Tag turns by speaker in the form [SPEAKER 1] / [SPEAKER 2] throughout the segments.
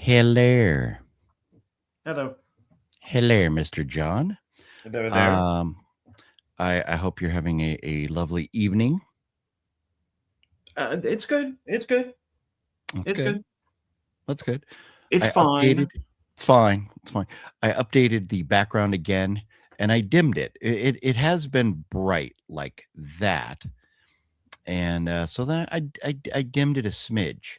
[SPEAKER 1] Hello.
[SPEAKER 2] Hello.
[SPEAKER 1] Hello, Mr. John.
[SPEAKER 2] Hello there.
[SPEAKER 1] Um, I hope you're having a lovely evening.
[SPEAKER 2] It's good. It's good.
[SPEAKER 1] That's
[SPEAKER 2] It's
[SPEAKER 1] good.
[SPEAKER 2] good.
[SPEAKER 1] That's good.
[SPEAKER 2] It's
[SPEAKER 1] I updated.
[SPEAKER 2] fine.
[SPEAKER 1] It's fine. It's fine. I updated the background again and I dimmed it. It has been bright like that. And so then I dimmed it a smidge.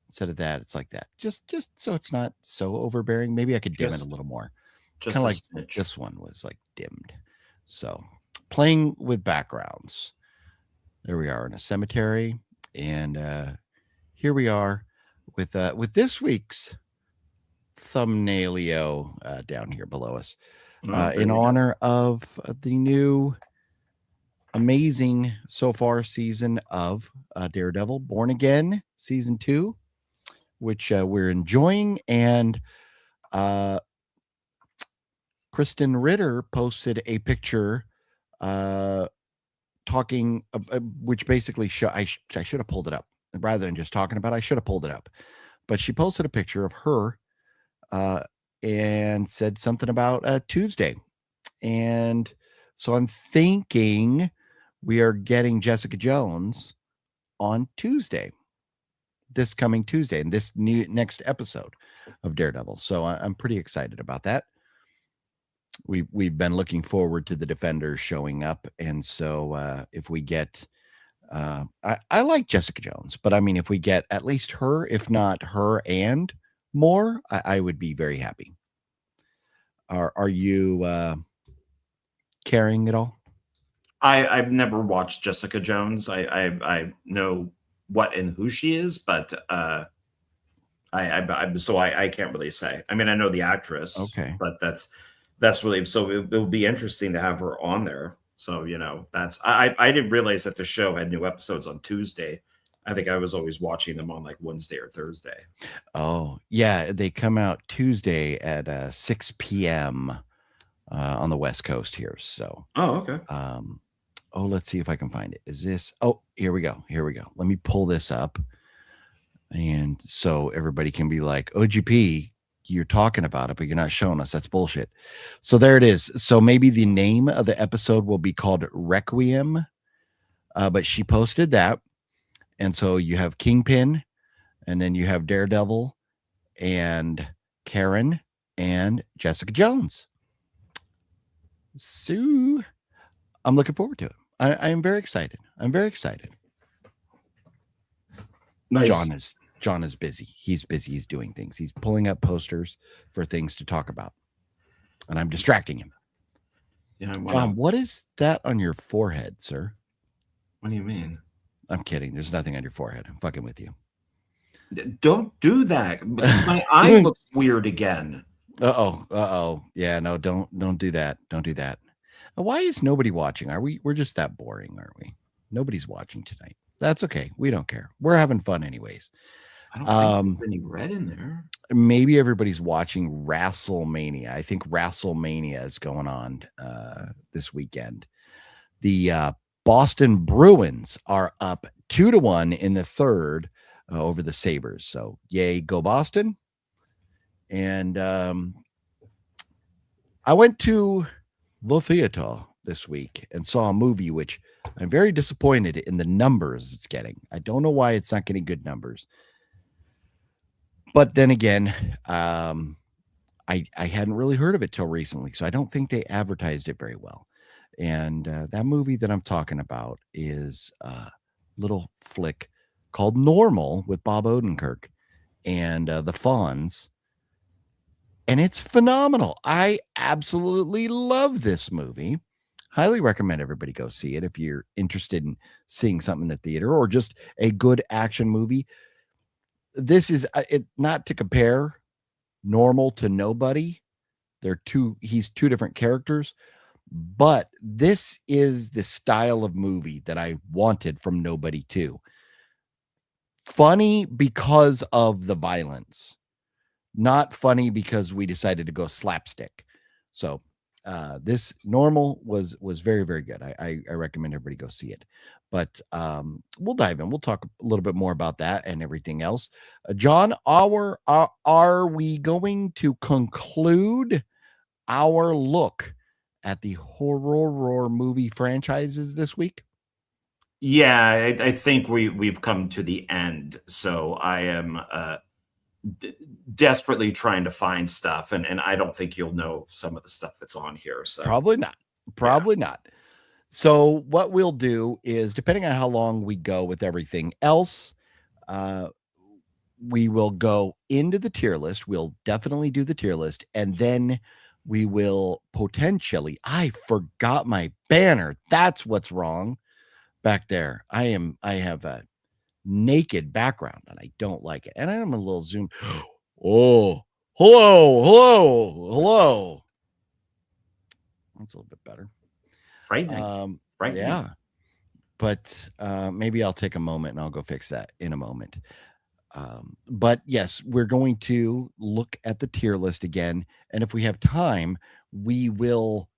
[SPEAKER 1] Instead of that, it's like that. Just so it's not so overbearing. Maybe I could dim it a
[SPEAKER 2] Just
[SPEAKER 1] little more. Kind
[SPEAKER 2] just
[SPEAKER 1] of
[SPEAKER 2] a
[SPEAKER 1] like
[SPEAKER 2] snitch.
[SPEAKER 1] this one was like dimmed. So playing with backgrounds. There we are in a cemetery, and here we are with this week's thumbnailio down here below us,
[SPEAKER 2] Oh, there
[SPEAKER 1] in
[SPEAKER 2] you go.
[SPEAKER 1] honor of the new amazing so far season of Daredevil, Born Again season 2, which we're enjoying, and uh, Kristen Ritter posted a picture uh, talking, which basically I should have pulled it up rather than just talking about it. I should have pulled it up, but she posted a picture of her uh, and said something about Tuesday, and so I'm thinking we are getting Jessica Jones on Tuesday, this coming Tuesday, in this new next episode of Daredevil. So I'm pretty excited about that. We've been looking forward to the Defenders showing up, and so if we get I like Jessica Jones, but I mean, if we get at least her, if not her and more, I would be very happy. Are you carrying it all?
[SPEAKER 2] I've never watched Jessica Jones. I know what and who she is, but I can't really say. I mean, I know the actress,
[SPEAKER 1] Okay.
[SPEAKER 2] but that's really so it'll be interesting to have her on there. So that's I didn't realize that the show had new episodes on Tuesday. I think I was always watching them on like Wednesday or Thursday.
[SPEAKER 1] Oh, yeah, they come out Tuesday at 6 p.m. On the West Coast here. So,
[SPEAKER 2] Oh, okay.
[SPEAKER 1] um, oh, let's see if I can find it. Is this? Oh, here we go. Here we go. Let me pull this up, and so everybody can be like, OGP, you're talking about it, but you're not showing us. That's bullshit. So there it is. So maybe the name of the episode will be called Requiem, but she posted that. And so you have Kingpin, and then you have Daredevil, and Karen, and Jessica Jones. So I'm looking forward to it. I am very excited. I'm very excited.
[SPEAKER 2] Nice.
[SPEAKER 1] John is busy. He's busy. He's doing things. He's pulling up posters for things to talk about, and I'm distracting him.
[SPEAKER 2] Yeah, I want
[SPEAKER 1] John,
[SPEAKER 2] to.
[SPEAKER 1] what is that on your forehead, sir?
[SPEAKER 2] What do you mean?
[SPEAKER 1] I'm kidding. There's nothing on your forehead. I'm fucking with you.
[SPEAKER 2] Don't do that because my eye
[SPEAKER 1] uh
[SPEAKER 2] looks weird again.
[SPEAKER 1] oh. Yeah, no, don't do that. Don't do that. Why is nobody watching? We're just that boring, aren't we? Nobody's watching tonight. That's okay. We don't care. We're having fun anyways.
[SPEAKER 2] I don't think
[SPEAKER 1] Um
[SPEAKER 2] there's any red in there.
[SPEAKER 1] Maybe everybody's watching WrestleMania. I think WrestleMania is going on this weekend. The Boston Bruins are up 2-1 in the third over the Sabres. So yay, go Boston. And I went to the theater this week and saw a movie which I'm very disappointed in the numbers it's getting. I don't know why it's not getting good numbers. But then again, I hadn't really heard of it till recently, so I don't think they advertised it very well. And that movie that I'm talking about is a little flick called Normal with Bob Odenkirk and the Fonz, and it's phenomenal. I absolutely love this movie. Highly recommend everybody go see it if you're interested in seeing something in the theater or just a good action movie. This is it, not to compare Normal to Nobody. He's two different characters, but this is the style of movie that I wanted from Nobody too. Funny because of the violence, not funny because we decided to go slapstick. So this Normal was very, very good. I recommend everybody go see it. But we'll dive in. We'll talk a little bit more about that and everything else. John, are we going to conclude our look at the horror movie franchises this week?
[SPEAKER 2] Yeah, I think we've come to the end. So I am desperately trying to find stuff, and I don't think you'll know some of the stuff that's on here. So
[SPEAKER 1] Probably not. Probably not. So what we'll do is, depending on how long we go with everything else, we will go into the tier list. We'll definitely do the tier list, and then we will potentially. I forgot my banner. That's what's wrong back there. I have a naked background, and I don't like it. And I'm a little zoom. Oh, hello. That's a little bit better.
[SPEAKER 2] Frightening.
[SPEAKER 1] Yeah, but maybe I'll take a moment and I'll go fix that in a moment. But yes, we're going to look at the tier list again, and if we have time, we will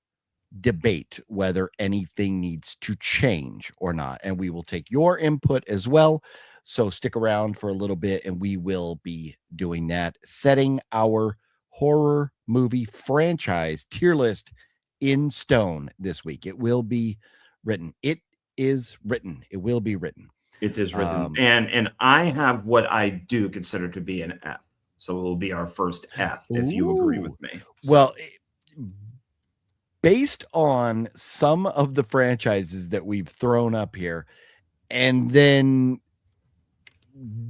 [SPEAKER 1] debate whether anything needs to change or not, and we will take your input as well. So stick around for a little bit, and we will be doing that, setting our horror movie franchise tier list in stone this week. It will be written. It is written. It will be written.
[SPEAKER 2] It is written. And I have what I do consider to be an F. So it will be our first F, if you agree with me. So.
[SPEAKER 1] Well, based on some of the franchises that we've thrown up here, and then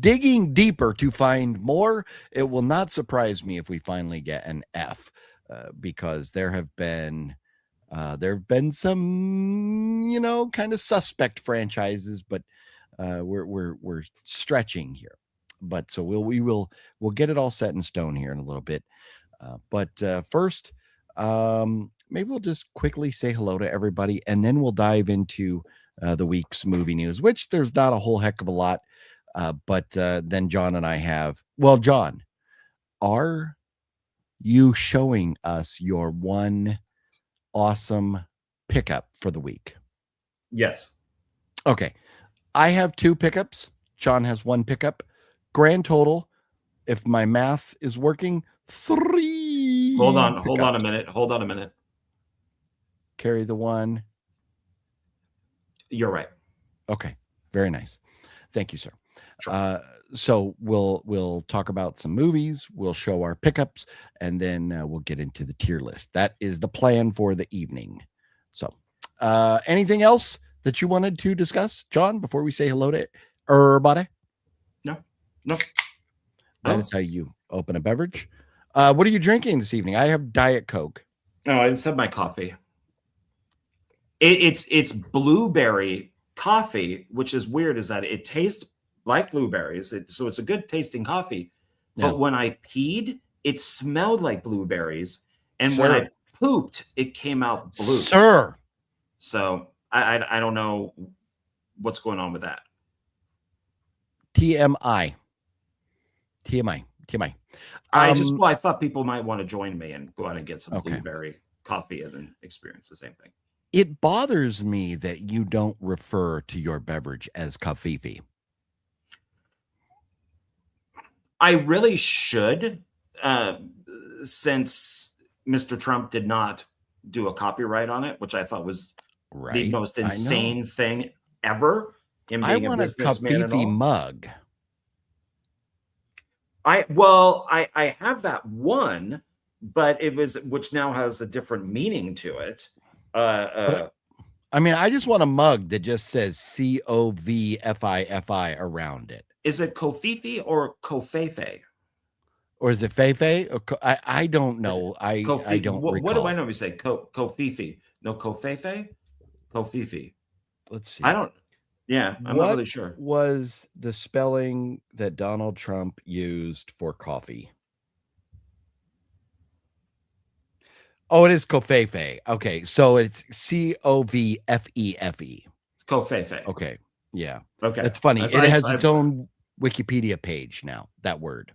[SPEAKER 1] digging deeper to find more, it will not surprise me if we finally get an F, because there have been some, kind of suspect franchises, but we're stretching here. But so we'll get it all set in stone here in a little bit. But first, maybe we'll just quickly say hello to everybody, and then we'll dive into the week's movie news, which there's not a whole heck of a lot. But then John and I have. Well, John, are you showing us your one awesome pickup for the week?
[SPEAKER 2] Yes.
[SPEAKER 1] Okay. I have 2 pickups. John has 1 pickup. Grand total, if my math is working, 3.
[SPEAKER 2] Hold on a minute.
[SPEAKER 1] Carry the 1.
[SPEAKER 2] You're right.
[SPEAKER 1] Okay. Very nice. Thank you, sir.
[SPEAKER 2] Sure.
[SPEAKER 1] So we'll talk about some movies, we'll show our pickups, and then we'll get into the tier list. That is the plan for the evening. So anything else that you wanted to discuss, John, before we say hello to everybody?
[SPEAKER 2] No.
[SPEAKER 1] That is how you open a beverage. What are you drinking this evening? I have Diet Coke.
[SPEAKER 2] No, I just have my coffee. It's blueberry coffee, which is weird, is that it tastes like blueberries. So it's a good tasting coffee.
[SPEAKER 1] Yeah.
[SPEAKER 2] But when I peed, it smelled like blueberries. And when I pooped, it came out blue.
[SPEAKER 1] Sir.
[SPEAKER 2] So I don't know what's going on with that.
[SPEAKER 1] TMI.
[SPEAKER 2] I thought people might want to join me and go out and get some blueberry coffee and then experience the same thing.
[SPEAKER 1] It bothers me that you don't refer to your beverage as Kafifi.
[SPEAKER 2] I really should, since Mr. Trump did not do a copyright on it, which I thought was the most insane thing ever. Him being
[SPEAKER 1] I want a Kafifi mug.
[SPEAKER 2] I have that one, but which now has a different meaning to it.
[SPEAKER 1] I just want a mug that just says COVFIFI around it.
[SPEAKER 2] Is it Kofifi or Kofefe?
[SPEAKER 1] Or is it Fefe? I don't know. I don't recall.
[SPEAKER 2] What do I know? We say Kofifi. No, Kofefe? Kofifi.
[SPEAKER 1] Let's see.
[SPEAKER 2] I'm not really sure.
[SPEAKER 1] What was the spelling that Donald Trump used for coffee? Oh, it is Kofefe. Okay, so it's COVFEFE.
[SPEAKER 2] Kofefe.
[SPEAKER 1] Okay, yeah.
[SPEAKER 2] Okay,
[SPEAKER 1] that's funny. It has its own Wikipedia page now. That word.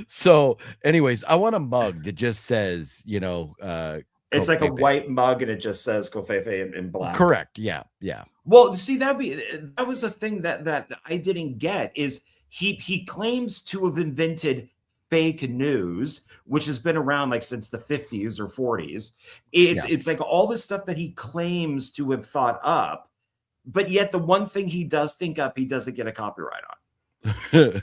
[SPEAKER 1] So, anyways, I want a mug that just says,
[SPEAKER 2] It's like a
[SPEAKER 1] Covfefe.
[SPEAKER 2] white mug and it just says Covfefe in black.
[SPEAKER 1] Correct. Yeah. Yeah.
[SPEAKER 2] Well, see, that was the thing that I didn't get is he claims to have invented fake news, which has been around like since the 50s or 40s. It's like all this stuff that he claims to have thought up, but yet the one thing he does think up, he doesn't get a copyright on.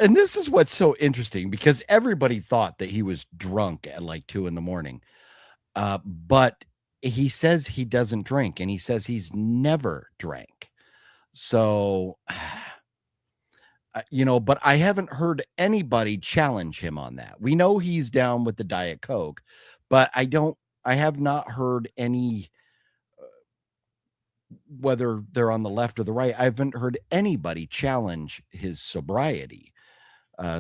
[SPEAKER 1] And this is what's so interesting because everybody thought that he was drunk at like 2 a.m. But he says he doesn't drink and he says he's never drank. So, but I haven't heard anybody challenge him on that. We know he's down with the Diet Coke, but I have not heard any, whether they're on the left or the right, I haven't heard anybody challenge his sobriety.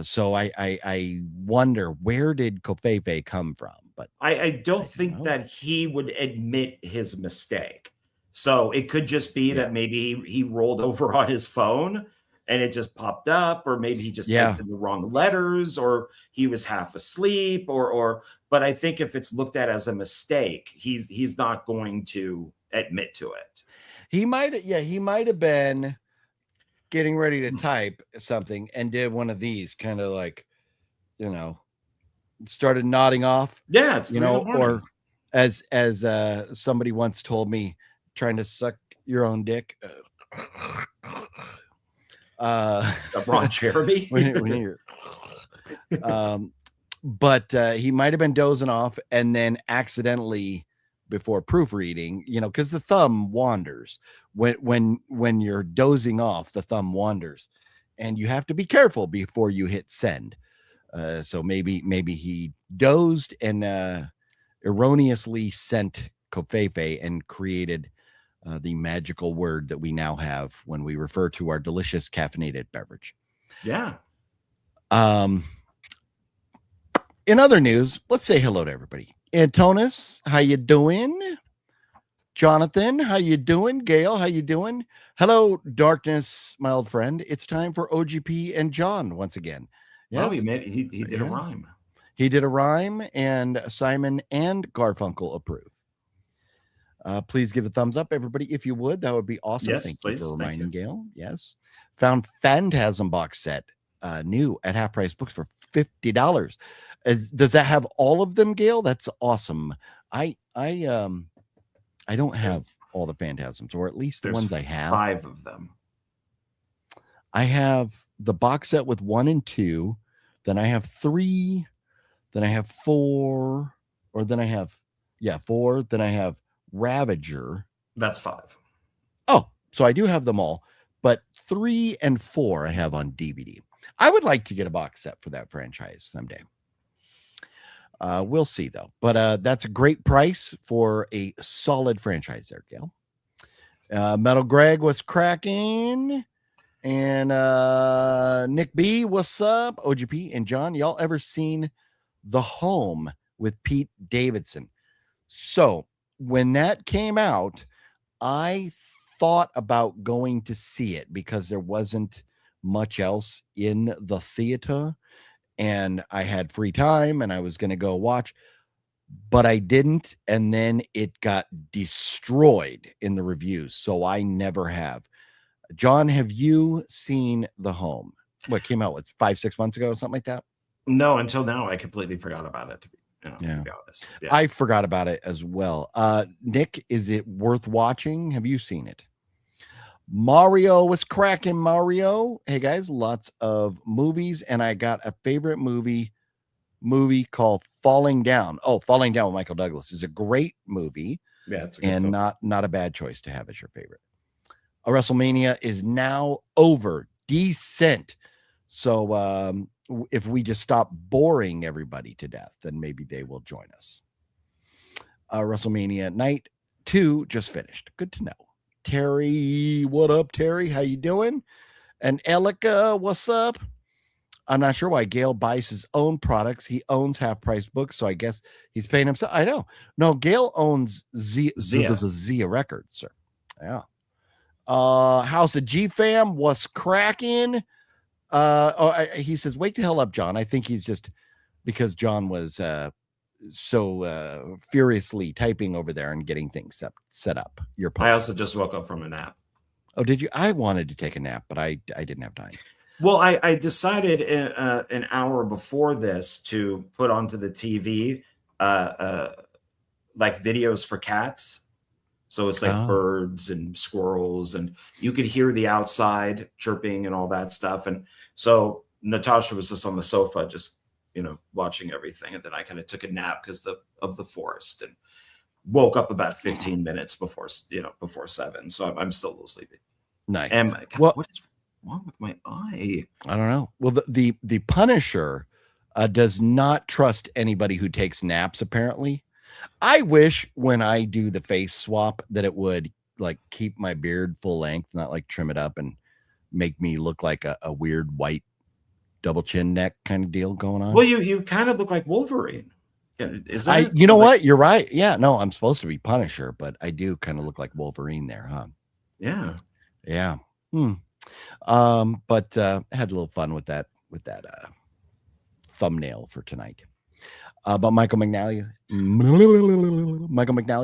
[SPEAKER 1] So I wonder, where did Covfefe come from? But
[SPEAKER 2] I don't think that he would admit his mistake. So it could just be that maybe he rolled over on his phone and it just popped up, or maybe he just typed in the wrong letters, or he was half asleep, but I think if it's looked at as a mistake, he's not going to admit to it.
[SPEAKER 1] He might have been getting ready to type something and did one of these kind of like, started nodding off.
[SPEAKER 2] Yeah, it's
[SPEAKER 1] or as somebody once told me, trying to suck your own dick.
[SPEAKER 2] Ron Jeremy.
[SPEAKER 1] But he might have been dozing off and then accidentally, before proofreading, because the thumb wanders when you're dozing off, the thumb wanders, and you have to be careful before you hit send. So maybe he dozed and erroneously sent Covfefe and created the magical word that we now have when we refer to our delicious caffeinated beverage.
[SPEAKER 2] Yeah.
[SPEAKER 1] In other news, let's say hello to everybody. Antonis, how you doing? Jonathan, how you doing? Gail, how you doing? Hello, Darkness, my old friend. It's time for OGP and John once again.
[SPEAKER 2] Yes. Oh, he did a rhyme.
[SPEAKER 1] He did a rhyme, and Simon and Garfunkel approve. Please give a thumbs up, everybody, if you would. That would be awesome.
[SPEAKER 2] Yes,
[SPEAKER 1] Thank
[SPEAKER 2] please.
[SPEAKER 1] You for reminding Gail. Yes. Found Phantasm box set new at Half Price Books for $50. Does that have all of them, Gail? That's awesome. I don't have all the Phantasms, or at least the ones I have.
[SPEAKER 2] 5 of them.
[SPEAKER 1] I have the box set with 1 and 2. Then I have 3. Then I have 4. Or then I have 4. Then I have Ravager.
[SPEAKER 2] That's 5.
[SPEAKER 1] Oh, so I do have them all, but 3 and 4 I have on DVD. I would like to get a box set for that franchise someday. We'll see though, but that's a great price for a solid franchise there, Gail. Metal Greg was cracking, and Nick B, what's up? OGP and John, y'all ever seen The Home with Pete Davidson? So when that came out, I thought about going to see it because there wasn't much else in the theater and I had free time and I was going to go watch, but I didn't. And then it got destroyed in the reviews. So I never have. John, have you seen The Home? What came out with 5-6 months ago, something like that?
[SPEAKER 2] No, until now I completely forgot about it. To be honest. Yeah.
[SPEAKER 1] I forgot about it as well. Nick, is it worth watching? Have you seen it? Mario was cracking. Mario, hey guys, lots of movies, and I got a favorite movie called Falling Down. Oh, Falling Down with Michael Douglas is a great movie.
[SPEAKER 2] Yeah, it's
[SPEAKER 1] and not a bad choice to have as your favorite. WrestleMania is now over. Decent. So if we just stop boring everybody to death, then maybe they will join us. WrestleMania Night 2 just finished. Good to know. Terry, what up, Terry? How you doing? And Elika, what's up? I'm not sure why Gail buys his own products. He owns Half Price Books, so I guess he's paying himself. I know. No, Gail owns Zia Records, sir. Yeah. House of G Fam, what's cracking? He says, "Wake the hell up, John." I think he's just because John was so furiously typing over there and getting things set up. Your post.
[SPEAKER 2] I also just woke up from a nap.
[SPEAKER 1] Oh, did you? I wanted to take a nap, but I didn't have time.
[SPEAKER 2] Well, I decided an hour before this to put onto the TV like videos for cats. So it's like birds and squirrels, and you could hear the outside chirping and all that stuff. And so Natasha was just on the sofa, just watching everything. And then I kind of took a nap because of the forest, and woke up about 15 minutes before 7. So I'm still a little sleepy.
[SPEAKER 1] Nice.
[SPEAKER 2] And God, what is wrong with my eye?
[SPEAKER 1] I don't know. Well, the Punisher does not trust anybody who takes naps, apparently. I wish when I do the face swap that it would like keep my beard full length, not like trim it up and make me look like a weird white double chin neck kind of deal going on.
[SPEAKER 2] Well, you kind of look like Wolverine. Is that
[SPEAKER 1] you know what? You're right. Yeah, no, I'm supposed to be Punisher, but I do kind of look like Wolverine there, huh?
[SPEAKER 2] Yeah.
[SPEAKER 1] Yeah. But I had a little fun with that thumbnail for tonight. But Michael McNally,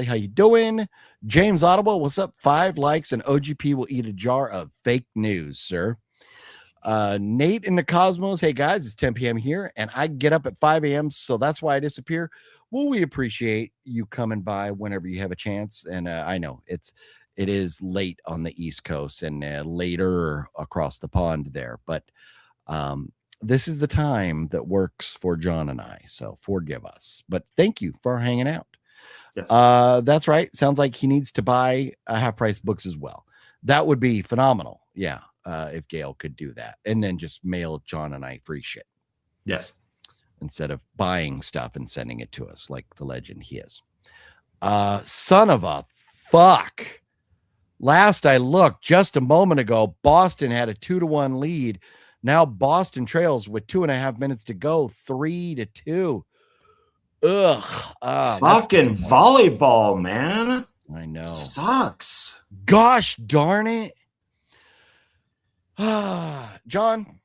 [SPEAKER 1] how you doing? James Audible, what's up? 5 likes and OGP will eat a jar of fake news, sir. Nate in the Cosmos, hey guys, it's 10 p.m. here, and I get up at 5 a.m., so that's why I disappear. Well, we appreciate you coming by whenever you have a chance, and I know it is late on the East Coast and later across the pond there, but this is the time that works for John and I, so forgive us. But thank you for hanging out.
[SPEAKER 2] Yes.
[SPEAKER 1] That's right. Sounds like he needs to buy half-price books as well. That would be phenomenal. Yeah, if Gail could do that, and then just mail John and I free shit.
[SPEAKER 2] Yes,
[SPEAKER 1] instead of buying stuff and sending it to us like the legend he is. Son of a fuck. Last I looked just a moment ago, Boston had a 2-1 lead. Now Boston trails with 2.5 minutes to go, 3-2. Ugh.
[SPEAKER 2] Fucking volleyball, man.
[SPEAKER 1] I know.
[SPEAKER 2] Sucks.
[SPEAKER 1] Gosh darn it. John,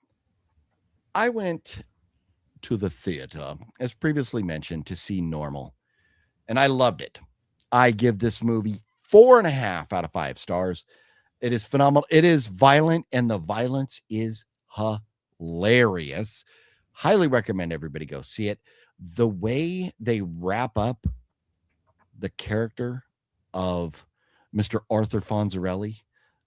[SPEAKER 1] I went to the theater, as previously mentioned, to see Normal, and I loved it. I give this movie 4.5 out of 5 stars. It is phenomenal. It is violent, and the violence is hilarious. Highly recommend everybody go see it. The way they wrap up the character of Mr. Arthur Fonzarelli,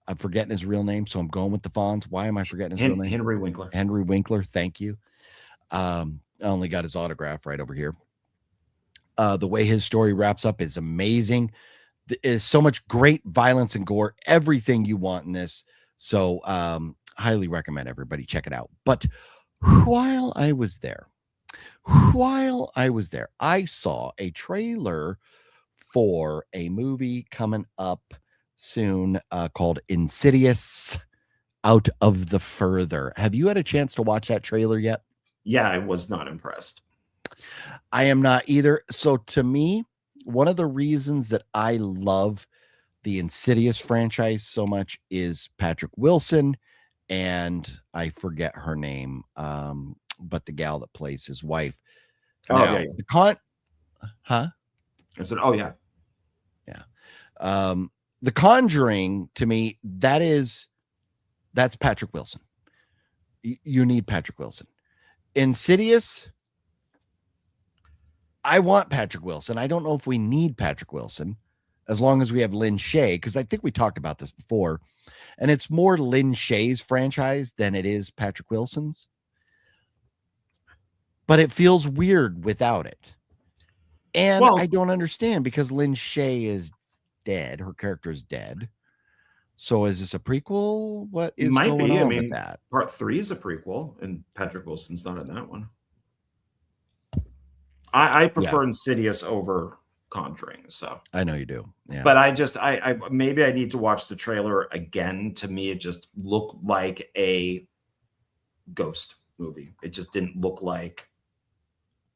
[SPEAKER 1] I'm forgetting his real name, so I'm going with the Fonz. Why am I forgetting his real name?
[SPEAKER 2] Henry Winkler.
[SPEAKER 1] Henry Winkler, thank you. I only got his autograph right over here. The way his story wraps up is amazing. There's so much great violence and gore, everything you want in this. So highly recommend everybody check it out. But while I was there, I saw a trailer for a movie coming up soon called Insidious Out of the Further. Have you had a chance to watch that trailer yet?
[SPEAKER 2] Yeah, I was not impressed.
[SPEAKER 1] I am not either. So to me, one of the reasons that I love the Insidious franchise so much is Patrick Wilson, and I forget her name, but the gal that plays his wife.
[SPEAKER 2] Oh,
[SPEAKER 1] now,
[SPEAKER 2] yeah.
[SPEAKER 1] I
[SPEAKER 2] said, oh, yeah.
[SPEAKER 1] Yeah. The Conjuring, to me, that's Patrick Wilson. You need Patrick Wilson. Insidious, I want Patrick Wilson. I don't know if we need Patrick Wilson as long as we have Lynn Shay, because I think we talked about this before, and it's more Lynn Shay's franchise than it is Patrick Wilson's. But it feels weird without it. And I don't understand because Lynn Shay is dead. Her character is dead. So is this a prequel? What is going on with that?
[SPEAKER 2] Part 3 is a prequel, and Patrick Wilson's not in that one. I prefer Insidious over Conjuring. So
[SPEAKER 1] I know you do. Yeah.
[SPEAKER 2] But I maybe I need to watch the trailer again. To me, it just looked like a ghost movie. It just didn't look like,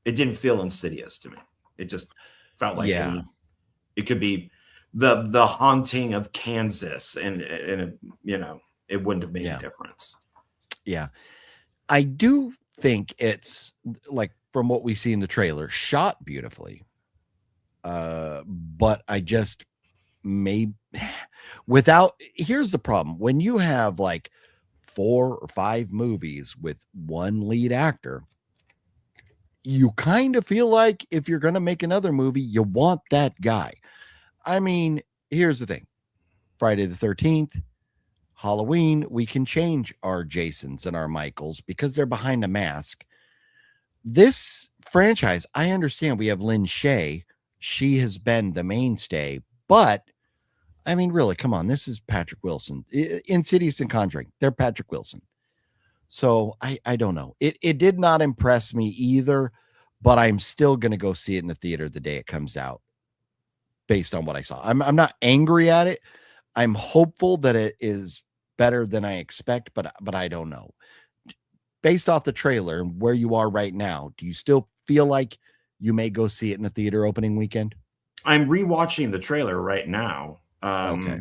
[SPEAKER 2] it didn't feel Insidious to me. It just felt like it could be the haunting of Kansas, and it wouldn't have made a difference.
[SPEAKER 1] Yeah. I do think it's like from what we see in the trailer, shot beautifully. But I just may without here's the problem. When you have like 4 or 5 movies with one lead actor, you kind of feel like if you're going to make another movie, you want that guy. I mean, here's the thing. Friday the 13th, Halloween, we can change our Jasons and our Michaels because they're behind a mask. This franchise, I understand we have Lynn Shay. She has been the mainstay, but I mean, really, come on. This is Patrick Wilson. Insidious and Conjuring, they're Patrick Wilson. So I don't know. It did not impress me either, but I'm still going to go see it in the theater the day it comes out based on what I saw. I'm not angry at it. I'm hopeful that it is better than I expect, but I don't know. Based off the trailer and where you are right now, do you still feel like you may go see it in a theater opening weekend?
[SPEAKER 2] I'm rewatching the trailer right now.
[SPEAKER 1] Okay.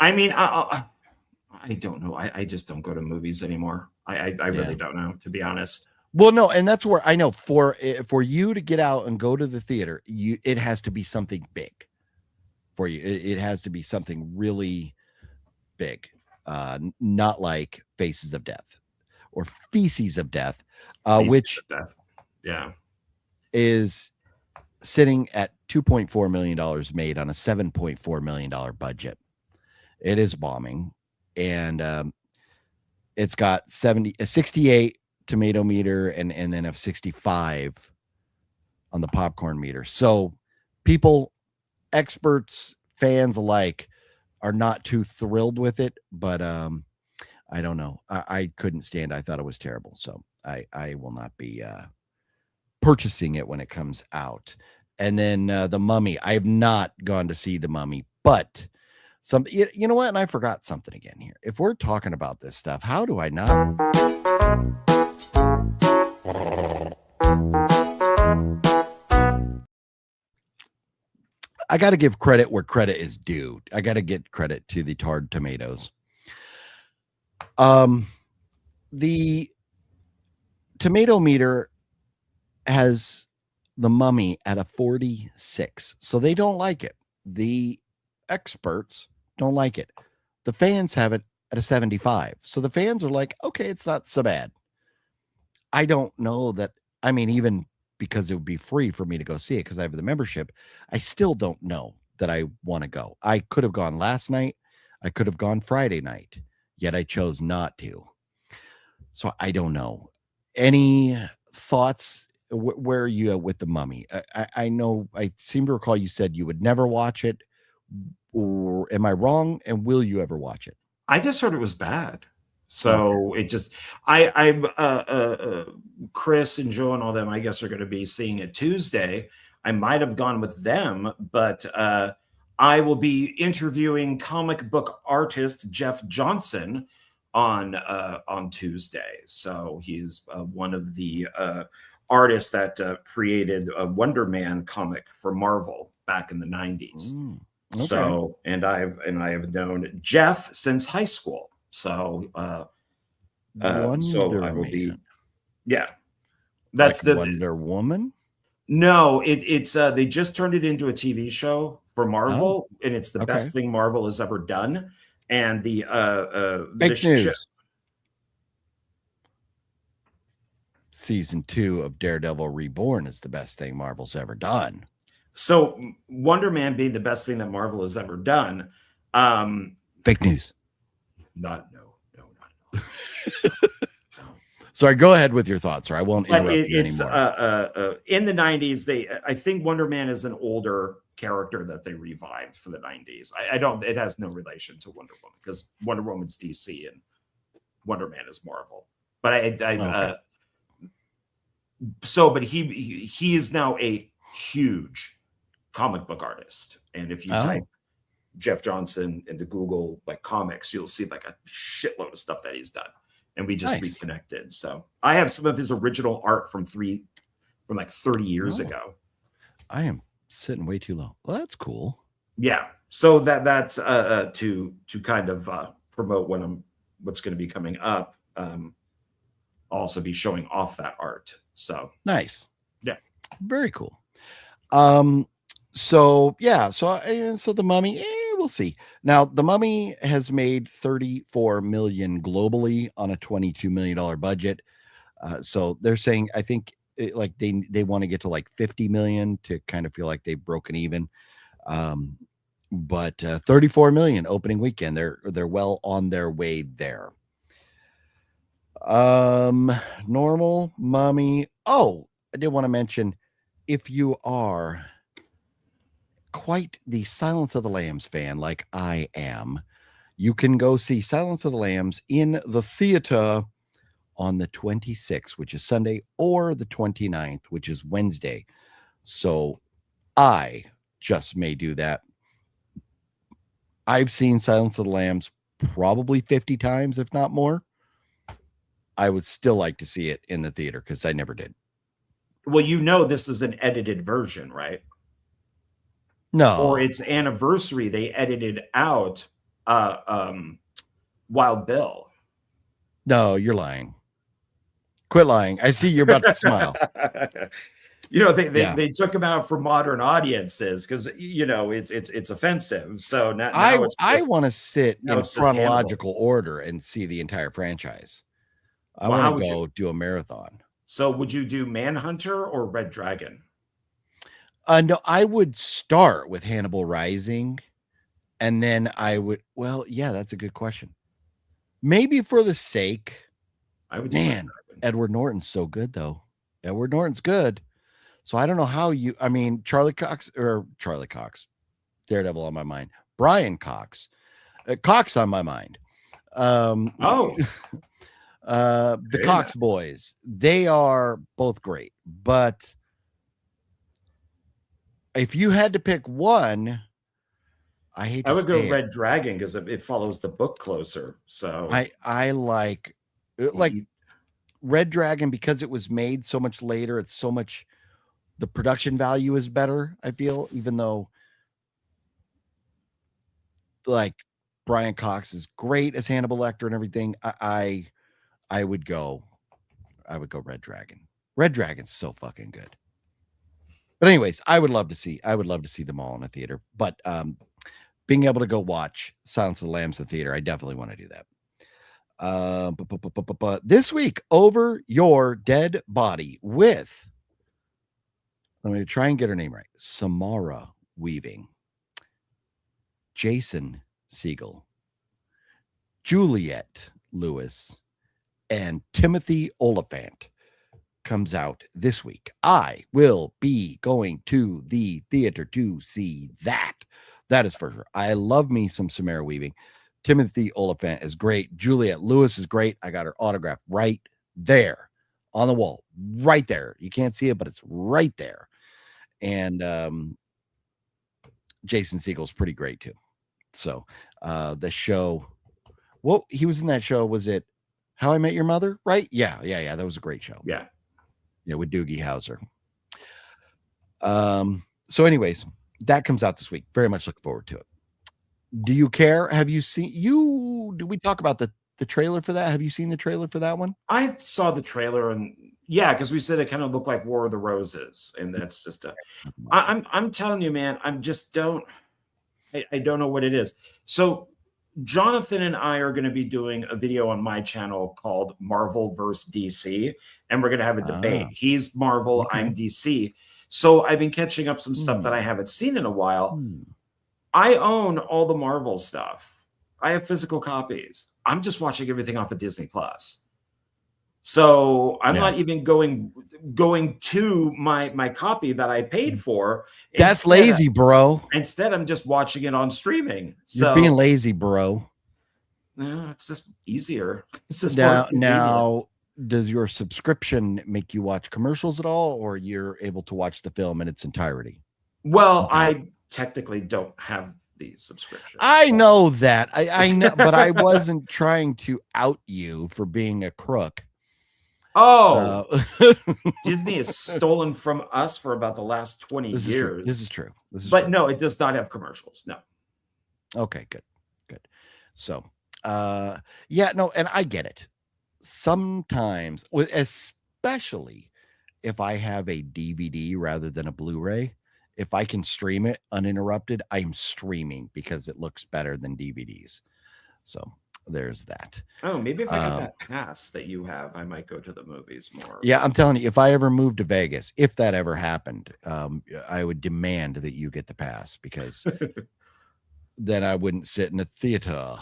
[SPEAKER 2] I mean, I don't know. I just don't go to movies anymore. I really don't know, to be honest.
[SPEAKER 1] Well, no, and that's where I know for you to get out and go to the theater, it has to be something big for you. It has to be something really big, not like Faces of Death or Feces of Death, which
[SPEAKER 2] of Death. Yeah,
[SPEAKER 1] is sitting at $2.4 million made on a $7.4 million budget. It is bombing, and it's got 68 tomato meter and then a 65 on the popcorn meter. So people, experts, fans alike are not too thrilled with it, but I don't know. I couldn't stand it. I thought it was terrible. So I will not be purchasing it when it comes out. And then The Mummy. I have not gone to see The Mummy, but you know what? And I forgot something again here. If we're talking about this stuff, how do I not? I got to give credit where credit is due. I got to get credit to the Tarred Tomatoes. The tomato meter has The Mummy at a 46, so they don't like it. The experts don't like it. The fans have it at a 75, so the fans are like, okay, it's not so bad. I don't know that. I mean, even because it would be free for me to go see it because I have the membership, I still don't know that I want to go. I could have gone last night. I could have gone Friday night, yet I chose not to. So I don't know. Any thoughts? Where are you at with The Mummy? I know, I seem to recall you said you would never watch it. Or am I wrong? And will you ever watch it?
[SPEAKER 2] I just heard it was bad. So it just, I'm Chris and Joe and all them, I guess, are going to be seeing it Tuesday. I might have gone with them, but I will be interviewing comic book artist Jeff Johnson on Tuesday. So he's one of the artists that created a Wonder Man comic for Marvel back in the 90s. Okay. So, and I have known Jeff since high school. So, so I will be, yeah. That's
[SPEAKER 1] like the Wonder Woman.
[SPEAKER 2] No, it's they just turned it into a TV show for Marvel, and it's the best thing Marvel has ever done. And the
[SPEAKER 1] fake news. Season 2 of Daredevil Reborn is the best thing Marvel's ever done.
[SPEAKER 2] So Wonder Man being the best thing that Marvel has ever done.
[SPEAKER 1] Fake news.
[SPEAKER 2] No.
[SPEAKER 1] Sorry, go ahead with your thoughts, or I won't interrupt you anymore.
[SPEAKER 2] In the 90s, I think Wonder Man is an older character that they revived for the 90s. It has no relation to Wonder Woman because Wonder Woman's DC and Wonder Man is Marvel. But but he is now a huge comic book artist. And if you type Jeff Johnson into Google like comics, you'll see like a shitload of stuff that he's done. And we just reconnected. So I have some of his original art from like 30 years ago.
[SPEAKER 1] I am sitting way too low. Well, that's cool.
[SPEAKER 2] Yeah. So that's to kind of promote what's going to be coming up. also be showing off that art. So
[SPEAKER 1] Nice.
[SPEAKER 2] yeah.
[SPEAKER 1] Very cool. So yeah, so the Mummy, we'll see. Now the Mummy has made 34 million globally on a $22 million budget. So they're saying, I think like they want to get to like 50 million to kind of feel like they've broken even. But 34 million opening weekend, they're well on their way there. Normal Mummy. Oh, I did want to mention, if you are quite the Silence of the Lambs fan like I am, you can go see Silence of the Lambs in the theater on the 26th, which is Sunday, or the 29th, which is Wednesday. So I just may do that. I've seen Silence of the Lambs probably 50 times, if not more. I would still like to see it in the theater because I never did.
[SPEAKER 2] Well, you know, this is an edited version, right?
[SPEAKER 1] No.
[SPEAKER 2] For its anniversary, they edited out Wild Bill.
[SPEAKER 1] No, you're lying. Quit lying. I see you're about to smile.
[SPEAKER 2] You know, they took him out for modern audiences because, you know, it's offensive. So now
[SPEAKER 1] I want to sit in chronological
[SPEAKER 2] Hannibal.
[SPEAKER 1] order and see the entire franchise. I
[SPEAKER 2] Well,
[SPEAKER 1] want to go do a marathon.
[SPEAKER 2] So would you do Manhunter or Red Dragon?
[SPEAKER 1] No, I would start with Hannibal Rising, and then I would. Well, yeah, that's a good question. Maybe for the sake.
[SPEAKER 2] I would.
[SPEAKER 1] Edward Norton's so good, though. Edward Norton's good. So I don't know how you. I mean, Charlie Cox, Daredevil on my mind. Brian Cox, Cox on my mind. The Cox boys. They are both great, but if you had to pick one, I would
[SPEAKER 2] go Red Dragon because it follows the book closer. So
[SPEAKER 1] I like Red Dragon because it was made so much later. It's so much, the production value is better, I feel, even though like Brian Cox is great as Hannibal Lecter and everything. I would go Red Dragon. Red Dragon's so fucking good. But anyways, I would love to see them all in a theater. But being able to go watch Silence of the Lambs in the theater, I definitely want to do that. This week, Over Your Dead Body with, let me try and get her name right, Samara Weaving, Jason Segel, Juliette Lewis, and Timothy Oliphant comes out this week. I will be going to the theater to see that. That is for sure. I love me some Samara Weaving. Timothy Oliphant is great. Juliette Lewis is great. I got her autograph right there on the wall, right there. You can't see it, but it's right there. And Jason Segel's pretty great too. So the show, well, he was in that show. Was it How I Met Your Mother? Right? Yeah. That was a great show.
[SPEAKER 2] Yeah,
[SPEAKER 1] with Doogie Howser. So anyways, that comes out this week. Very much looking forward to it. Do you care? Have you seen did we talk about the trailer for that? Have you seen the trailer for that one?
[SPEAKER 2] I saw the trailer, and yeah, because we said it kind of looked like War of the Roses, and that's just I'm telling you, man, I don't know what it is. So Jonathan and I are going to be doing a video on my channel called Marvel vs. DC, and we're going to have a debate. He's Marvel, okay. I'm DC. So I've been catching up some stuff that I haven't seen in a while. I own all the Marvel stuff. I have physical copies. I'm just watching everything off of Disney Plus. So I'm not even going to my copy that I paid for.
[SPEAKER 1] That's lazy, bro.
[SPEAKER 2] Instead, I'm just watching it on streaming.
[SPEAKER 1] You're being lazy, bro.
[SPEAKER 2] No, it's just easier. It's just
[SPEAKER 1] now, does your subscription make you watch commercials at all, or you're able to watch the film in its entirety?
[SPEAKER 2] Well, I technically don't have the subscription.
[SPEAKER 1] I know that. I know, but I wasn't trying to out you for being a crook.
[SPEAKER 2] Oh, Disney has stolen from us for about the last 20 years.
[SPEAKER 1] This is true.
[SPEAKER 2] No, it does not have commercials. No.
[SPEAKER 1] Okay, good. So, and I get it. sometimes, especially if I have a DVD rather than a Blu-ray, if I can stream it uninterrupted, I'm streaming because it looks better than DVDs. So there's that.
[SPEAKER 2] Oh, maybe if I got that pass that you have, I might go to the movies more.
[SPEAKER 1] Yeah, I'm telling you, if I ever moved to Vegas, if that ever happened, I would demand that you get the pass because then I wouldn't sit in a theater.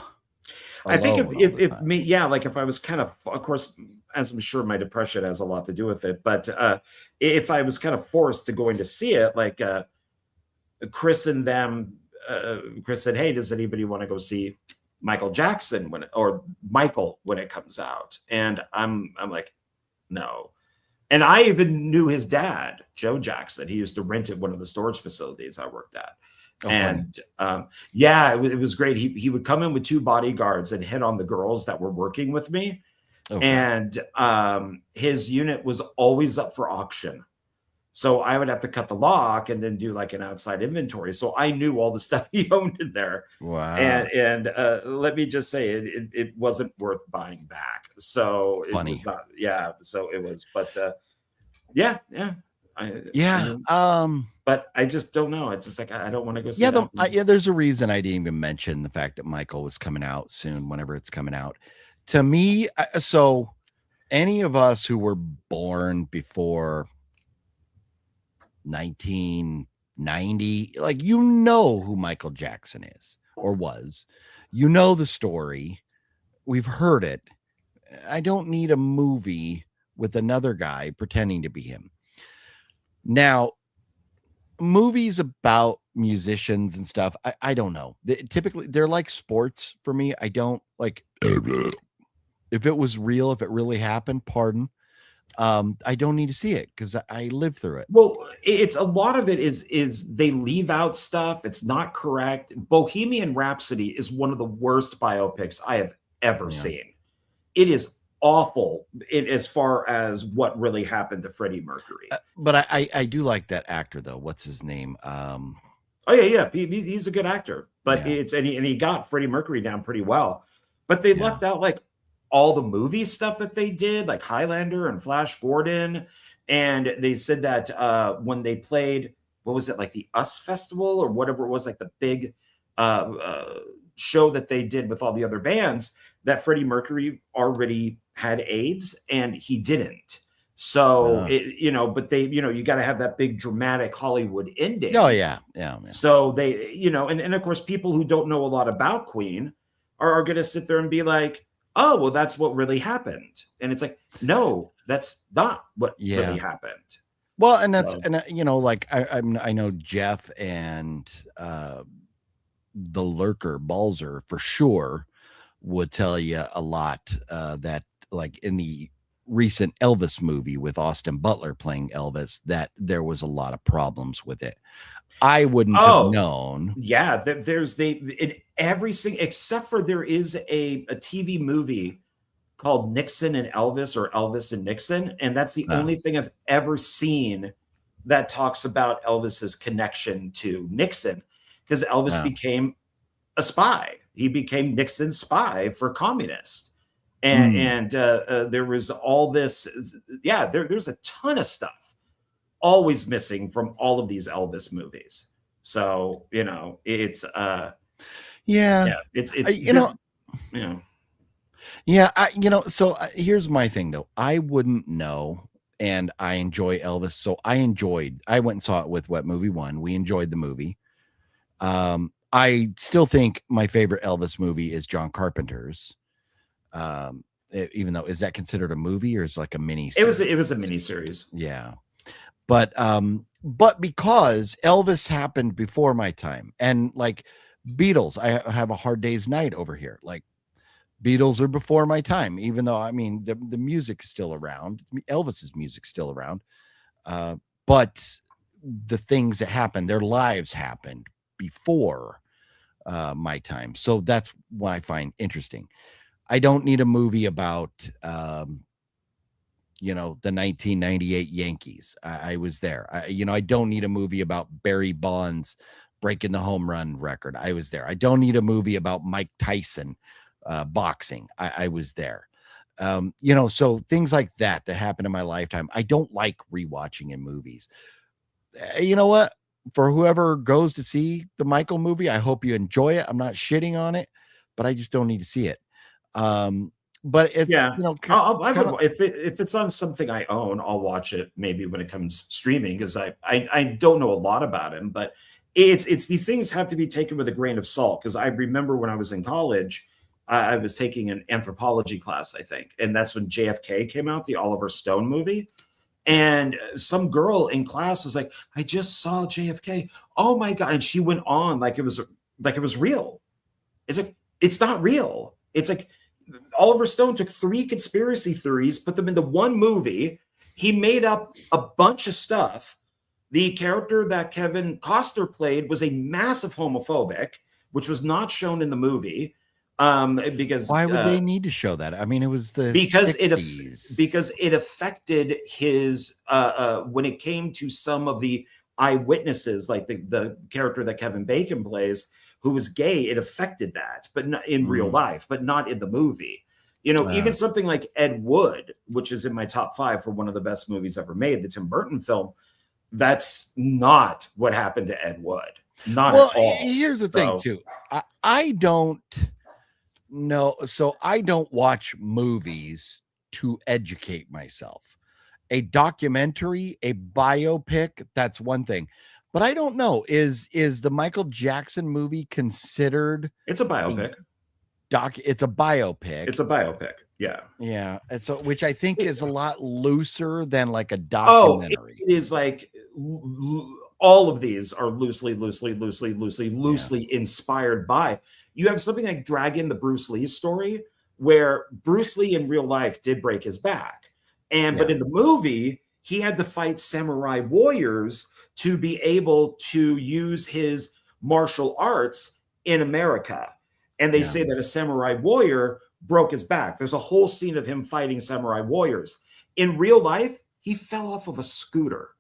[SPEAKER 2] I think if
[SPEAKER 1] time.
[SPEAKER 2] me, yeah, like if I was kind of course, as I'm sure my depression has a lot to do with it, but if I was kind of forced to going to see it, like Chris and them, Chris said, "Hey, does anybody want to go see Michael Jackson or Michael when it comes out?" And I'm like, no. And I even knew his dad, Joe Jackson. He used to rent at one of the storage facilities I worked at.
[SPEAKER 1] Oh,
[SPEAKER 2] And yeah, it was great. He would come in with 2 bodyguards and hit on the girls that were working with me.
[SPEAKER 1] okay.
[SPEAKER 2] And his unit was always up for auction. So I would have to cut the lock and then do like an outside inventory. So I knew all the stuff he owned in there.
[SPEAKER 1] Wow.
[SPEAKER 2] And let me just say it wasn't worth buying back. So it
[SPEAKER 1] Funny.
[SPEAKER 2] was not, yeah. So it was, but yeah. But I just don't know. It's just like I don't want to go see
[SPEAKER 1] yeah, there's a reason I didn't even mention the fact that Michael was coming out soon, whenever it's coming out. To me, so any of us who were born before 1990, like, you know who Michael Jackson is or was. You know the story. We've heard it. I don't need a movie with another guy pretending to be him. Now, movies about musicians and stuff, I don't know. Typically, they're like sports for me. I don't like if it was real, if it really happened, pardon. I don't need to see it because I lived through it.
[SPEAKER 2] Well, it's a lot of it is they leave out stuff. It's not correct. Bohemian Rhapsody is one of the worst biopics I have ever seen. It is awful as far as what really happened to Freddie Mercury.
[SPEAKER 1] But I do like that actor though. What's his name?
[SPEAKER 2] Oh yeah. He's a good actor, but he got Freddie Mercury down pretty well. But they left out like all the movie stuff that they did, like Highlander and Flash Gordon. And they said that when they played, what was it, like the US Festival or whatever it was, like the big show that they did with all the other bands, that Freddie Mercury already had AIDS and he didn't. So, but they, you got to have that big dramatic Hollywood ending.
[SPEAKER 1] Oh, yeah.
[SPEAKER 2] So they, and of course, people who don't know a lot about Queen are going to sit there and be like, oh, well, that's what really happened. And it's like, no, that's not what really happened.
[SPEAKER 1] Well, and that's, like I know Jeff and the lurker Balzer for sure would tell you a lot that like in the recent Elvis movie with Austin Butler playing Elvis, that there was a lot of problems with it. I wouldn't have known.
[SPEAKER 2] Yeah, there's everything except for there is a TV movie called Nixon and Elvis or Elvis and Nixon, and that's the only thing I've ever seen that talks about Elvis's connection to Nixon, because Elvis became a spy. He became Nixon's spy for communists, and there was all this. Yeah, there's a ton of stuff always missing from all of these Elvis movies. So, it's
[SPEAKER 1] so here's my thing though. I wouldn't know, and I enjoy Elvis. So I went and saw it with Wet Movie One. We enjoyed the movie. I still think my favorite Elvis movie is John Carpenter's. Even though, is that considered a movie or is it like a mini series?
[SPEAKER 2] It was a mini series.
[SPEAKER 1] Yeah. But because Elvis happened before my time, and like Beatles, I have a Hard Day's Night over here. Like Beatles are before my time, even though I mean the music is still around. Elvis's music's still around. But the things that happened, their lives happened before my time. So that's what I find interesting. I don't need a movie about the 1998 Yankees. I was there. I don't need a movie about Barry Bonds breaking the home run record. I was there. I don't need a movie about Mike Tyson boxing. I was there. So things like that happen in my lifetime. I don't like rewatching in movies. You know what? For whoever goes to see the Michael movie, I hope you enjoy it. I'm not shitting on it, but I just don't need to see it. But it's
[SPEAKER 2] Yeah, I
[SPEAKER 1] kind
[SPEAKER 2] would
[SPEAKER 1] of
[SPEAKER 2] if it's on something I own, I'll watch it maybe when it comes streaming because I don't know a lot about him, but it's these things have to be taken with a grain of salt because I remember when I was in college, I was taking an anthropology class, I think, and that's when JFK came out, the Oliver Stone movie, and some girl in class was like, "I just saw JFK. Oh my god!" And she went on like it was real. It's like it's not real. It's like Oliver Stone took 3 conspiracy theories, put them into one movie. He made up a bunch of stuff. The character that Kevin Costner played was a massive homophobic, which was not shown in the movie because
[SPEAKER 1] why would they need to show that? I mean, it was the
[SPEAKER 2] because it
[SPEAKER 1] 60s.
[SPEAKER 2] affected his when it came to some of the eyewitnesses, like the character that Kevin Bacon plays, who was gay. It affected that, but not in real life, but not in the movie. Even something like Ed Wood, which is in my top 5 for one of the best movies ever made, the Tim Burton film. That's not what happened to Ed Wood. Not at all.
[SPEAKER 1] Here's the thing, too. I don't know. So I don't watch movies to educate myself. A documentary, a biopic, that's one thing. But I don't know. Is the Michael Jackson movie considered?
[SPEAKER 2] It's a biopic.
[SPEAKER 1] It's a biopic.
[SPEAKER 2] It's a biopic. Yeah.
[SPEAKER 1] Yeah. And so, which I think is a lot looser than like a documentary.
[SPEAKER 2] It is like all of these are loosely inspired by. You have something like Dragon, the Bruce Lee story, where Bruce Lee in real life did break his back. But in the movie, he had to fight samurai warriors to be able to use his martial arts in America. And they say that a samurai warrior broke his back. There's a whole scene of him fighting samurai warriors. In real life, he fell off of a scooter.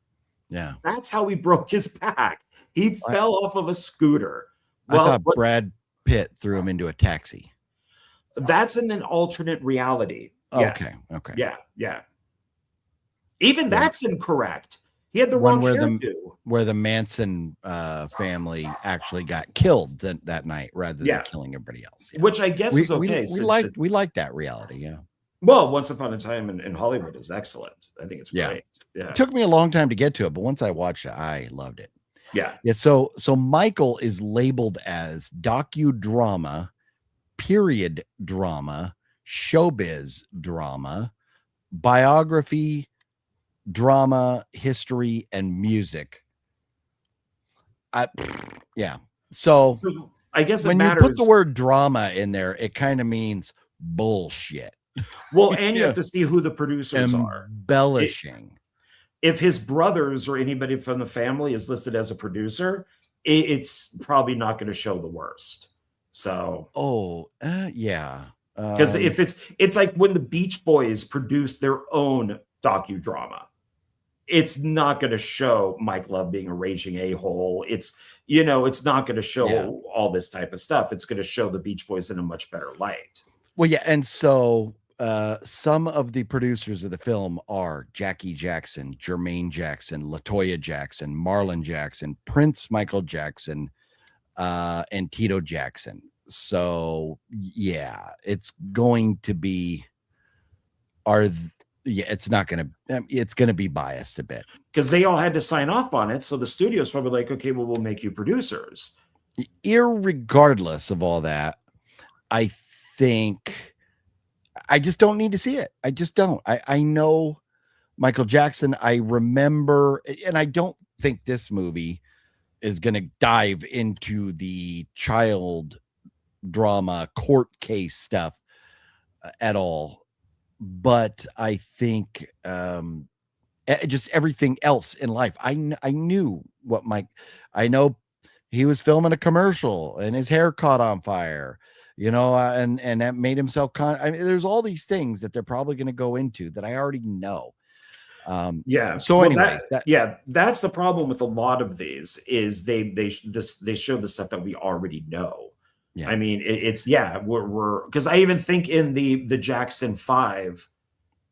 [SPEAKER 1] Yeah.
[SPEAKER 2] That's how he broke his back. He fell off of a scooter.
[SPEAKER 1] Well, I thought Brad Pitt threw him into a taxi.
[SPEAKER 2] That's in an alternate reality.
[SPEAKER 1] Yes. Okay.
[SPEAKER 2] Yeah. Even that's incorrect. He had the wrong hairdo.
[SPEAKER 1] Where the Manson family actually got killed that night rather than killing everybody else. Yeah.
[SPEAKER 2] Which I guess is okay.
[SPEAKER 1] We like that reality, yeah.
[SPEAKER 2] Well, Once Upon a Time in Hollywood is excellent. I think it's great. Yeah.
[SPEAKER 1] It took me a long time to get to it, but once I watched it, I loved it.
[SPEAKER 2] Yeah.
[SPEAKER 1] So Michael is labeled as docudrama, period drama, showbiz drama, biography, drama, history, and music. So
[SPEAKER 2] I guess
[SPEAKER 1] when you put the word drama in there, it kind of means bullshit.
[SPEAKER 2] Well, and you have to see who the producers are.
[SPEAKER 1] Embellishing.
[SPEAKER 2] If his brothers or anybody from the family is listed as a producer, it's probably not going to show the worst. So,
[SPEAKER 1] yeah.
[SPEAKER 2] Because if it's like when the Beach Boys produced their own docudrama, it's not going to show Mike Love being a raging a-hole. It's not going to show all this type of stuff. It's going to show the Beach Boys in a much better light.
[SPEAKER 1] Well, yeah, and so some of the producers of the film are Jackie Jackson, Jermaine Jackson, LaToya Jackson, Marlon Jackson, Prince Michael Jackson, and Tito Jackson. So yeah, it's going to be it's going to be biased a bit
[SPEAKER 2] because they all had to sign off on it. So the studio's probably like, okay, well, we'll make you producers.
[SPEAKER 1] Irregardless of all that, I think I just don't need to see it. I just don't. I know Michael Jackson. I remember, and I don't think this movie is going to dive into the child drama court case stuff at all. But I think just everything else in life. I knew what I know he was filming a commercial and his hair caught on fire. And that made himself there's all these things that they're probably going to go into that I already know. So anyways,
[SPEAKER 2] that's the problem with a lot of these is they show the stuff that we already know.
[SPEAKER 1] Yeah.
[SPEAKER 2] I mean, we're because I even think in the Jackson 5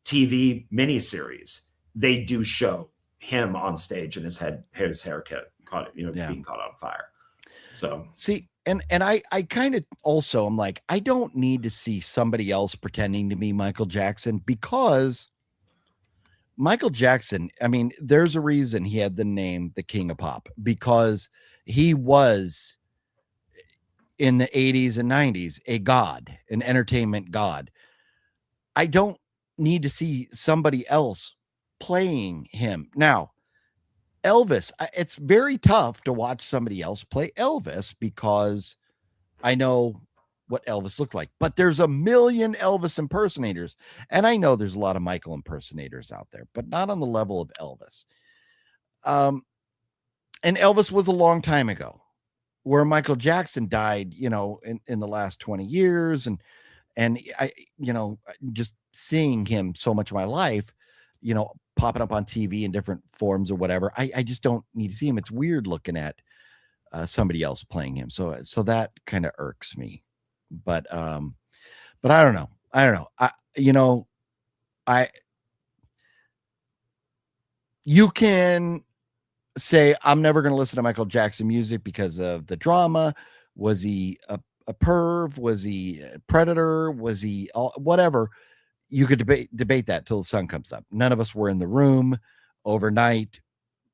[SPEAKER 2] TV miniseries, they do show him on stage and his haircut
[SPEAKER 1] Yeah.
[SPEAKER 2] being caught on fire. So
[SPEAKER 1] See, and I kind of also I'm like, I don't need to see somebody else pretending to be Michael Jackson, because Michael Jackson, I mean, there's a reason he had the name the King of Pop, because he was in the 80s and 90s a god, an entertainment god. I don't need to see somebody else playing him. Now, Elvis, it's very tough to watch somebody else play Elvis, because I know what Elvis looked like, but there's a million Elvis impersonators. And I know there's a lot of Michael impersonators out there, but not on the level of Elvis. And Elvis was a long time ago, where Michael Jackson died, in the last 20 years. And I, just seeing him so much of my life, popping up on TV in different forms or whatever, I just don't need to see him. It's weird looking at somebody else playing him. So that kind of irks me. But I don't know. You can say I'm never going to listen to Michael Jackson music because of the drama. Was he a perv? Was he a predator? Was he whatever? You could debate that till the sun comes up. None of us were in the room overnight.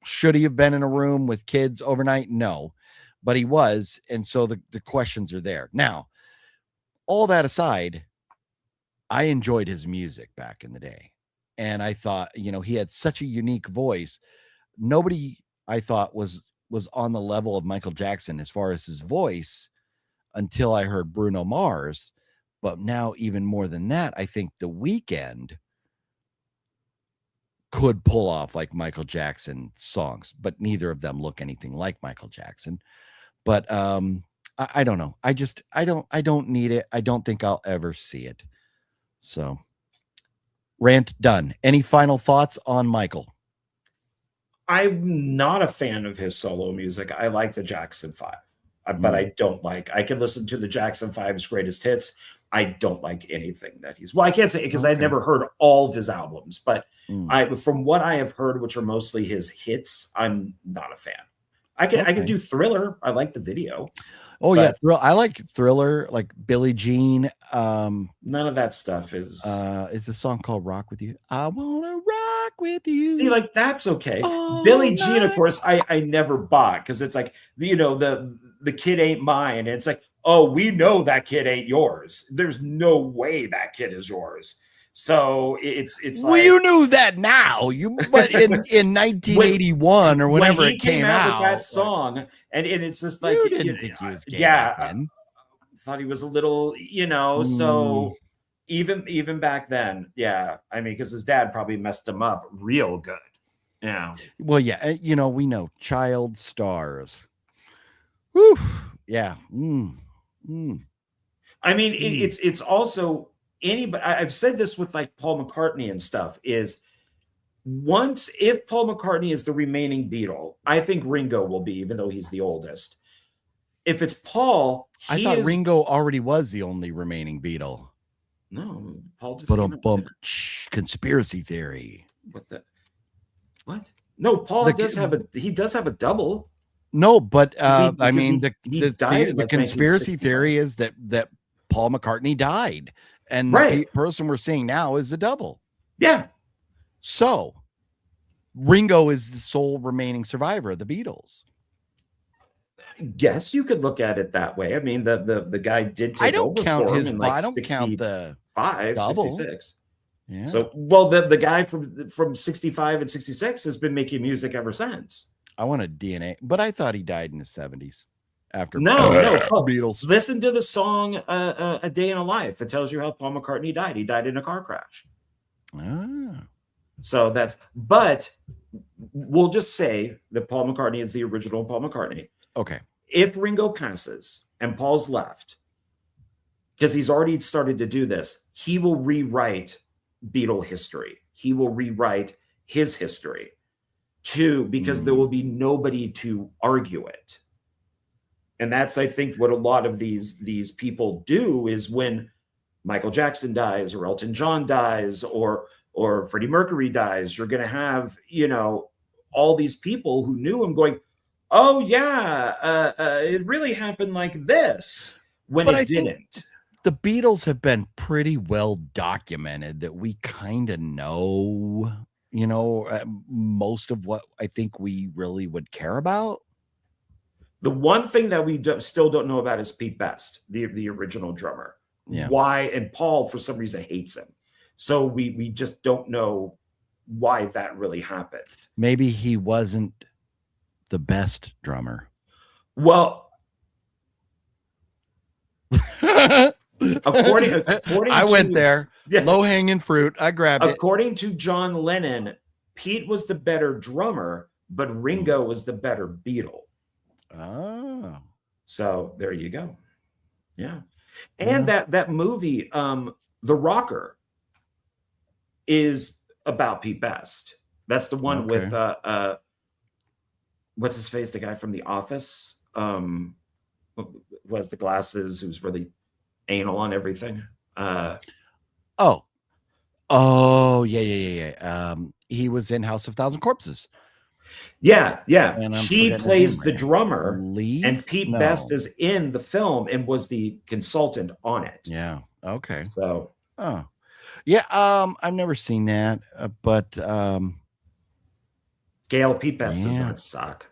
[SPEAKER 1] Should he have been in a room with kids overnight? No, but he was. And so the questions are there. Now, all that aside, I enjoyed his music back in the day. And I thought, he had such a unique voice. Nobody, I thought, was on the level of Michael Jackson as far as his voice until I heard Bruno Mars. But now, even more than that, I think The Weeknd could pull off like Michael Jackson songs, but neither of them look anything like Michael Jackson. But I don't know. I don't need it. I don't think I'll ever see it. So, rant done. Any final thoughts on Michael?
[SPEAKER 2] I'm not a fan of his solo music. I like the Jackson 5, but I don't like. I can listen to the Jackson 5's greatest hits. I don't like anything that I can't say it because I've never heard all of his albums, but from what I have heard, which are mostly his hits, I'm not a fan. I can do Thriller. I like the video.
[SPEAKER 1] Oh yeah, I like Thriller, like Billie Jean.
[SPEAKER 2] None of that stuff is
[SPEAKER 1] a song called Rock With You. I wanna rock with you.
[SPEAKER 2] See, like that's okay. Billie Jean, of course, I never bought, because it's like, the kid ain't mine. And it's like, oh, we know that kid ain't yours. There's no way that kid is yours. So it's
[SPEAKER 1] well,
[SPEAKER 2] like,
[SPEAKER 1] you knew that now. But in 1981 or whenever
[SPEAKER 2] when he
[SPEAKER 1] it came out
[SPEAKER 2] with that song, and it's just like,
[SPEAKER 1] you didn't think he was gay back then.
[SPEAKER 2] Thought he was a little, so even back then, yeah. I mean, because his dad probably messed him up real good. Yeah.
[SPEAKER 1] Well, yeah, we know child stars. Whew. Yeah.
[SPEAKER 2] I mean, it's also anybody. I've said this with like Paul McCartney and stuff, is if Paul McCartney is the remaining Beatle, I think Ringo will be, even though he's the oldest. If it's Paul,
[SPEAKER 1] I thought Ringo already was the only remaining Beatle.
[SPEAKER 2] No, Paul just
[SPEAKER 1] conspiracy theory.
[SPEAKER 2] What? No, Paul does have a double.
[SPEAKER 1] No, but I mean, the conspiracy theory is that Paul McCartney died, and the person we're seeing now is a double.
[SPEAKER 2] Yeah.
[SPEAKER 1] So Ringo is the sole remaining survivor of the Beatles.
[SPEAKER 2] I guess you could look at it that way. I mean, the guy did take over for him in like 65, 66.
[SPEAKER 1] Yeah.
[SPEAKER 2] So, well, the guy from 65 and 66 has been making music ever since.
[SPEAKER 1] I want a DNA, but I thought he died in the 70s. After
[SPEAKER 2] Beatles. Listen to the song "A Day in a Life." It tells you how Paul McCartney died. He died in a car crash. So but we'll just say that Paul McCartney is the original Paul McCartney.
[SPEAKER 1] Okay.
[SPEAKER 2] If Ringo passes and Paul's left, because he's already started to do this, he will rewrite Beatle history. He will rewrite his history too, because there will be nobody to argue it. And that's, I think, what a lot of these people do is when Michael Jackson dies or Elton John dies or Freddie Mercury dies, you're going to have, all these people who knew him going, oh yeah, it really happened like this, when
[SPEAKER 1] But
[SPEAKER 2] it
[SPEAKER 1] I think
[SPEAKER 2] didn't.
[SPEAKER 1] the Beatles have been pretty well documented that we kind of know, most of what I think we really would care about.
[SPEAKER 2] The one thing that we still don't know about is Pete Best, the original drummer.
[SPEAKER 1] Yeah.
[SPEAKER 2] Why? And Paul, for some reason, hates him. So we just don't know why that really happened.
[SPEAKER 1] Maybe he wasn't the best drummer.
[SPEAKER 2] Well, according
[SPEAKER 1] I went there. Yeah. Low-hanging fruit. I grabbed it.
[SPEAKER 2] According to John Lennon, Pete was the better drummer, but Ringo was the better Beatle.
[SPEAKER 1] Oh.
[SPEAKER 2] So there you go. Yeah. And that movie, The Rocker, is about Pete Best. That's the one with what's his face, the guy from The Office, who has the glasses, who's really anal on everything.
[SPEAKER 1] Yeah. He was in House of Thousand Corpses.
[SPEAKER 2] Yeah. He plays the drummer, and Pete Best is in the film and was the consultant on it.
[SPEAKER 1] Yeah. Okay.
[SPEAKER 2] So.
[SPEAKER 1] Oh. Yeah. I've never seen that, but
[SPEAKER 2] Gail, Pete Best does not suck.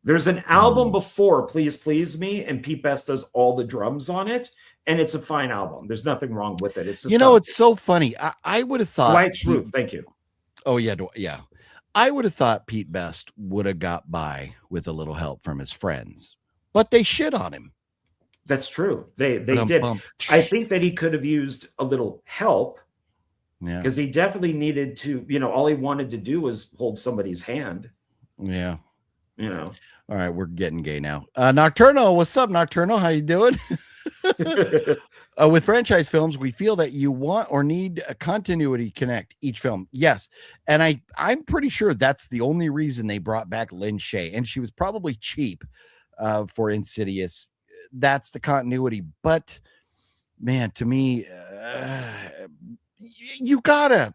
[SPEAKER 2] There's an album before Please Please Me, and Pete Best does all the drums on it, and it's a fine album. There's nothing wrong with it. It's just
[SPEAKER 1] it's so funny. I would have thought
[SPEAKER 2] Dwight Schrute. Thank you.
[SPEAKER 1] Oh yeah. I would have thought Pete Best would have got by with a little help from his friends, but they shit on him.
[SPEAKER 2] That's true. They did. I think that he could have used a little help. Yeah. Because he definitely needed to, all he wanted to do was hold somebody's hand.
[SPEAKER 1] Yeah.
[SPEAKER 2] All
[SPEAKER 1] right, we're getting gay now. Nocturno, what's up, Nocturno? How you doing? With franchise films, we feel that you want or need a continuity connect each film. Yes. And I'm pretty sure that's the only reason they brought back Lynn Shay. And she was probably cheap for Insidious. That's the continuity. But man, to me, you gotta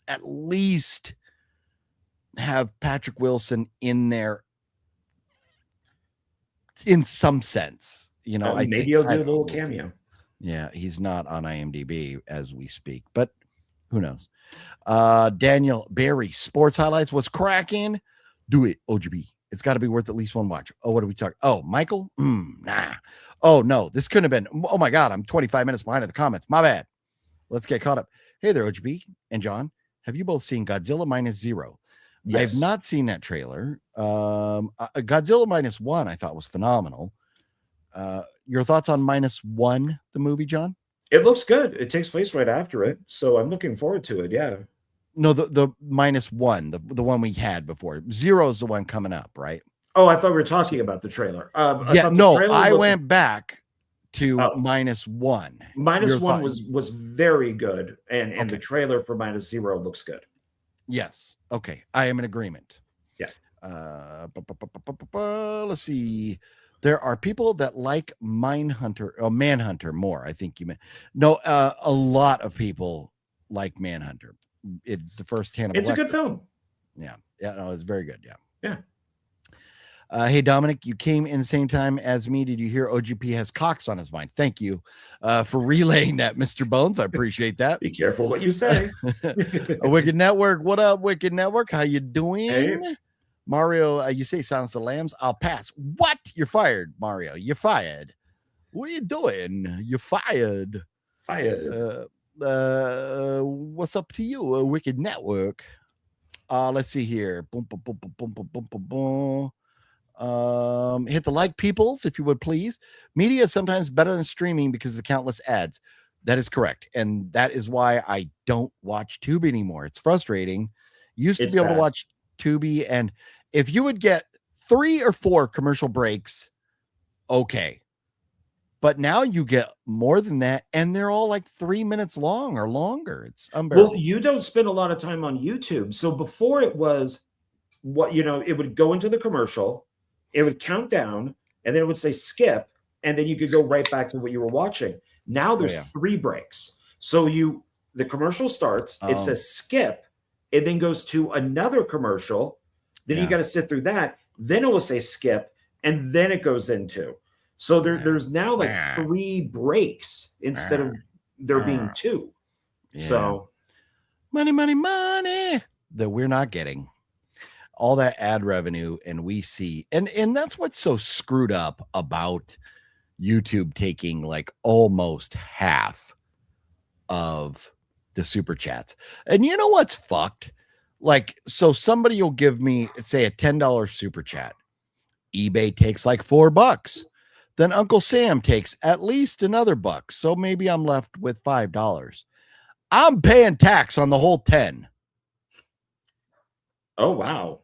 [SPEAKER 1] at least have Patrick Wilson in there in some sense.
[SPEAKER 2] Maybe he'll do a little cameo.
[SPEAKER 1] Yeah, he's not on IMDb as we speak, but who knows? Daniel Barry, sports highlights. What's cracking? Do it, OGB. It's got to be worth at least one watch. Oh, what are we talking? Oh, Michael? Nah. Oh, no, this couldn't have been. Oh, my God, I'm 25 minutes behind in the comments. My bad. Let's get caught up. Hey there, OGB and John. Have you both seen Godzilla -0? Yes. I have not seen that trailer. Godzilla -1, I thought was phenomenal. Your thoughts on -1, the movie, John?
[SPEAKER 2] It looks good. It takes place right after it, so I'm looking forward to it. Yeah.
[SPEAKER 1] No, the -1, the one we had before. 0 is the one coming up, right?
[SPEAKER 2] Oh, I thought we were talking about the trailer.
[SPEAKER 1] I went back to -1.
[SPEAKER 2] -1 was very good, and the trailer for -0 looks good.
[SPEAKER 1] Yes. Okay. I am in agreement.
[SPEAKER 2] Yeah.
[SPEAKER 1] Let's see. There are people that like Manhunter more. I think you meant. No, a lot of people like Manhunter. It's the first Hannibal.
[SPEAKER 2] It's a good film.
[SPEAKER 1] Yeah. Yeah. No, it's very good. Yeah.
[SPEAKER 2] Yeah.
[SPEAKER 1] Hey, Dominic, you came in the same time as me. Did you hear OGP has Cox on his mind? Thank you for relaying that, Mr. Bones. I appreciate that.
[SPEAKER 2] Be careful what you say.
[SPEAKER 1] A Wicked Network. What up, Wicked Network? How you doing?
[SPEAKER 2] Hey.
[SPEAKER 1] Mario, you say Silence of the Lambs. I'll pass. What? You're fired, Mario. You're fired. What are you doing? You're fired.
[SPEAKER 2] Fired.
[SPEAKER 1] What's up to you, a Wicked Network? Let's see here. Boom, boom, boom, boom, boom, boom, boom, boom. Hit the like, peoples, if you would please. Media is sometimes better than streaming because of the countless ads. That is correct. And that is why I don't watch Tubi anymore. It's frustrating. Used to be able to watch Tubi, and if you would get 3 or 4 commercial breaks, okay. But now you get more than that, and they're all like 3 minutes long or longer. It's unbearable.
[SPEAKER 2] Well, you don't spend a lot of time on YouTube. So before it was it would go into the commercial, it would count down, and then it would say skip, and then you could go right back to what you were watching. Now there's
[SPEAKER 1] yeah.
[SPEAKER 2] 3 breaks. So the commercial starts, it
[SPEAKER 1] Oh.
[SPEAKER 2] says skip, it then goes to another commercial. Then you
[SPEAKER 1] Yeah.
[SPEAKER 2] got to sit through that. Then it will say skip, and then it goes into. So there's now like 3 breaks instead of there being 2.
[SPEAKER 1] Yeah.
[SPEAKER 2] So
[SPEAKER 1] money that we're not getting. All that ad revenue, and we see, and that's what's so screwed up about YouTube taking like almost half of the super chats. And you know what's fucked? Like, so somebody will give me, say, a $10 super chat. eBay takes like $4. Then Uncle Sam takes at least another buck. So maybe I'm left with $5. I'm paying tax on the whole 10.
[SPEAKER 2] oh wow.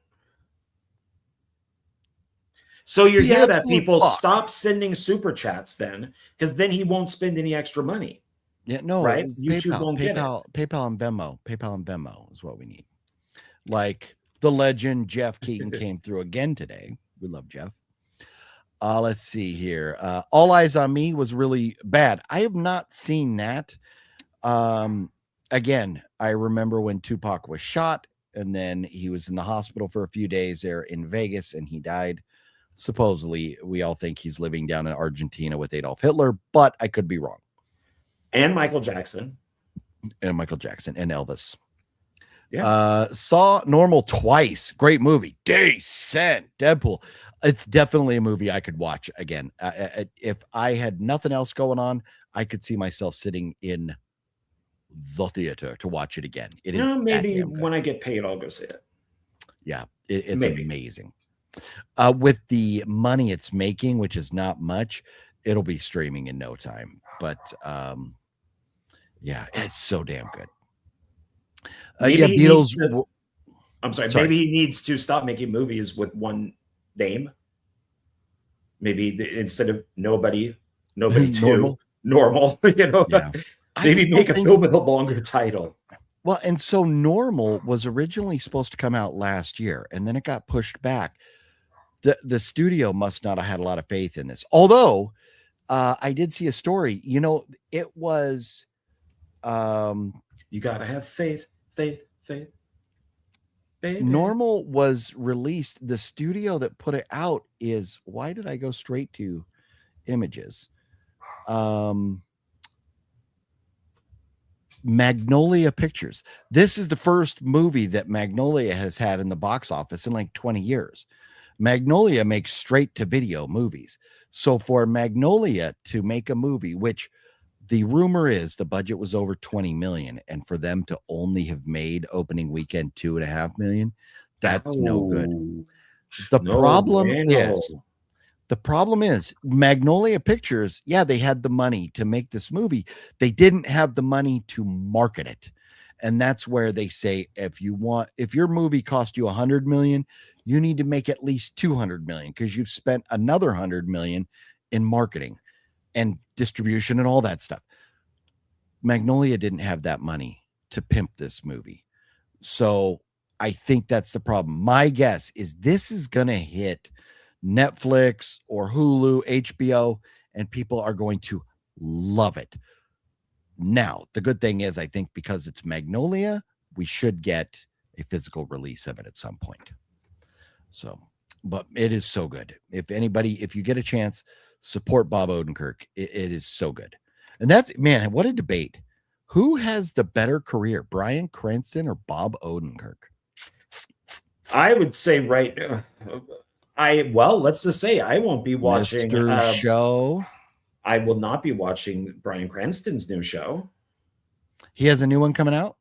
[SPEAKER 2] So you hear that people stop sending super chats then, because then he won't spend any extra money.
[SPEAKER 1] Yeah, no,
[SPEAKER 2] right? YouTube won't get it.
[SPEAKER 1] PayPal and Venmo is what we need. Like the legend Jeff Keaton came through again today. We love Jeff. Let's see here. All Eyes on Me was really bad. I have not seen that. Again, I remember when Tupac was shot, and then he was in the hospital for a few days there in Vegas, and he died. Supposedly, we all think he's living down in Argentina with Adolf Hitler, but I could be wrong.
[SPEAKER 2] And Michael Jackson.
[SPEAKER 1] And Elvis.
[SPEAKER 2] Yeah.
[SPEAKER 1] Saw Normal twice. Great movie. Decent. Deadpool. It's definitely a movie I could watch again. If I had nothing else going on, I could see myself sitting in the theater to watch it again. It is
[SPEAKER 2] maybe when I get paid, I'll go see it.
[SPEAKER 1] Yeah, it's amazing. With the money it's making, which is not much, it'll be streaming in no time. But yeah, it's so damn good. Beatles.
[SPEAKER 2] I'm sorry. Maybe he needs to stop making movies with one name. Maybe instead of nobody two, normal.
[SPEAKER 1] Yeah.
[SPEAKER 2] Maybe make a film with a longer title.
[SPEAKER 1] Well, and so Normal was originally supposed to come out last year, and then it got pushed back. The studio must not have had a lot of faith in this. Although I did see a story. It was.
[SPEAKER 2] You gotta have faith. Baby.
[SPEAKER 1] Normal was released. The studio that put it out is, why did I go straight to images? Magnolia Pictures. This is the first movie that Magnolia has had in the box office in like 20 years. Magnolia makes straight to video movies. So for Magnolia to make a movie, which the rumor is the budget was over 20 million, and for them to only have made opening weekend 2.5 million, that's no good. The problem is Magnolia Pictures, yeah, they had the money to make this movie. They didn't have the money to market it. And that's where they say, if your movie cost you 100 million, you need to make at least 200 million, because you've spent another 100 million in marketing and distribution and all that stuff. Magnolia didn't have that money to pimp this movie. So I think that's the problem. My guess is this is going to hit Netflix or Hulu, HBO, and people are going to love it. Now, the good thing is, I think because it's Magnolia, we should get a physical release of it at some point. So, but it is so good. If you get a chance, support Bob Odenkirk. It is so good. And that's, man, what a debate. Who has the better career, Bryan Cranston or Bob Odenkirk?
[SPEAKER 2] I would say right now, let's just say I won't be watching
[SPEAKER 1] Mr. Show.
[SPEAKER 2] I will not be watching Bryan Cranston's new show.
[SPEAKER 1] He has a new one coming out?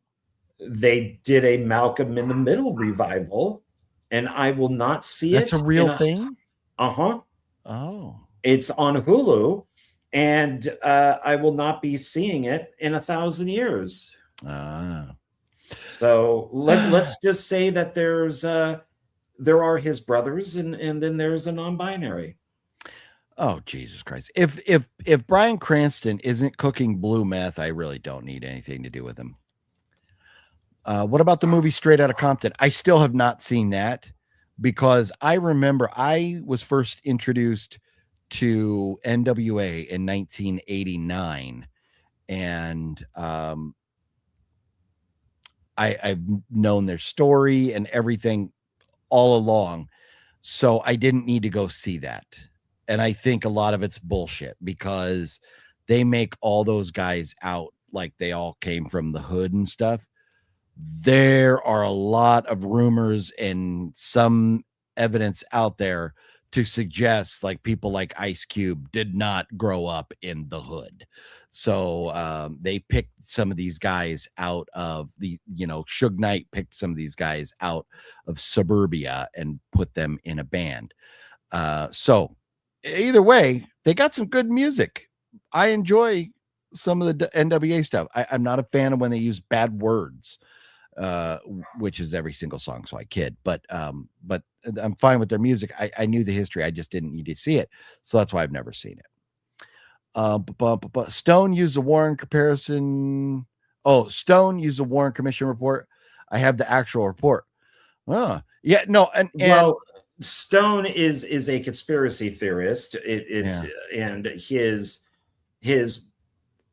[SPEAKER 2] They did a Malcolm in the Middle revival, and I will not see it.
[SPEAKER 1] That's a real thing?
[SPEAKER 2] Uh-huh.
[SPEAKER 1] Oh.
[SPEAKER 2] It's on Hulu, and I will not be seeing it in 1,000 years. So let's just say that there are his brothers, and then there's a non-binary.
[SPEAKER 1] Oh, Jesus Christ. If Bryan Cranston isn't cooking blue meth, I really don't need anything to do with him. What about the movie Straight Outta Compton? I still have not seen that, because I remember I was first introduced to NWA in 1989, and I've known their story and everything all along, so I didn't need to go see that. And I think a lot of it's bullshit because they make all those guys out like they all came from the hood and stuff. There are a lot of rumors and some evidence out there to suggest like people like Ice Cube did not grow up in the hood. So they picked some of these guys out of the, Suge Knight picked some of these guys out of suburbia and put them in a band. So either way, they got some good music. I enjoy some of the NWA stuff. I'm not a fan of when they use bad words, which is every single song, so I kid. But I'm fine with their music. I knew the history. I just didn't need to see it, so that's why I've never seen it. Stone used a Warren comparison. Oh, Stone used a Warren Commission report. I have the actual report. Yeah, no, and
[SPEAKER 2] well, Stone is a conspiracy theorist. And his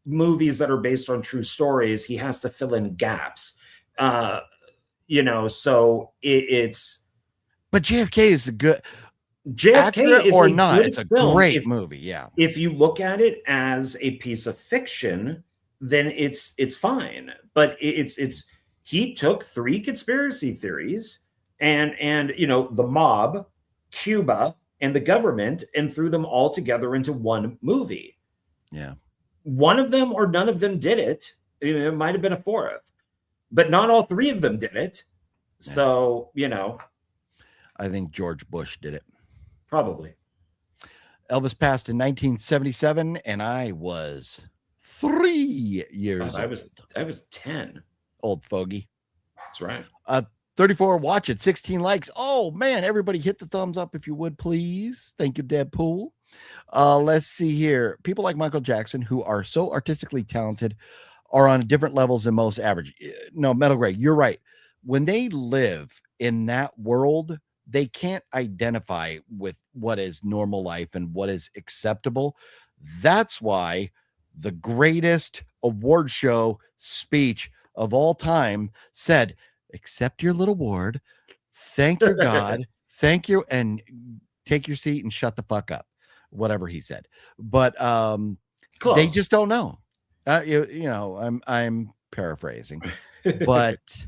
[SPEAKER 2] movies that are based on true stories, he has to fill in gaps. So it's.
[SPEAKER 1] But JFK is a good.
[SPEAKER 2] JFK is
[SPEAKER 1] or
[SPEAKER 2] a
[SPEAKER 1] not.
[SPEAKER 2] good
[SPEAKER 1] It's a
[SPEAKER 2] film.
[SPEAKER 1] great movie. Yeah.
[SPEAKER 2] If you look at it as a piece of fiction, then it's fine. But it's he took 3 conspiracy theories and the mob, Cuba, and the government, and threw them all together into one movie.
[SPEAKER 1] Yeah.
[SPEAKER 2] One of them or none of them did it. It might have been a 4th, but not all 3 of them did it. Yeah. So,
[SPEAKER 1] I think George Bush did it.
[SPEAKER 2] Probably.
[SPEAKER 1] Elvis passed in 1977, and I was 3 years old.
[SPEAKER 2] I was 10.
[SPEAKER 1] Old fogey.
[SPEAKER 2] That's right.
[SPEAKER 1] 34 watch it, 16 likes. Oh man, everybody hit the thumbs up if you would, please. Thank you, Deadpool. Let's see here. People like Michael Jackson, who are so artistically talented, are on different levels than most average. No, Metal Greg, you're right. When they live in that world, they can't identify with what is normal life and what is acceptable. That's why the greatest award show speech of all time said, accept your little award, thank your God, thank you, and take your seat and shut the fuck up. Whatever he said. But they just don't know. I'm paraphrasing. But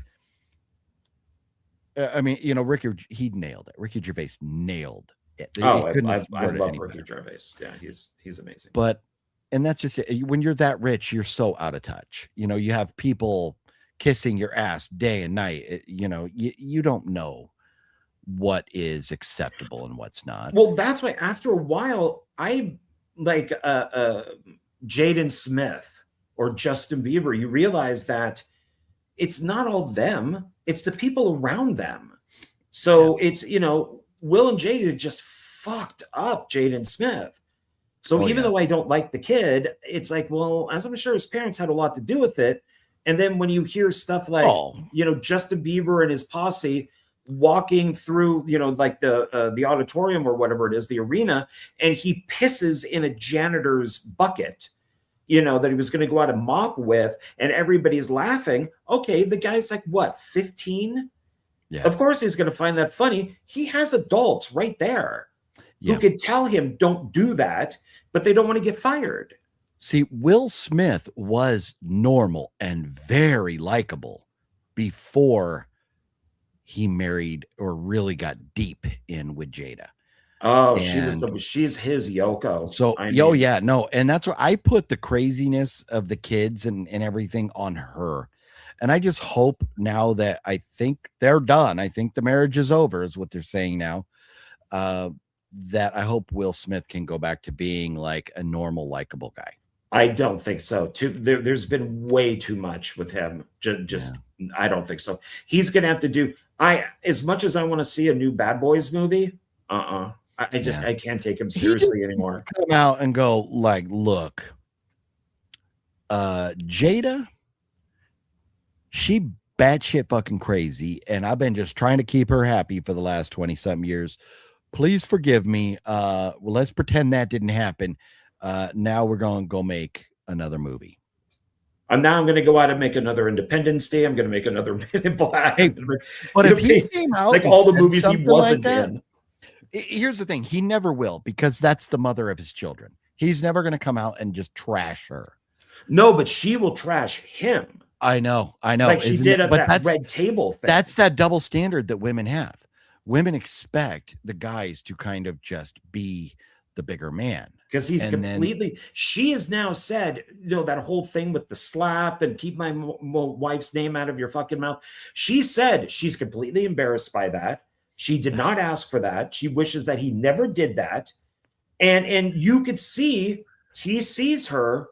[SPEAKER 1] I mean, Ricky, he nailed it. Ricky Gervais nailed it.
[SPEAKER 2] I love Ricky Gervais. Yeah, he's amazing.
[SPEAKER 1] And that's just it. When you're that rich, you're so out of touch. You have people kissing your ass day and night. You don't know what is acceptable and what's not.
[SPEAKER 2] Well, that's why after a while, I like Jaden Smith or Justin Bieber. You realize that it's not all them. It's the people around them. So it's, Will and Jada just fucked up Jaden Smith. So even though I don't like the kid, it's like, well, as I'm sure his parents had a lot to do with it. And then when you hear stuff like, Justin Bieber and his posse walking through, like the auditorium or whatever it is, the arena, and he pisses in a janitor's bucket, that he was going to go out and mop with, and everybody's laughing. Okay, the guy's like, what, 15? Yeah. Of course he's going to find that funny. He has adults right there who could tell him, don't do that, but they don't want to get fired.
[SPEAKER 1] See, Will Smith was normal and very likable before he married or really got deep in with Jada.
[SPEAKER 2] Oh, she's his Yoko.
[SPEAKER 1] So, and that's where I put the craziness of the kids and everything on her. And I just hope now that I think they're done. I think the marriage is over, is what they're saying now. That I hope Will Smith can go back to being like a normal, likable guy.
[SPEAKER 2] I don't think so. There's been way too much with him. I don't think so. He's gonna have to do. As much as I want to see a new Bad Boys movie, I can't take him seriously anymore.
[SPEAKER 1] Come out and go like, look, Jada, she batshit fucking crazy, and I've been just trying to keep her happy for the last 20-something years. Please forgive me. Well, let's pretend that didn't happen. Now we're going to go make another movie.
[SPEAKER 2] And now I'm going to go out and make another Independence Day. I'm going to make another Men in Black.
[SPEAKER 1] Hey, but if he came out
[SPEAKER 2] like
[SPEAKER 1] and
[SPEAKER 2] all the
[SPEAKER 1] said
[SPEAKER 2] movies he
[SPEAKER 1] something like
[SPEAKER 2] wasn't
[SPEAKER 1] that,
[SPEAKER 2] in.
[SPEAKER 1] Here's the thing. He never will, because that's the mother of his children. He's never going to come out and just trash her.
[SPEAKER 2] No, but she will trash him.
[SPEAKER 1] I know.
[SPEAKER 2] Like she did at that Red Table thing.
[SPEAKER 1] That's that double standard that women have. Women expect the guys to kind of just be the bigger man.
[SPEAKER 2] Because he's completely, she has now said, that whole thing with the slap and keep my wife's name out of your fucking mouth. She said she's completely embarrassed by that. She did not ask for that. She wishes that he never did that. And you could see, he sees her,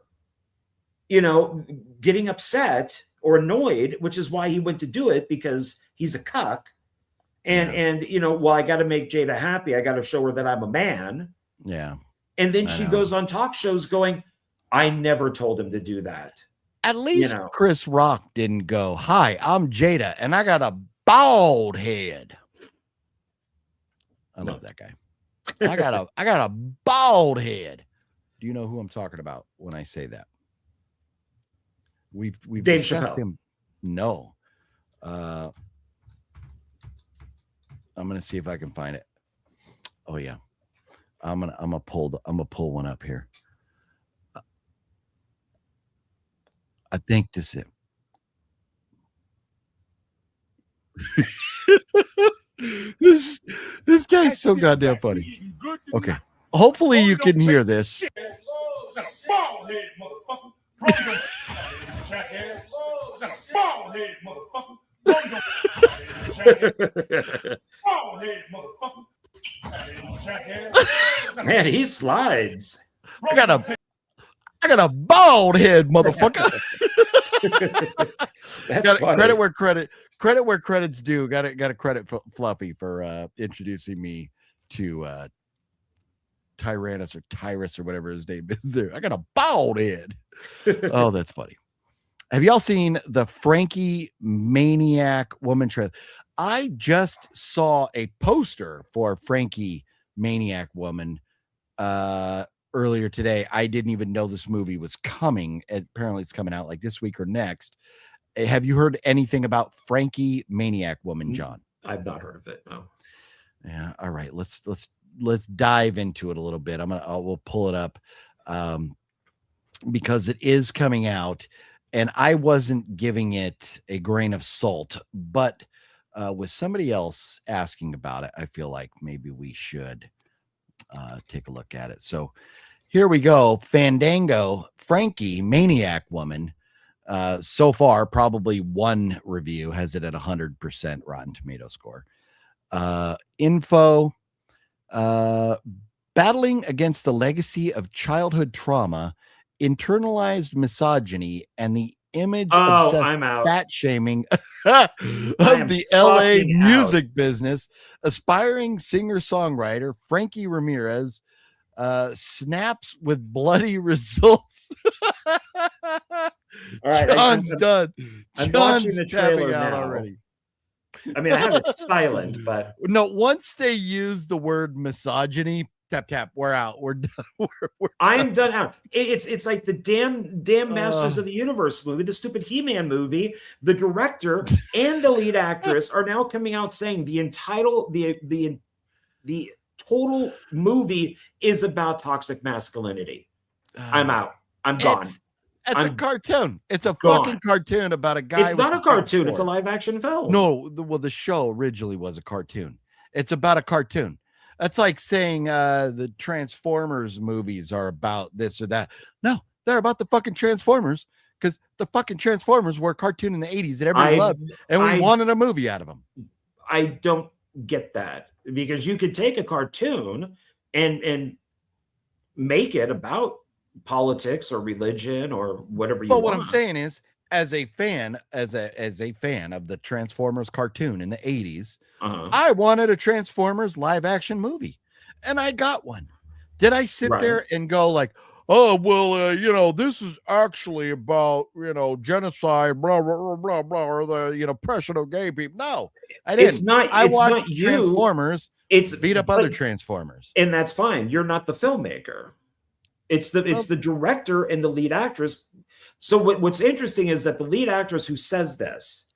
[SPEAKER 2] getting upset or annoyed, which is why he went to do it, because he's a cuck. And I got to make Jada happy. I got to show her that I'm a man.
[SPEAKER 1] Yeah.
[SPEAKER 2] And then she goes on talk shows going, I never told him to do that.
[SPEAKER 1] At least Chris Rock didn't go, hi, I'm Jada, and I got a bald head. I love that guy. I got a bald head. Do you know who I'm talking about when I say that? We've
[SPEAKER 2] Dave
[SPEAKER 1] discussed
[SPEAKER 2] Chappelle.
[SPEAKER 1] him. No. I'm gonna see if I can find it. Oh yeah. I'm gonna pull one up here. I think this is it. This guy's so goddamn funny. Okay. Hopefully you can hear this.
[SPEAKER 2] Man, he slides.
[SPEAKER 1] I got a bald head, motherfucker.
[SPEAKER 2] That's funny.
[SPEAKER 1] Credit where credit's due. Got to credit Fluffy for introducing me to Tyrannus or Tyrus or whatever his name is there. I got a bald head. Oh, that's funny. Have y'all seen the Frankie Maniac Woman trailer? I just saw a poster for Frankie Maniac Woman earlier today. I didn't even know this movie was coming. Apparently it's coming out like this week or next. Have you heard anything about Frankie Maniac Woman, John?
[SPEAKER 2] I've not heard of it. No.
[SPEAKER 1] Yeah. All right. Let's dive into it a little bit. We'll pull it up because it is coming out, and I wasn't giving it a grain of salt, but with somebody else asking about it, I feel like maybe we should take a look at it. So here we go. Fandango, Frankie Maniac Woman. So far, probably one review has it at 100% Rotten Tomato score. Info, battling against the legacy of childhood trauma, internalized misogyny, and the image-obsessed fat shaming of the LA music business, aspiring singer-songwriter Frankie Ramirez snaps with bloody results.
[SPEAKER 2] All right,
[SPEAKER 1] John's done.
[SPEAKER 2] I'm
[SPEAKER 1] John's
[SPEAKER 2] watching the trailer now
[SPEAKER 1] already.
[SPEAKER 2] I mean, I have it silent, but
[SPEAKER 1] no, once they use the word misogyny, tap, we're out. We're done.
[SPEAKER 2] I'm done out. It's like the damn Masters of the Universe movie, the stupid He-Man movie. The director and the lead actress are now coming out saying the total movie is about toxic masculinity. I'm out. I'm gone.
[SPEAKER 1] It's a cartoon. It's a fucking cartoon about a guy.
[SPEAKER 2] It's not a cartoon. It's a live action film.
[SPEAKER 1] No, the show originally was a cartoon. It's about a cartoon. That's like saying the Transformers movies are about this or that. No, they're about the fucking Transformers, because the fucking Transformers were a cartoon in the 80s that everybody loved, and we wanted a movie out of them.
[SPEAKER 2] I don't get that, because you could take a cartoon and make it about politics or religion or whatever you want.
[SPEAKER 1] But what I'm saying is, as a fan of the Transformers cartoon in the 80s, I wanted a Transformers live action movie, and I got one. Did I sit there and go like, oh, well, this is actually about, genocide, blah, blah, blah, blah, blah, or the, oppression of gay people. No, I
[SPEAKER 2] It's
[SPEAKER 1] didn't.
[SPEAKER 2] not.
[SPEAKER 1] I
[SPEAKER 2] It's
[SPEAKER 1] watched
[SPEAKER 2] not you.
[SPEAKER 1] Transformers
[SPEAKER 2] It's
[SPEAKER 1] beat up other
[SPEAKER 2] but
[SPEAKER 1] Transformers.
[SPEAKER 2] and that's fine. You're not the filmmaker. It's
[SPEAKER 1] Well,
[SPEAKER 2] the director and the lead actress. So what's interesting is that the lead actress who says this,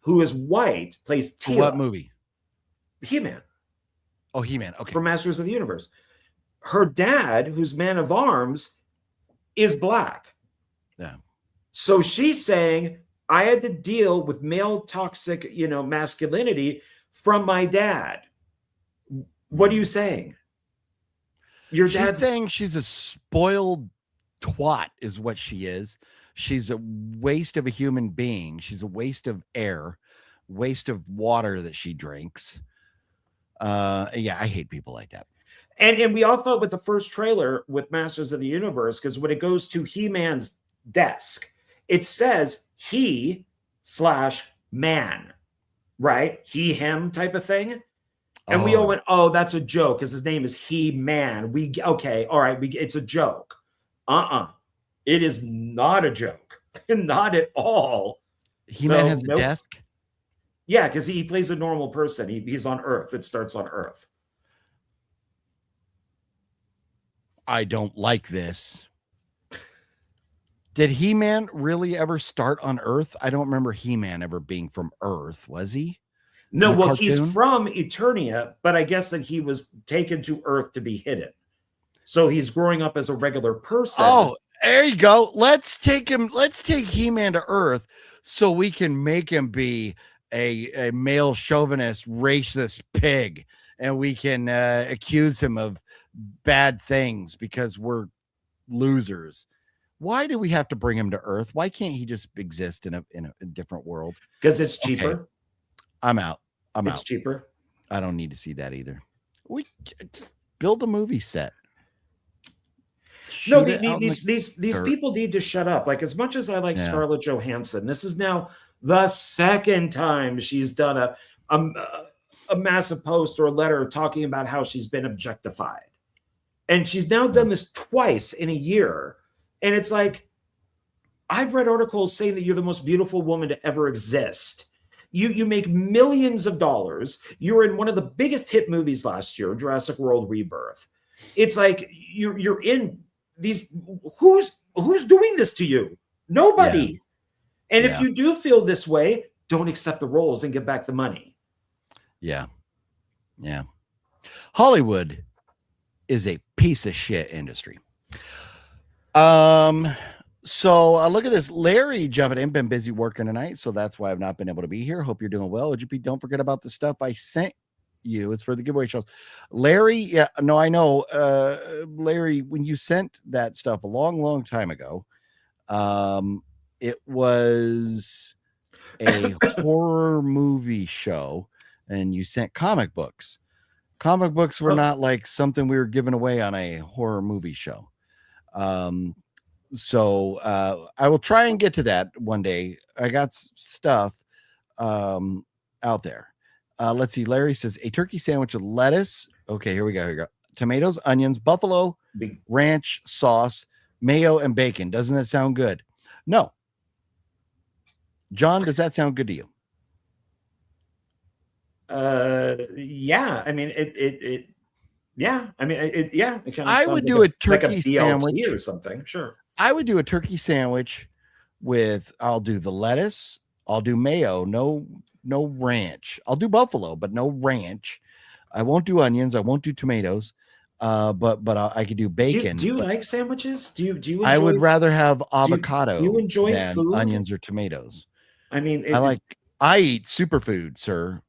[SPEAKER 2] who is white, plays
[SPEAKER 1] for what
[SPEAKER 2] Tila,
[SPEAKER 1] movie?
[SPEAKER 2] He-Man
[SPEAKER 1] Oh, He-Man. Okay.
[SPEAKER 2] from Masters of the Universe. Her dad, who's Man of Arms, is black.
[SPEAKER 1] Yeah.
[SPEAKER 2] So she's saying, I had to deal with male toxic, masculinity from my dad. What are you saying? Your
[SPEAKER 1] She's
[SPEAKER 2] dad
[SPEAKER 1] saying she's a spoiled twat, is what she is. She's a waste of a human being. She's a waste of air, waste of water that she drinks. Yeah, I hate people like that.
[SPEAKER 2] and we all thought with the first trailer with Masters of the Universe, because when it goes to He-Man's desk, it says he/man, right? He, him type of thing. And we all went, oh, that's a joke because his name is He-Man. Okay, all right, it's a joke. It is not a joke. Not at all.
[SPEAKER 1] He-Man has a desk?
[SPEAKER 2] Yeah, because he plays a normal person. He's on Earth. It starts on Earth.
[SPEAKER 1] I don't like this. Did He-Man really ever start on Earth? I don't remember He-Man ever being from Earth, was he?
[SPEAKER 2] No, well, he's from Eternia, but I guess that he was taken to Earth to be hidden. So he's growing up as a regular person.
[SPEAKER 1] Oh, there you go. Let's take He-Man to Earth so we can make him be a male chauvinist, racist pig, and we can accuse him of bad things because we're losers. Why do we have to bring him to Earth? Why can't he just exist in a different world?
[SPEAKER 2] Because it's cheaper.
[SPEAKER 1] Okay. I'm out.
[SPEAKER 2] It's cheaper.
[SPEAKER 1] I don't need to see that either. We just build a movie set.
[SPEAKER 2] No, these people need to shut up. Like, as much as I like Scarlett Johansson, this is now the second time she's done a massive post or a letter talking about how she's been objectified. And she's now done this twice in a year. And it's like, I've read articles saying that you're the most beautiful woman to ever exist. You make millions of dollars. You were in one of the biggest hit movies last year, Jurassic World Rebirth. It's like you're in these. Who's doing this to you? Nobody. Yeah. And if you do feel this way, don't accept the roles and get back the money.
[SPEAKER 1] Yeah. Hollywood is a piece of shit industry. So look at this. Larry jumping in, been busy working tonight, so that's why I've not been able to be here. Hope you're doing well. Don't forget about the stuff I sent you. It's for the giveaway shows. Larry, I know. Larry, when you sent that stuff a long time ago, it was a horror movie show, and you sent comic books. Comic books were not like something we were giving away on a horror movie show. So I will try and get to that one day. I got stuff out there. Let's see. Larry says a turkey sandwich with lettuce. Okay, here we go. Tomatoes, onions, buffalo ranch sauce, mayo, and bacon. Doesn't that sound good? No. John, does that sound good to you?
[SPEAKER 2] Yeah. I mean, yeah. I mean, it kind of.
[SPEAKER 1] I would do a turkey
[SPEAKER 2] like a
[SPEAKER 1] sandwich
[SPEAKER 2] or something. Sure.
[SPEAKER 1] I would do a turkey sandwich with. I'll do the lettuce. I'll do mayo. No ranch. I'll do buffalo, but no ranch. I won't do onions. I won't do tomatoes. But I could do bacon.
[SPEAKER 2] Do you like sandwiches? Do you? Enjoy,
[SPEAKER 1] I would rather have avocado.
[SPEAKER 2] Do you enjoy
[SPEAKER 1] than
[SPEAKER 2] food?
[SPEAKER 1] Onions or tomatoes.
[SPEAKER 2] I mean,
[SPEAKER 1] I eat superfood, sir.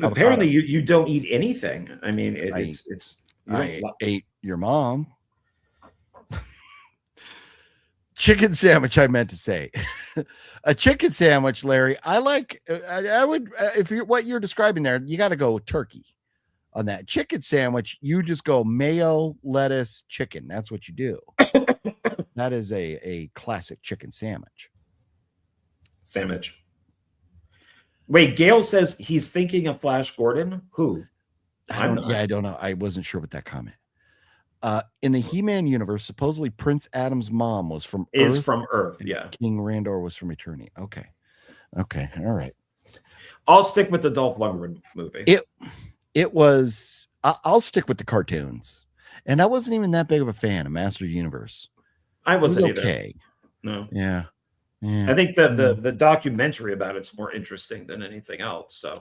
[SPEAKER 2] Apparently you don't eat anything. I mean,
[SPEAKER 1] I ate your mom. Chicken sandwich, I meant to say. A chicken sandwich, Larry. I would if what you're describing there, you got to go turkey on that. Chicken sandwich, you just go mayo, lettuce, chicken. That's what you do. That is a classic chicken sandwich.
[SPEAKER 2] Wait, Gail says he's thinking of Flash Gordon. Who?
[SPEAKER 1] I don't know. I wasn't sure with that comment. In the He-Man universe, supposedly Prince Adam's mom was from
[SPEAKER 2] Is
[SPEAKER 1] Earth,
[SPEAKER 2] from Earth.
[SPEAKER 1] and
[SPEAKER 2] Yeah.
[SPEAKER 1] King Randor was from Eternity. Okay. All right.
[SPEAKER 2] I'll stick with the Dolph Lundgren movie.
[SPEAKER 1] It was. I'll stick with the cartoons, and I wasn't even that big of a fan of Master Universe.
[SPEAKER 2] I wasn't
[SPEAKER 1] it was okay.
[SPEAKER 2] either. No.
[SPEAKER 1] Yeah.
[SPEAKER 2] I think that the documentary about it's more interesting than anything else. So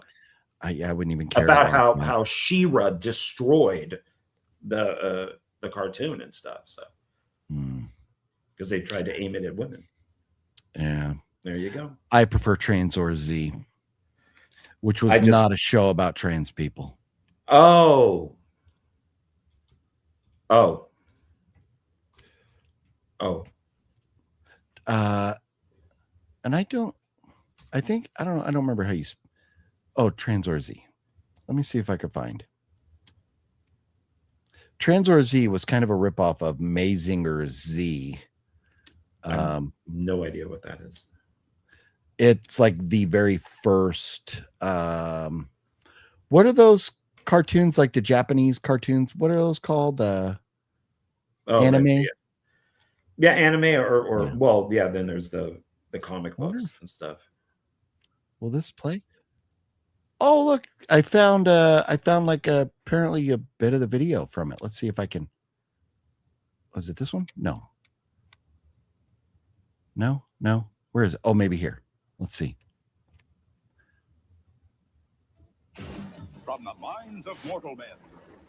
[SPEAKER 1] I wouldn't even care
[SPEAKER 2] about how She-Ra destroyed the cartoon and stuff. So because they tried to aim it at women.
[SPEAKER 1] Yeah.
[SPEAKER 2] There you go.
[SPEAKER 1] I prefer Transor Z, which was not a show about trans people.
[SPEAKER 2] Oh.
[SPEAKER 1] And I don't remember how you. Transor Z. Let me see if I could find. Transor Z was kind of a ripoff of Mazinger Z.
[SPEAKER 2] No idea what that is.
[SPEAKER 1] It's like the very first. What are those cartoons, like the Japanese cartoons? What are those called? Anime.
[SPEAKER 2] Yeah, anime or then there's the comic books and stuff.
[SPEAKER 1] Will this play? Oh, look, I found like apparently a bit of the video from it. Let's see if I can. Was it this one? No. Where is it? Oh, maybe here. Let's see.
[SPEAKER 3] From the minds of mortal men,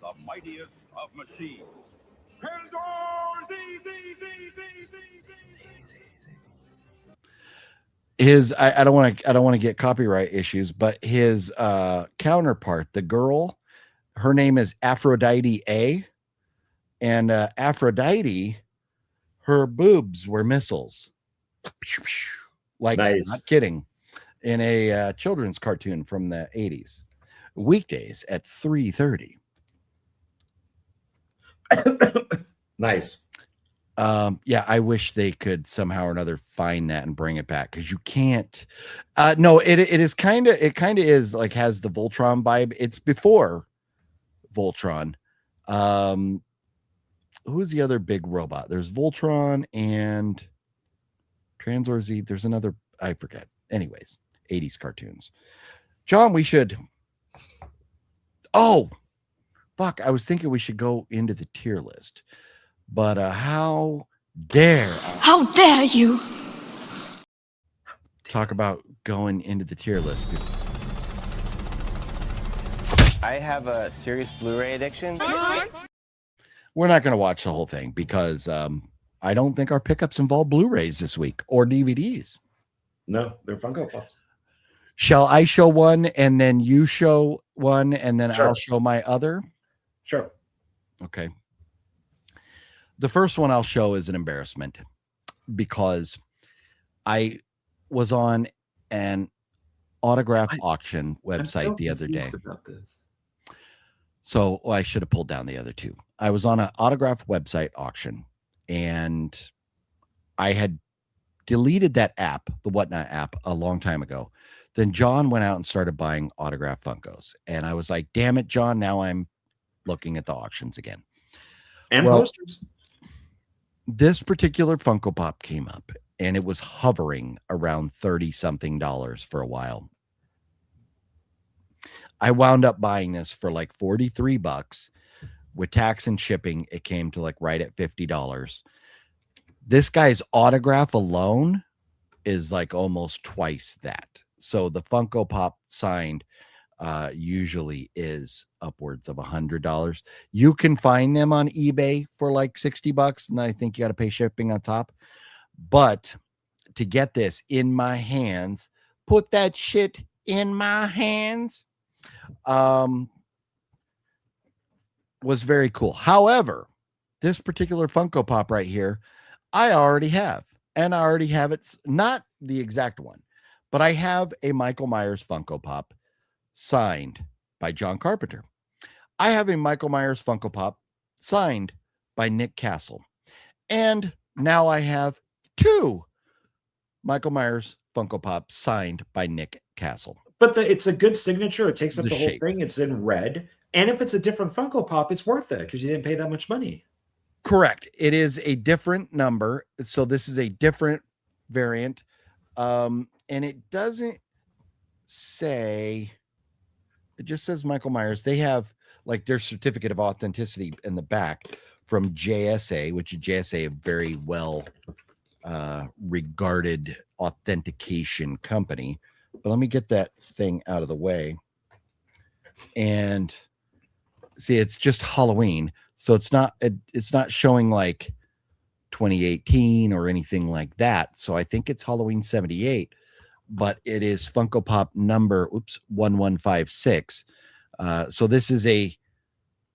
[SPEAKER 3] the mightiest of machines.
[SPEAKER 1] I don't want to get copyright issues, but his counterpart, the girl, her name is Aphrodite A, and Aphrodite, her boobs were missiles. Like, nice. Not kidding. In a children's cartoon from the 80s, weekdays at 3:30.
[SPEAKER 2] Nice.
[SPEAKER 1] I wish they could somehow or another find that and bring it back, because you can't. No, it is kind of is like, has the Voltron vibe. It's before Voltron. Who's the other big robot? There's Voltron and Transor Z. There's another, I forget. Anyways, 80s cartoons. John, we should. Oh, fuck! I was thinking we should go into the tier list. But how dare you talk about going into the tier list?
[SPEAKER 4] I have a serious Blu-ray addiction.
[SPEAKER 1] We're not going to watch the whole thing because I don't think our pickups involve Blu-rays this week or DVDs.
[SPEAKER 2] No, they're Funko Pops.
[SPEAKER 1] Shall I show one and then you show one and then I'll show my other?
[SPEAKER 2] Sure.
[SPEAKER 1] Okay. The first one I'll show is an embarrassment because I was on an autograph auction website the other day.
[SPEAKER 2] About this.
[SPEAKER 1] So I should have pulled down the other two. I was on an autograph website auction and I had deleted that app, the Whatnot app, a long time ago. Then John went out and started buying autograph Funkos. And I was like, damn it, John, now I'm looking at the auctions again.
[SPEAKER 2] And posters.
[SPEAKER 1] This particular Funko Pop came up and it was hovering around $30-something for a while. I wound up buying this for like $43 with tax and shipping. It came to like right at $50. This guy's autograph alone is like almost twice that. So the Funko Pop signed usually is upwards of $100. You can find them on eBay for like $60, and I think you got to pay shipping on top. But to get this in my hands, put that shit in my hands, was very cool. However, this particular Funko Pop right here, I already have, and I already have it's not the exact one, but I have a Michael Myers Funko Pop signed by John Carpenter. I have a Michael Myers Funko Pop signed by Nick Castle. And now I have two Michael Myers Funko Pops signed by Nick Castle.
[SPEAKER 2] But it's a good signature. It takes up the whole thing. It's in red. And if it's a different Funko Pop, it's worth it because you didn't pay that much money.
[SPEAKER 1] Correct. It is a different number. So this is a different variant. And it doesn't say, it just says Michael Myers. They have like their certificate of authenticity in the back from JSA, which is JSA, a very well regarded authentication company. But let me get that thing out of the way. And see, it's just Halloween. So it's not showing like 2018 or anything like that. So I think it's Halloween 78, but it is Funko Pop number 1156. So this is a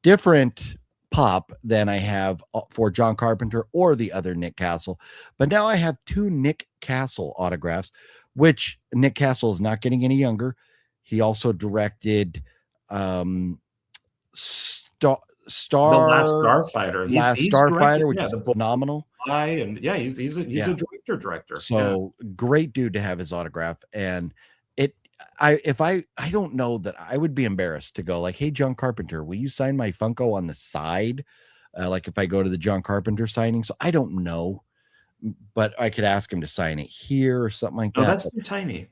[SPEAKER 1] different pop than I have for John Carpenter or the other Nick Castle. But now I have 2 Nick Castle autographs, which Nick Castle is not getting any younger. He also directed Star
[SPEAKER 2] The Last Starfighter.
[SPEAKER 1] He's Starfighter, which is phenomenal.
[SPEAKER 2] And yeah, he's a director.
[SPEAKER 1] So great dude to have his autograph. And I don't know that I would be embarrassed to go like, hey, John Carpenter, will you sign my Funko on the side? Like if I go to the John Carpenter signing. So I don't know, but I could ask him to sign it here or something like that.
[SPEAKER 2] Oh, that's too tiny.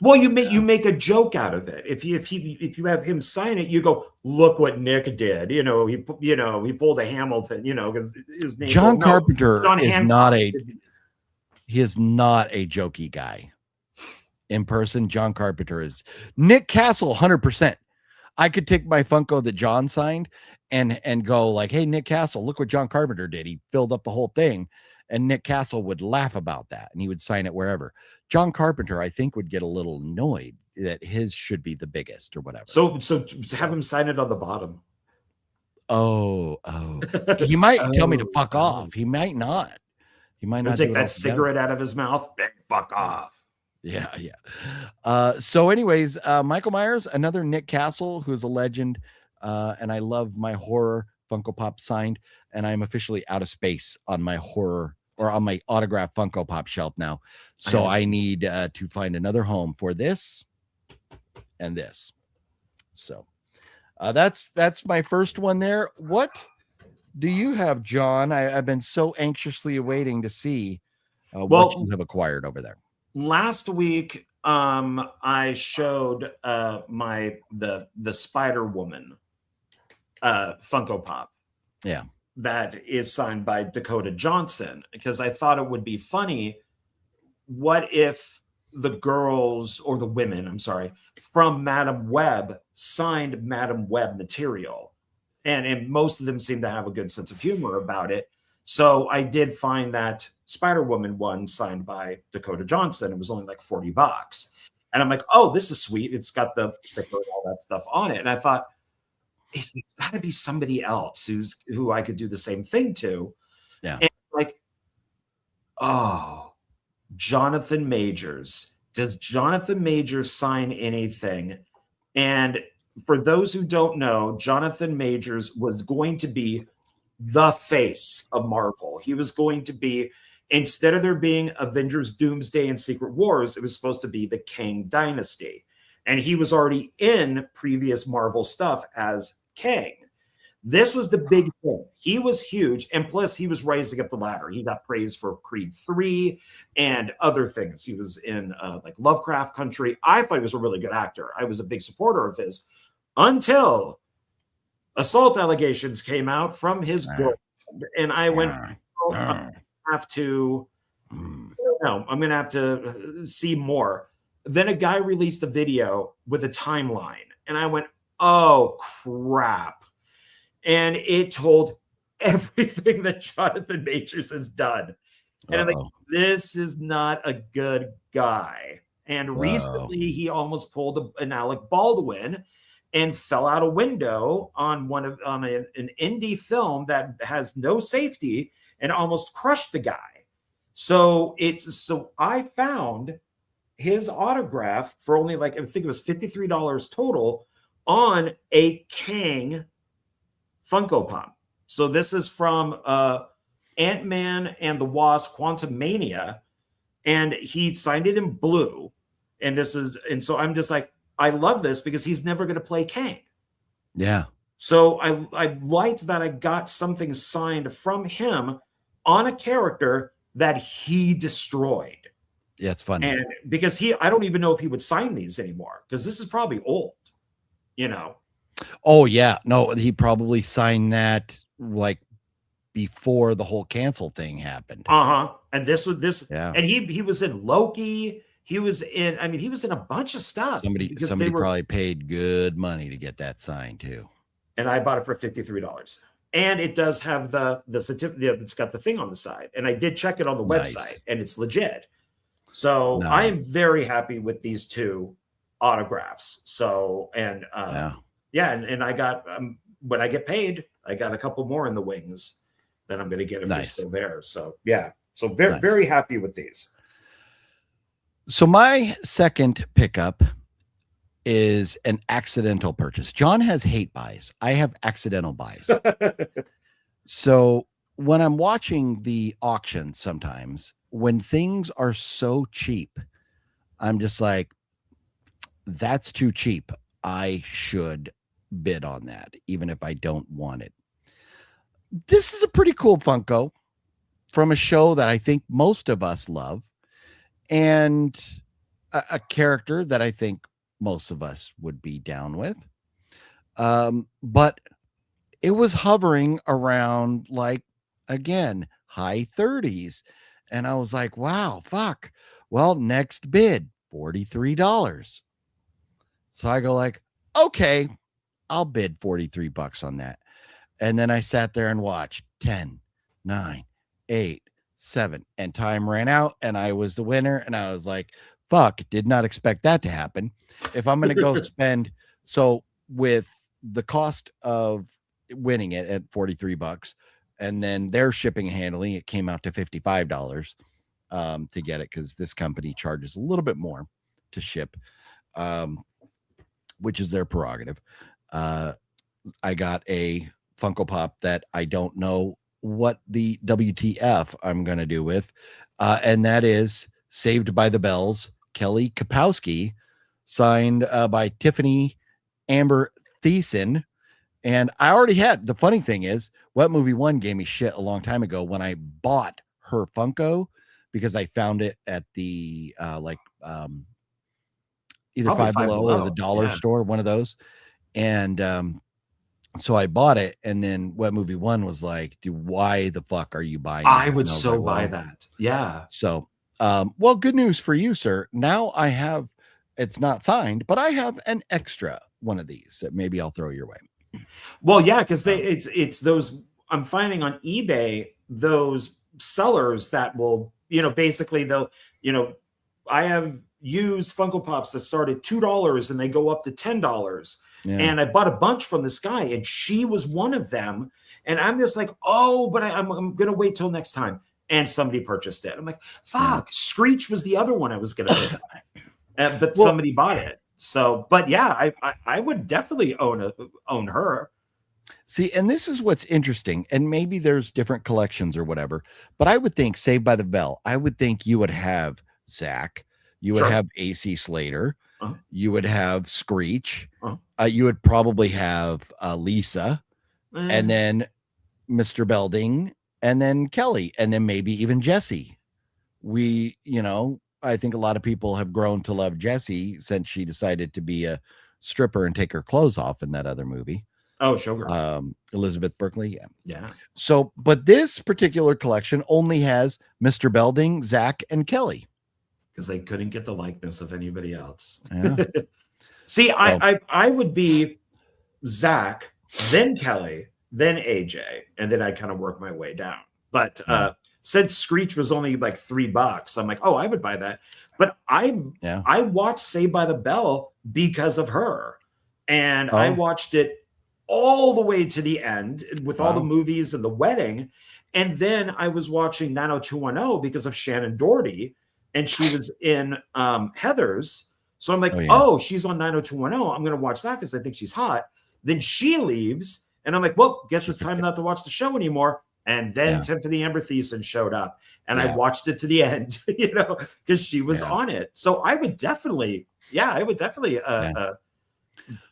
[SPEAKER 2] Well, you make a joke out of it. If you have him sign it, you go, look what Nick did. He pulled a Hamilton. Because his name.
[SPEAKER 1] John Carpenter is not a jokey guy. In person, John Carpenter is. Nick Castle, 100%. I could take my Funko that John signed and go like, hey, Nick Castle, look what John Carpenter did. He filled up the whole thing, and Nick Castle would laugh about that, and he would sign it wherever. John Carpenter, I think, would get a little annoyed that his should be the biggest or whatever.
[SPEAKER 2] So have him sign it on the bottom.
[SPEAKER 1] Oh. He might tell me to fuck off. He might not. He might not
[SPEAKER 2] take that cigarette out of his mouth. Fuck off.
[SPEAKER 1] Yeah. So anyways, Michael Myers, another Nick Castle, who is a legend. And I love my horror Funko Pop signed. And I'm officially out of space on my horror or on my autograph Funko Pop shelf now. So I need to find another home for this and this. So that's my first one there. What do you have, John? I've been so anxiously awaiting to see what you have acquired over there.
[SPEAKER 2] Last week, I showed the Spider-Woman Funko Pop.
[SPEAKER 1] Yeah.
[SPEAKER 2] That is signed by Dakota Johnson, because I thought it would be funny. What if the girls or the women, I'm sorry, from Madam Web signed Madam Web material? And most of them seem to have a good sense of humor about it. So I did find that Spider-Woman one signed by Dakota Johnson. It was only like $40. And I'm like, oh, this is sweet. It's got the sticker and all that stuff on it. And I thought, there's got to be somebody else who I could do the same thing to.
[SPEAKER 1] Yeah.
[SPEAKER 2] And like, oh, Jonathan Majors. Does Jonathan Majors sign anything? And for those who don't know, Jonathan Majors was going to be the face of Marvel. He was going to be, instead of there being Avengers, Doomsday, and Secret Wars, it was supposed to be the Kang Dynasty. And he was already in previous Marvel stuff as Kang. This was the big thing. He was huge. And plus, he was rising up the ladder. He got praised for Creed 3 and other things. He was in like Lovecraft Country. I thought he was a really good actor. I was a big supporter of his until assault allegations came out from his girlfriend. And I went, I'm going to have to see more. Then a guy released a video with a timeline, and I went, oh, crap. And it told everything that Jonathan Majors has done. And I'm like, this is not a good guy. And recently he almost pulled an Alec Baldwin and fell out a window on an indie film that has no safety and almost crushed the guy. So I found his autograph for only I think it was $53 total on a Kang Funko Pop. So this is from Ant-Man and the Wasp Quantumania, and he signed it in blue. And so I'm just like, I love this because he's never going to play Kang.
[SPEAKER 1] Yeah.
[SPEAKER 2] So I liked that I got something signed from him on a character that he destroyed.
[SPEAKER 1] Yeah, it's funny.
[SPEAKER 2] And because I don't even know if he would sign these anymore, because this is probably old, you know.
[SPEAKER 1] Oh yeah, no, he probably signed that like before the whole cancel thing happened.
[SPEAKER 2] And this was this,
[SPEAKER 1] Yeah.
[SPEAKER 2] and he was in Loki. He was in, I mean, he was in a bunch of stuff.
[SPEAKER 1] Somebody probably paid good money to get that signed too.
[SPEAKER 2] And I bought it for $53. And it does have the certificate. It's got the thing on the side. And I did check it on the website, and it's legit. So I am very happy with these two autographs. So, and and I got, when I get paid, I got a couple more in the wings that I'm going to get if they're still there. So yeah, so very happy with these.
[SPEAKER 1] So my second pickup is an accidental purchase. John has hate buys. I have accidental buys. So when I'm watching the auction, sometimes when things are so cheap, I'm just like, that's too cheap. I should bid on that, even if I don't want it. This is a pretty cool Funko from a show that I think most of us love, and a character that I think most of us would be down with. But it was hovering around, like, again, high 30s. And I was like, wow, fuck. Well, next bid, $43. So I go like, okay, I'll bid $43 on that. And then I sat there and watched 10, 9, 8, 7, and time ran out, and I was the winner. And I was like, fuck, did not expect that to happen. If I'm going to go spend, so with the cost of winning it at $43, and then their shipping and handling, it came out to $55 to get it, because this company charges a little bit more to ship, which is their prerogative. I got a Funko Pop that I don't know what the WTF I'm going to do with, and that is Saved by the Bells, Kelly Kapowski, signed by Tiffany Amber Thiessen. And I already had, the funny thing is, What Movie One gave me shit a long time ago when I bought her Funko, because I found it at the either
[SPEAKER 2] Probably
[SPEAKER 1] Five Below or the dollar store, one of those. And so I bought it, and then What Movie One was like, dude, why the fuck are you buying
[SPEAKER 2] I
[SPEAKER 1] that?
[SPEAKER 2] would so buy that. Yeah.
[SPEAKER 1] So well, good news for you, sir. Now I have, it's not signed, but I have an extra one of these that maybe I'll throw your way.
[SPEAKER 2] Well, yeah, because it's those, I'm finding on eBay, those sellers that will, basically they'll, I have used Funko Pops that start at $2 and they go up to $10. Yeah. And I bought a bunch from this guy, and she was one of them. And I'm just like, oh, but I'm going to wait till next time. And somebody purchased it. I'm like, fuck, yeah. Screech was the other one I was going to pick up. But somebody bought it. So, but yeah, I would definitely own her.
[SPEAKER 1] See, and this is what's interesting, and maybe there's different collections or whatever, but I would think Saved by the Bell, I would think you would have Zach, you would have AC Slater, you would have Screech, you would probably have Lisa, and then Mr. Belding, and then Kelly, and then maybe even Jesse. I think a lot of people have grown to love Jessie since she decided to be a stripper and take her clothes off in that other movie.
[SPEAKER 2] Oh, Showgirl.
[SPEAKER 1] Elizabeth Berkley.
[SPEAKER 2] Yeah.
[SPEAKER 1] So, but this particular collection only has Mr. Belding, Zach, and Kelly.
[SPEAKER 2] Because they couldn't get the likeness of anybody else.
[SPEAKER 1] Yeah.
[SPEAKER 2] See, I would be Zach, then Kelly, then AJ, and then I kind of work my way down. But since Screech was only like $3, I'm like, oh, I would buy that. But I watched Saved by the Bell because of her. And I watched it all the way to the end with all the movies and the wedding. And then I was watching 90210 because of Shannon Doherty. And she was in Heathers. So I'm like, oh, she's on 90210. I'm going to watch that because I think she's hot. Then she leaves. And I'm like, well, guess it's time not to watch the show anymore. And then Tiffany Amber Thiessen showed up, and I watched it to the end, because she was on it. So I would definitely,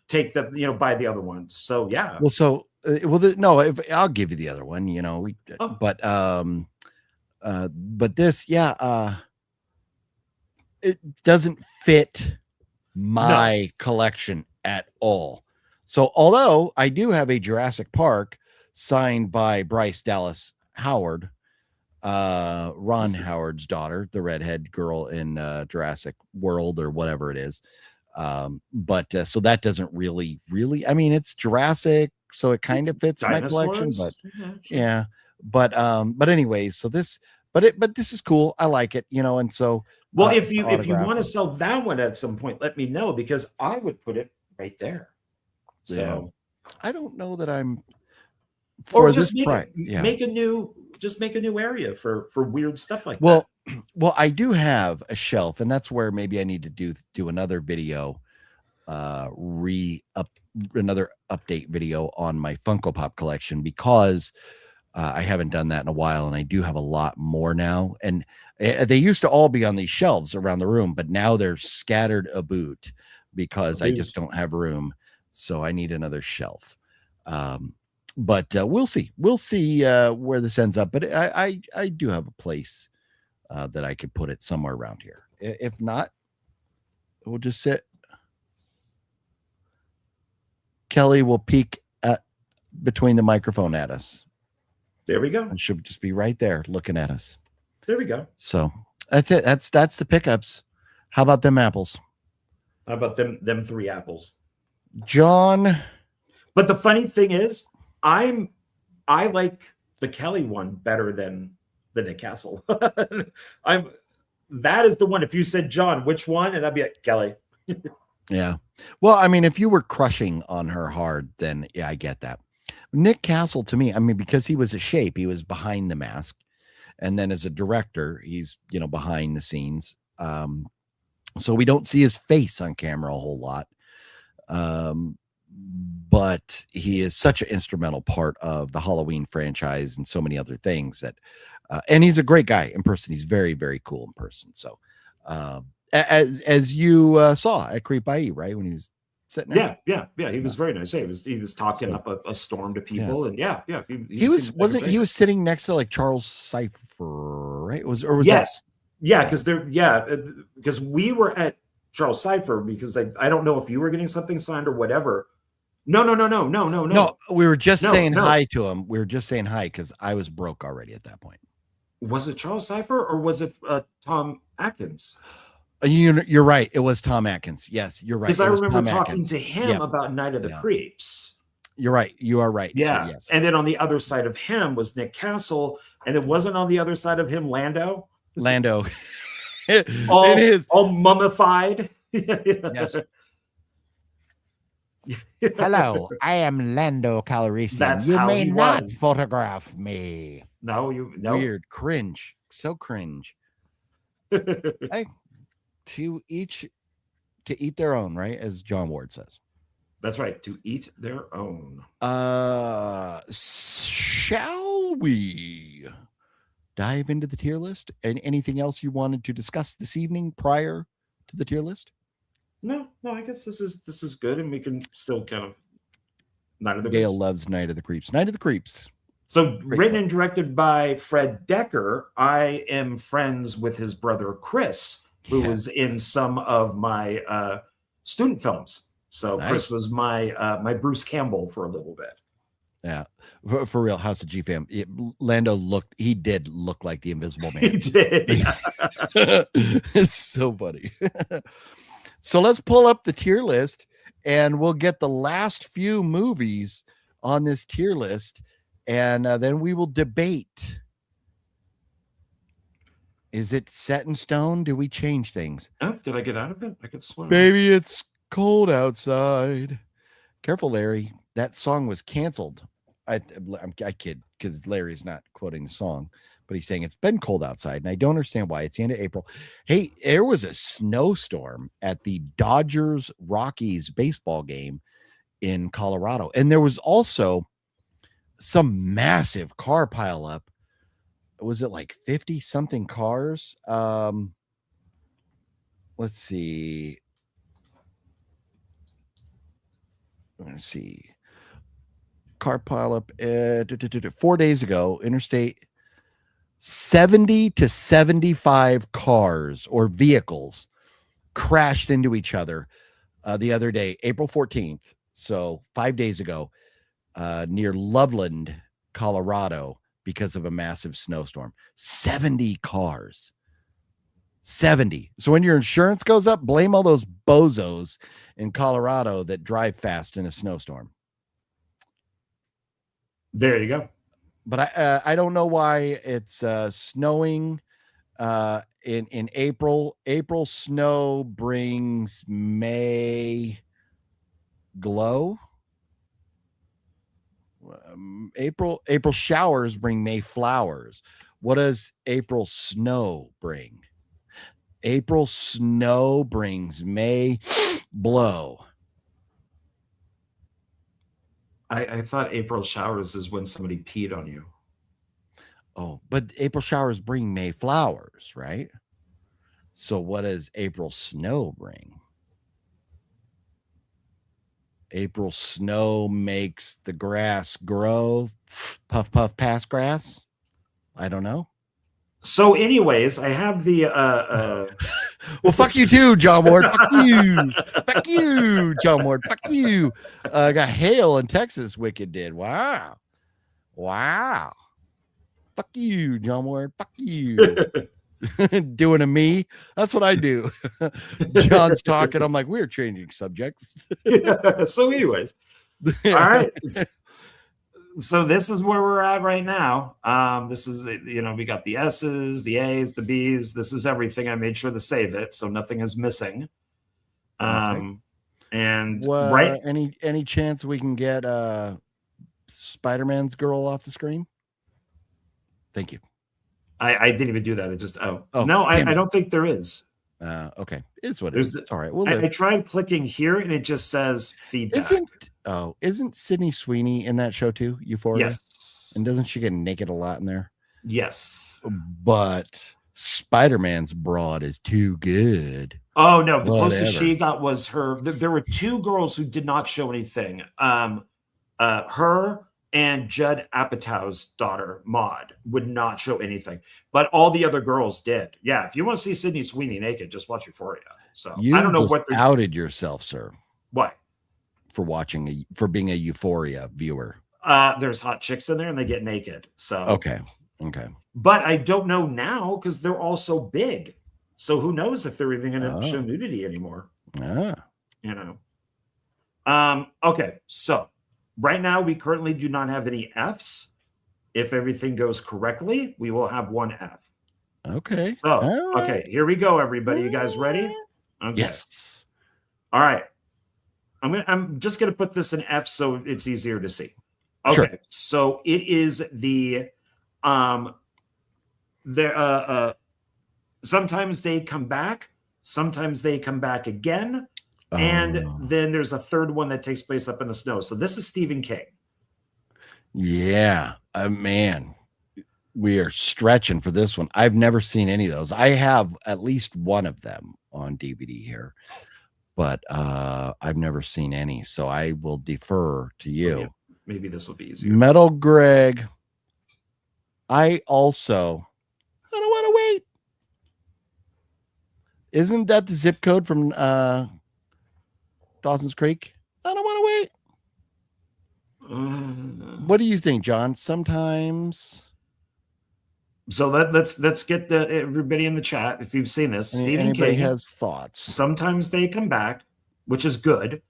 [SPEAKER 2] take the, buy the other one. So yeah.
[SPEAKER 1] Well, so no, if I'll give you the other one,
[SPEAKER 2] Oh.
[SPEAKER 1] but this, it doesn't fit my collection at all. So although I do have a Jurassic Park signed by Bryce Dallas Howard, Ron Howard's daughter, the redhead girl in Jurassic World or whatever it is. But so that doesn't really, I mean, it's Jurassic, so it kind of fits my collection, but yeah. But anyways, so this, but this is cool. I like it, and so.
[SPEAKER 2] Well, if you want to sell that one at some point, let me know, because I would put it right there. So
[SPEAKER 1] I don't know that I'm
[SPEAKER 2] for this price. Make a new area for weird stuff like that.
[SPEAKER 1] Well, I do have a shelf, and that's where maybe I need to do another video, another update video on my Funko Pop collection, because I haven't done that in a while, and I do have a lot more now. And they used to all be on these shelves around the room, but now they're scattered about because I just don't have room. So I need another shelf. But we'll see. We'll see where this ends up. But I do have a place that I could put it somewhere around here. If not, we'll just sit. Kelly will peek between the microphone at us.
[SPEAKER 2] There we go.
[SPEAKER 1] And she'll just be right there looking at us.
[SPEAKER 2] There we go.
[SPEAKER 1] So that's it. That's the pickups. How about them apples?
[SPEAKER 2] How about them 3 apples?
[SPEAKER 1] John.
[SPEAKER 2] But the funny thing is, I like the Kelly one better than the Nick Castle. That is the one. If you said, John, which one? And I'd be like, Kelly.
[SPEAKER 1] Yeah. Well, I mean, if you were crushing on her hard, then yeah, I get that. Nick Castle, to me, I mean, because he was a shape, he was behind the mask. And then as a director, he's, behind the scenes. So we don't see his face on camera a whole lot. But he is such an instrumental part of the Halloween franchise and so many other things that, and he's a great guy in person. He's very, very cool in person. So, as you saw at Creep IE, right? When he was sitting there.
[SPEAKER 2] Yeah. He was very nice. He was talking up a storm to people, and
[SPEAKER 1] he was sitting next to like Charles Cypher, right? Was
[SPEAKER 2] yes, because we were at Charles Cypher, because I don't know if you were getting something signed or whatever. No.
[SPEAKER 1] We were just saying hi to him. We were just saying hi because I was broke already at that point.
[SPEAKER 2] Was it Charles Cypher or was it Tom Atkins?
[SPEAKER 1] You're right. It was Tom Atkins. Yes, you're right.
[SPEAKER 2] Because I remember talking to him about Night of the Creeps.
[SPEAKER 1] You're right. You are right.
[SPEAKER 2] Yeah.
[SPEAKER 1] So, yes.
[SPEAKER 2] And then on the other side of him was Nick Castle. And it wasn't on the other side of him Lando. all mummified.
[SPEAKER 1] Yes. Hello, I am Lando Calrissian.
[SPEAKER 2] That's
[SPEAKER 1] you
[SPEAKER 2] how
[SPEAKER 1] may
[SPEAKER 2] he
[SPEAKER 1] not
[SPEAKER 2] was.
[SPEAKER 1] photograph me.
[SPEAKER 2] No.
[SPEAKER 1] Weird, cringe, so cringe. Hey, to eat their own, right? As John Ward says.
[SPEAKER 2] That's right. To eat their own.
[SPEAKER 1] Shall we dive into the tier list? And anything else you wanted to discuss this evening prior to the tier list?
[SPEAKER 2] No, I guess this is good, and we can still kind of Night of the
[SPEAKER 1] Gail
[SPEAKER 2] Creeps.
[SPEAKER 1] loves Night of the Creeps. Night of the Creeps.
[SPEAKER 2] So written and directed by Fred Decker. I am friends with his brother Chris, who was in some of my student films. So nice. Chris was my Bruce Campbell for a little bit.
[SPEAKER 1] Yeah, for real. House of G fam. Lando did look like the Invisible Man.
[SPEAKER 2] He did. Yeah.
[SPEAKER 1] It's so funny. So let's pull up the tier list, and we'll get the last few movies on this tier list, and then we will debate. Is it set in stone? Do we change things?
[SPEAKER 2] Oh, did I get out of it? I could swear.
[SPEAKER 1] Baby, it's cold outside. Careful, Larry. That song was canceled. I kid, because Larry's not quoting the song, but he's saying it's been cold outside, and I don't understand why. It's the end of April. Hey, there was a snowstorm at the Dodgers-Rockies baseball game in Colorado, and there was also some massive car pileup. Was it like 50-something cars? Let's see. Let's see. Car pileup 4 days ago, interstate 70 to 75 cars or vehicles crashed into each other the other day, April 14th. So 5 days ago, near Loveland, Colorado, because of a massive snowstorm. 70 cars. 70. So when your insurance goes up, blame all those bozos in Colorado that drive fast in a snowstorm.
[SPEAKER 2] There you go.
[SPEAKER 1] But I don't know why it's snowing in April. April snow brings May glow. April showers bring May flowers. What does April snow bring? April snow brings May blow.
[SPEAKER 2] I thought April showers is when somebody peed on you.
[SPEAKER 1] Oh, but April showers bring May flowers, right? So what does April snow bring? April snow makes the grass grow. Puff, puff, pass grass. I don't know.
[SPEAKER 2] So anyways, I have the
[SPEAKER 1] well, fuck you too, John Ward. Fuck you. Fuck you, John Ward. Fuck you. Got hail in Texas, Wicked did. Wow. Fuck you, John Ward. Fuck you. Doing a me. That's what I do. John's talking. I'm like, we're changing subjects.
[SPEAKER 2] So anyways. All right. So this is where we're at right now. This is, we got the S's, the A's, the B's. This is everything. I made sure to save it, so nothing is missing.
[SPEAKER 1] Okay.
[SPEAKER 2] And
[SPEAKER 1] right. Any chance we can get Spider-Man's girl off the screen? Thank you.
[SPEAKER 2] I didn't even do that. It just no, I don't think there is.
[SPEAKER 1] Okay, it's what it is. All right.
[SPEAKER 2] I tried clicking here and it just says feedback.
[SPEAKER 1] Isn't Sydney Sweeney in that show too? Euphoria.
[SPEAKER 2] Yes.
[SPEAKER 1] And doesn't she get naked a lot in there?
[SPEAKER 2] Yes.
[SPEAKER 1] But Spider-Man's broad is too good.
[SPEAKER 2] Oh no, the closest she got was her. There were two girls who did not show anything. Her and Judd Apatow's daughter, Maud, would not show anything. But all the other girls did. Yeah, if you want to see Sydney Sweeney naked, just watch Euphoria. So
[SPEAKER 1] you
[SPEAKER 2] I don't know what
[SPEAKER 1] outed yourself, sir.
[SPEAKER 2] What?
[SPEAKER 1] For being a Euphoria viewer.
[SPEAKER 2] There's hot chicks in there and they get naked. So
[SPEAKER 1] okay.
[SPEAKER 2] But I don't know now because they're all so big. So who knows if they're even going to show nudity anymore? Okay, so right now we currently do not have any F's. If everything goes correctly, we will have one F.
[SPEAKER 1] Okay.
[SPEAKER 2] So okay, here we go, everybody. You guys ready? Okay.
[SPEAKER 1] Yes.
[SPEAKER 2] All right. I'm just gonna put this in F so it's easier to see. Okay, sure. So it is the sometimes they come back, sometimes they come back again, and then there's a third one that takes place up in the snow. So this is Stephen King.
[SPEAKER 1] Yeah, man, we are stretching for this one. I've never seen any of those. I have at least one of them on DVD here, but I've never seen any. So I will defer to you. So, yeah,
[SPEAKER 2] maybe this will be easier.
[SPEAKER 1] Metal Greg. I don't want to wait. Isn't that the zip code from Dawson's Creek? I don't want to wait. What do you think, John? Sometimes.
[SPEAKER 2] So let's get everybody in the chat. If you've seen this, Stephen King
[SPEAKER 1] has thoughts.
[SPEAKER 2] Sometimes they come back, which is good.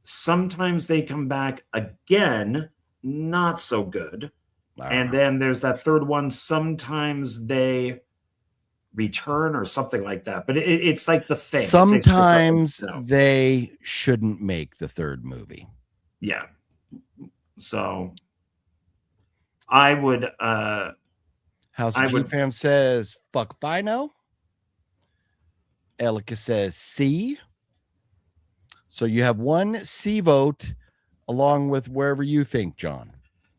[SPEAKER 2] Sometimes they come back again, not so good. And then there's that third one. Sometimes they return or something like that. But it's like the thing.
[SPEAKER 1] Sometimes they shouldn't make the third movie.
[SPEAKER 2] Yeah. So I would
[SPEAKER 1] House of G-Fam says fuck Fino. Elika says C. So you have one C vote along with wherever you think, John.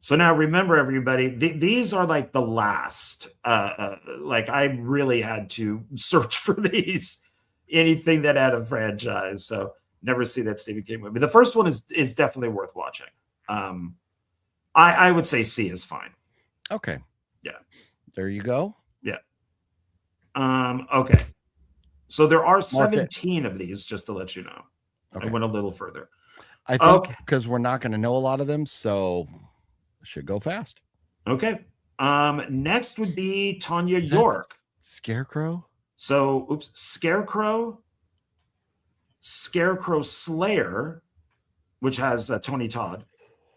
[SPEAKER 2] So now remember, everybody, these are like the last. Like I really had to search for these, anything that had a franchise. So Never see that Stephen King movie. The first one is definitely worth watching. I would say C is fine.
[SPEAKER 1] Okay.
[SPEAKER 2] Yeah.
[SPEAKER 1] There you go.
[SPEAKER 2] Yeah. Okay. So there are
[SPEAKER 1] Mark it.
[SPEAKER 2] 17 of these, just to let you know.
[SPEAKER 1] Okay.
[SPEAKER 2] I went a little further.
[SPEAKER 1] I think because we're not going to know a lot of them, so should go fast.
[SPEAKER 2] Okay. Next would be Tanya
[SPEAKER 1] Is that
[SPEAKER 2] York.
[SPEAKER 1] Scarecrow?
[SPEAKER 2] So, Scarecrow Slayer, which has Tony Todd,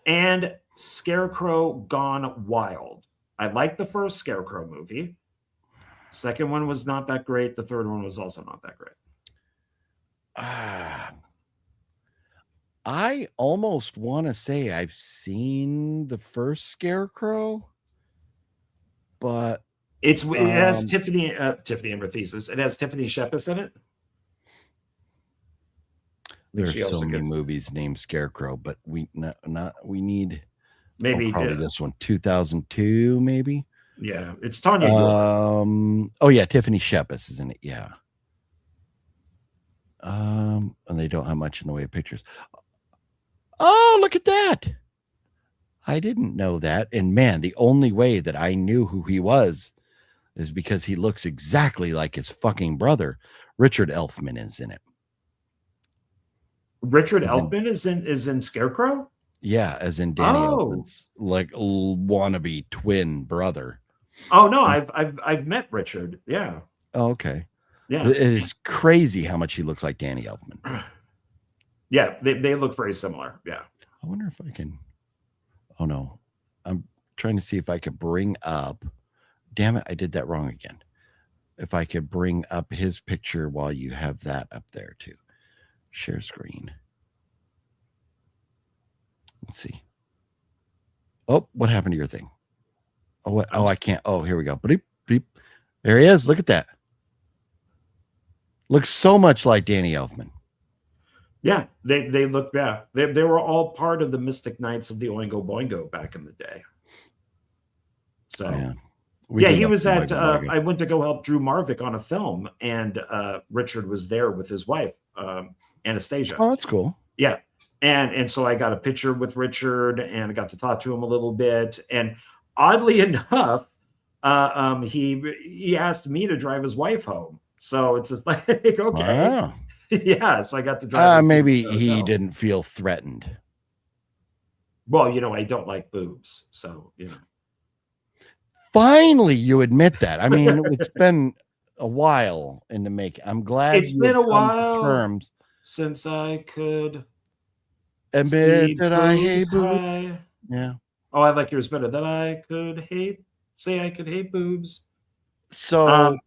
[SPEAKER 2] and Scarecrow Gone Wild. I liked the first Scarecrow movie. Second one was not that great. The third one was also not that great.
[SPEAKER 1] I almost want to say I've seen the first Scarecrow, but
[SPEAKER 2] it has Tiffany Amber Thesis. It has Tiffany Shepis in it.
[SPEAKER 1] There's so many movies named Scarecrow, but we need
[SPEAKER 2] maybe
[SPEAKER 1] probably this one, 2002, maybe.
[SPEAKER 2] Yeah, it's Tanya York.
[SPEAKER 1] Oh yeah, Tiffany Shepis is in it. Yeah. And they don't have much in the way of pictures. Oh, look at that. I didn't know that. And man, the only way that I knew who he was is because he looks exactly like his fucking brother. Richard Elfman is in it.
[SPEAKER 2] Richard Elfman is in Scarecrow?
[SPEAKER 1] Yeah, as in Danny Elfman's like wannabe twin brother.
[SPEAKER 2] Oh no, I've met Richard. Yeah.
[SPEAKER 1] Oh, okay.
[SPEAKER 2] Yeah.
[SPEAKER 1] It is crazy how much he looks like Danny Elfman.
[SPEAKER 2] Yeah, they look very similar. Yeah.
[SPEAKER 1] I wonder if I can. Oh no. I'm trying to see if I could bring up. Damn it, I did that wrong again. If I could bring up his picture while you have that up there too. Share screen. Let's see. Oh, what happened to your thing? Oh, what? Oh, I can't. Oh, here we go. Beep, beep. There he is. Look at that. Looks so much like Danny Elfman.
[SPEAKER 2] Yeah, they look. Yeah, they were all part of the Mystic Knights of the Oingo Boingo back in the day. So, yeah, he was at. I went to go help Drew Marvick on a film, and Richard was there with his wife, Anastasia.
[SPEAKER 1] Oh, that's cool.
[SPEAKER 2] Yeah, and so I got a picture with Richard, and I got to talk to him a little bit. And oddly enough, he asked me to drive his wife home. So it's just like, okay.
[SPEAKER 1] Wow.
[SPEAKER 2] Yeah, so I got to drive.
[SPEAKER 1] Maybe he didn't feel threatened.
[SPEAKER 2] Well, I don't like boobs, so
[SPEAKER 1] Finally, you admit that. I mean, it's been a while in the making. I'm glad
[SPEAKER 2] it's been a while since I could
[SPEAKER 1] admit that I hate boobs. Yeah.
[SPEAKER 2] Oh, I like yours better. That I could say I could hate boobs.
[SPEAKER 1] So.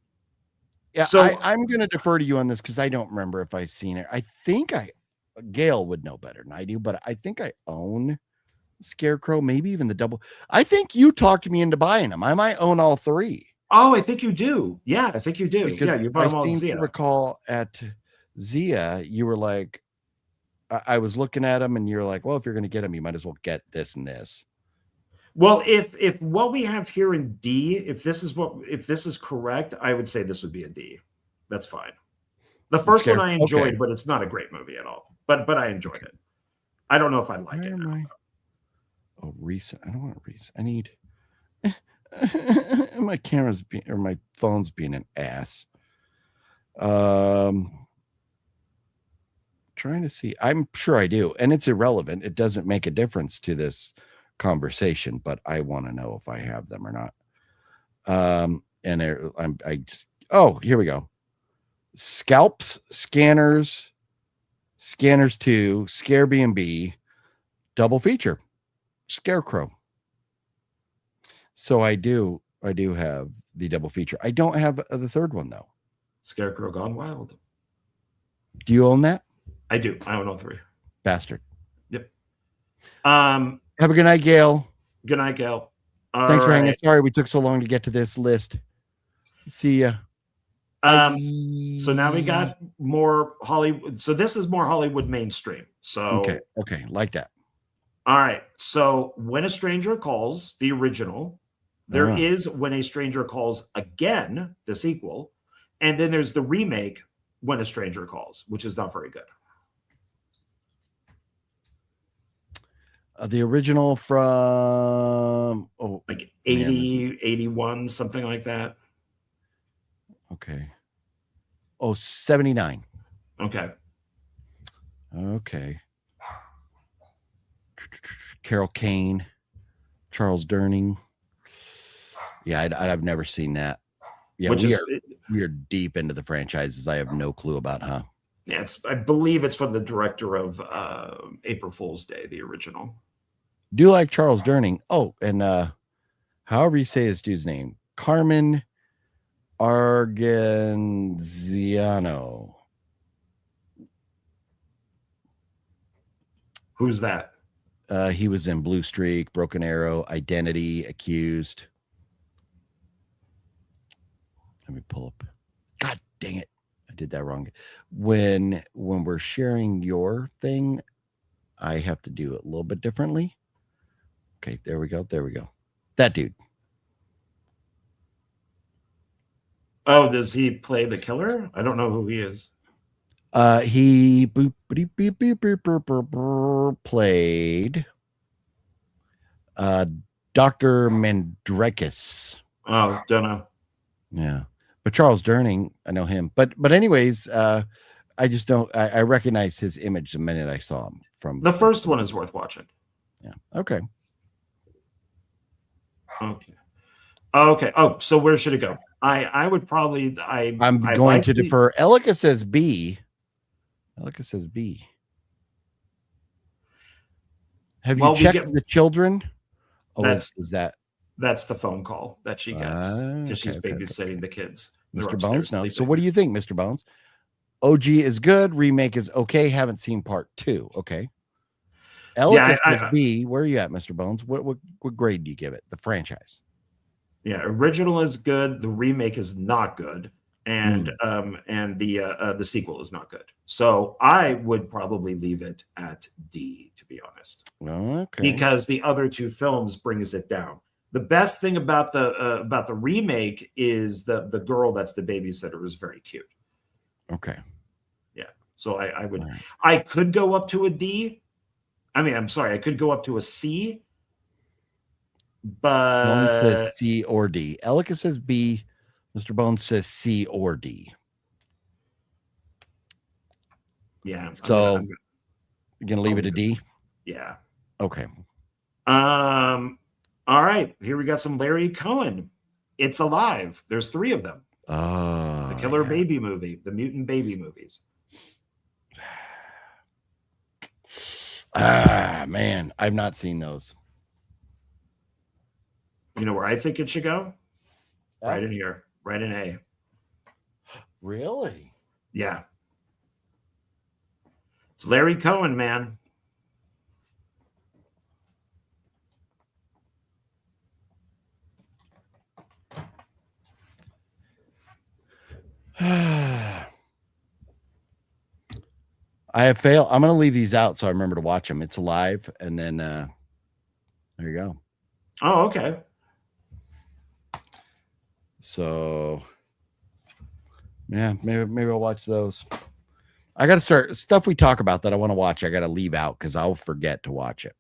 [SPEAKER 1] Yeah, so I'm going to defer to you on this because I don't remember if I've seen it. I think Gail would know better than I do, but I think I own Scarecrow, maybe even the double. I think you talked me into buying them. I might own all three.
[SPEAKER 2] Oh, I think you do. Yeah, I think you do.
[SPEAKER 1] Because
[SPEAKER 2] you bought them all. I seem
[SPEAKER 1] to recall at Zia, you were like, I was looking at them, and you're like, well, if you're going to get them, you might as well get this and this.
[SPEAKER 2] Well, if what we have here in D, if this is correct, I would say this would be a D. That's fine. The first one I enjoyed, but it's not a great movie at all. But I enjoyed it. I don't know if I like it.
[SPEAKER 1] Oh, recent. I don't want to recent. I need my camera's or my phone's being an ass. Trying to see. I'm sure I do, and it's irrelevant. It doesn't make a difference to this conversation, but I want to know if I have them or not. Here we go. Scalps, Scanners 2, Scare B&B, double feature, Scarecrow. So I do have the double feature. I don't have the third one though.
[SPEAKER 2] Scarecrow Gone Wild.
[SPEAKER 1] Do you own that?
[SPEAKER 2] I do. I own all three.
[SPEAKER 1] Bastard.
[SPEAKER 2] Yep.
[SPEAKER 1] Have a good night, Gail.
[SPEAKER 2] Good night, Gail.
[SPEAKER 1] Thanks for hanging. Sorry we took so long to get to this list. See ya.
[SPEAKER 2] So now we got more Hollywood. So this is more Hollywood mainstream. So
[SPEAKER 1] okay, like that.
[SPEAKER 2] All right. So When a Stranger Calls, the original. There is When a Stranger Calls Again, the sequel, and then there's the remake When a Stranger Calls, which is not very good.
[SPEAKER 1] The original from
[SPEAKER 2] like
[SPEAKER 1] man,
[SPEAKER 2] 80, 81, something like that.
[SPEAKER 1] okay. 79.
[SPEAKER 2] Okay.
[SPEAKER 1] Okay. Carol Kane, Charles Durning. Yeah, I've never seen that. Yeah,
[SPEAKER 2] Which
[SPEAKER 1] we are deep into the franchises. I have no clue about, huh?
[SPEAKER 2] Yeah, I believe it's from the director of April Fool's Day, the original.
[SPEAKER 1] Do like Charles Durning. Oh, and however you say his dude's name, Carmen Argenziano.
[SPEAKER 2] Who's that?
[SPEAKER 1] He was in Blue Streak, Broken Arrow, Identity, Accused. Let me pull up. God dang it. I did that wrong. When we're sharing your thing, I have to do it a little bit differently. Okay, there we go. There we go. That dude.
[SPEAKER 2] Oh, does he play the killer? I don't know who he is.
[SPEAKER 1] He played Dr. Mandrakis.
[SPEAKER 2] Oh, don't know.
[SPEAKER 1] Yeah. But Charles Durning, I know him. But anyways, I just don't I recognize his image the minute I saw him from
[SPEAKER 2] The first one is worth watching.
[SPEAKER 1] Yeah. Okay.
[SPEAKER 2] Okay. Oh, so where should it go? I would probably
[SPEAKER 1] I'm going to defer. Elika says B. Elika says B. Have you checked the children? Oh,
[SPEAKER 2] that's
[SPEAKER 1] that's
[SPEAKER 2] the phone call that she gets because she's babysitting the kids.
[SPEAKER 1] Mr. Bones knows. So what do you think, Mr. Bones? OG is good. Remake is okay. Haven't seen part 2. Okay. Elika says B. Where are you at, Mr. Bones? What grade do you give it? The franchise.
[SPEAKER 2] Yeah, original is good. The remake is not good, and the sequel is not good. So I would probably leave it at D, to be honest.
[SPEAKER 1] Okay.
[SPEAKER 2] Because the other 2 films brings it down. The best thing about the remake is the girl that's the babysitter is very cute.
[SPEAKER 1] Okay.
[SPEAKER 2] Yeah. So I would I could go up to a D. I mean, I'm sorry, I could go up to a C. But
[SPEAKER 1] Bones says C or D. Elika says B. Mr. Bones says C or D.
[SPEAKER 2] Yeah.
[SPEAKER 1] So you're gonna leave it a D?
[SPEAKER 2] Yeah.
[SPEAKER 1] Okay.
[SPEAKER 2] All right. Here we got some Larry Cohen. It's Alive. There's 3 of them.
[SPEAKER 1] Oh,
[SPEAKER 2] the Killer Baby movie, the mutant baby movies.
[SPEAKER 1] Man, I've not seen those.
[SPEAKER 2] You know where I think it should go? Right in here. Right in A.
[SPEAKER 1] Really?
[SPEAKER 2] Yeah. It's Larry Cohen, man.
[SPEAKER 1] I have failed. I'm going to leave these out so I remember to watch them. It's Alive, and then there you go.
[SPEAKER 2] Oh, okay.
[SPEAKER 1] So, yeah, maybe I'll watch those. I got to start stuff we talk about that I want to watch. I got to leave out because I'll forget to watch it.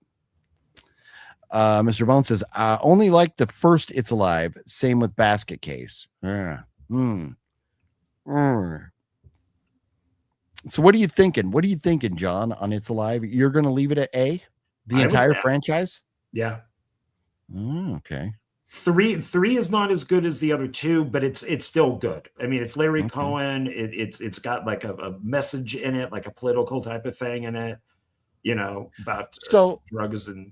[SPEAKER 1] Mr. Bone says, I only like the first It's Alive. Same with Basket Case. So what are you thinking? What are you thinking, John, on It's Alive? You're going to leave it at A? The entire franchise?
[SPEAKER 2] Yeah.
[SPEAKER 1] Okay.
[SPEAKER 2] 3 is not as good as the other 2, but it's still good. I mean, it's Larry Cohen. It's got like a message in it, like a political type of thing in it, you know, about drugs and.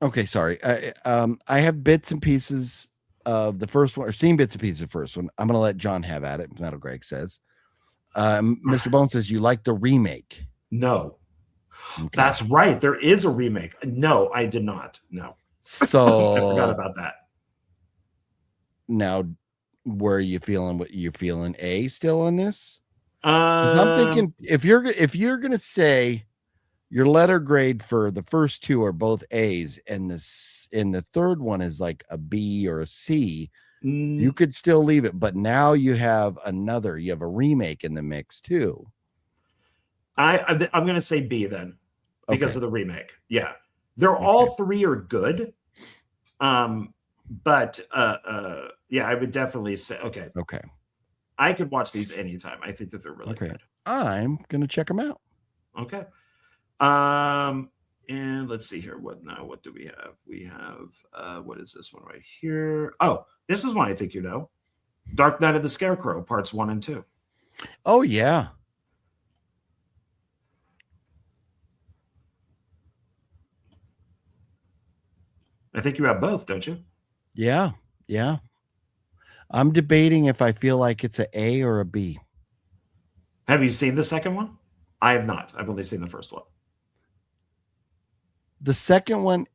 [SPEAKER 1] Okay, sorry. I have bits and pieces of the first one, or seen bits and pieces of the first one. I'm going to let John have at it. Metal Greg says. Mr. Bone says you like the remake.
[SPEAKER 2] No. Okay. That's right. There is a remake. No, I did not. No.
[SPEAKER 1] So
[SPEAKER 2] I forgot about that.
[SPEAKER 1] Now, where are you feeling? What you feeling? A still on this? I'm thinking if you're gonna say your letter grade for the first 2 are both A's, and the third one is like a B or a C, you could still leave it. But now you have a remake in the mix too.
[SPEAKER 2] I'm gonna say B then. because
[SPEAKER 1] Okay.
[SPEAKER 2] of the remake. Yeah. They're all three are good. But yeah, I would definitely say okay.
[SPEAKER 1] Okay.
[SPEAKER 2] I could watch these anytime. I think that they're really good.
[SPEAKER 1] I'm gonna check them out.
[SPEAKER 2] Okay. And let's see here. What do we have? We have what is this one right here? Oh, this is one I think you know. Dark Knight of the Scarecrow, parts 1 and 2.
[SPEAKER 1] Oh yeah.
[SPEAKER 2] I think you have both, don't you?
[SPEAKER 1] Yeah. Yeah. I'm debating if I feel like it's a A or a B.
[SPEAKER 2] Have you seen the second one? I have not. I've only seen the first one.
[SPEAKER 1] The second one,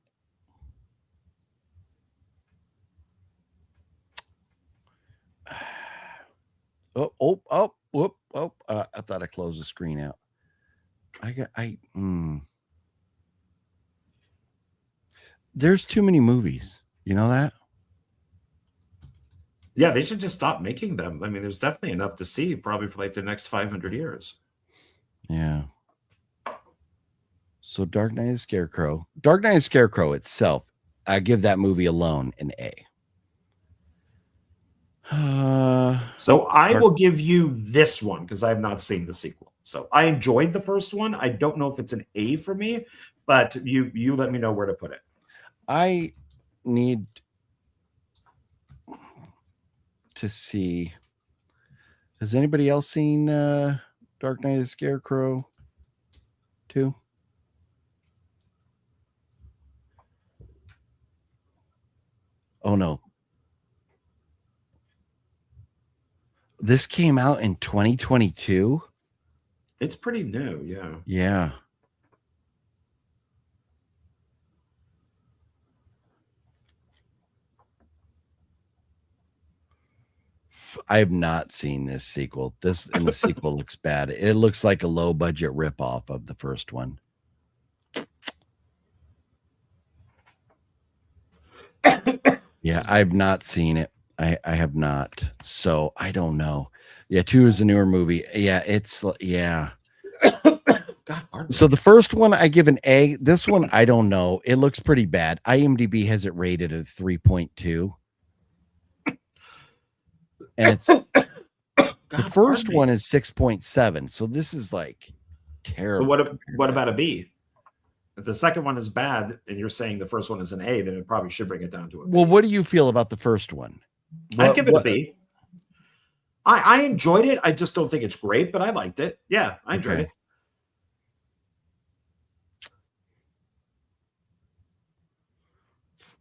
[SPEAKER 1] whoop. I thought I closed the screen out. There's too many movies. You know that?
[SPEAKER 2] Yeah, they should just stop making them. I mean, there's definitely enough to see probably for like the next 500 years.
[SPEAKER 1] Yeah. So Dark Knight of the Scarecrow. Dark Knight of the Scarecrow itself, I give that movie alone an A.
[SPEAKER 2] So I will give you this one because I have not seen the sequel. So I enjoyed the first one. I don't know if it's an A for me, but you let me know where to put it.
[SPEAKER 1] I need to see. Has anybody else seen Dark Knight of the Scarecrow 2? Oh no. This came out in 2022.
[SPEAKER 2] It's pretty new, yeah.
[SPEAKER 1] Yeah. I have not seen this sequel. The sequel looks bad. It looks like a low budget ripoff of the first one. Yeah, I've not seen it. I have not. So I don't know. Yeah, 2 is a newer movie. Yeah, it's yeah.
[SPEAKER 2] God, pardon me.
[SPEAKER 1] So the first one I give an A. This one I don't know. It looks pretty bad. IMDb has it rated at 3.2. And it's the first one is 6.7. So this is like terrible.
[SPEAKER 2] So what about a B? If the second one is bad and you're saying the first one is an A, then it probably should bring it down to a B.
[SPEAKER 1] Well, what do you feel about the first one?
[SPEAKER 2] I'd give it a B. I enjoyed it. I just don't think it's great, but I liked it. Yeah, I enjoyed it.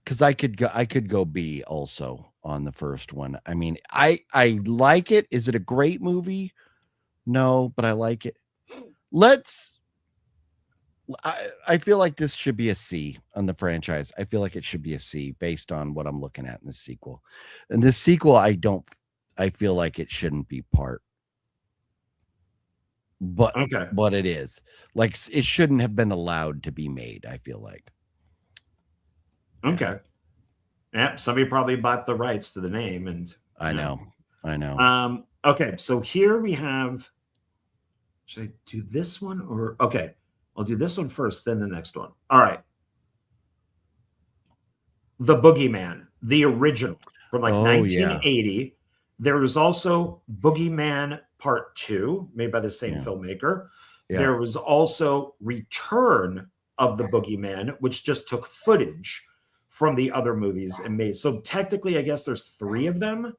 [SPEAKER 1] Because I could go B also on the first one. I mean, I like it. Is it a great movie? No, but I like it. I feel like this should be a C on the franchise. I feel like it should be a C based on what I'm looking at in the sequel. And this sequel, I feel like it shouldn't be part. But it is. Like it shouldn't have been allowed to be made, I feel like.
[SPEAKER 2] Okay. Yeah, somebody probably bought the rights to the name, and
[SPEAKER 1] I know.
[SPEAKER 2] Okay, so here we have. Should I do this one or okay? I'll do this one first, then the next one. All right. The Boogeyman, the original from like 1980. Yeah. There was also Boogeyman Part 2, made by the same filmmaker. Yeah. There was also Return of the Boogeyman, which just took footage from the other movies and made. So technically, I guess there's 3 of them,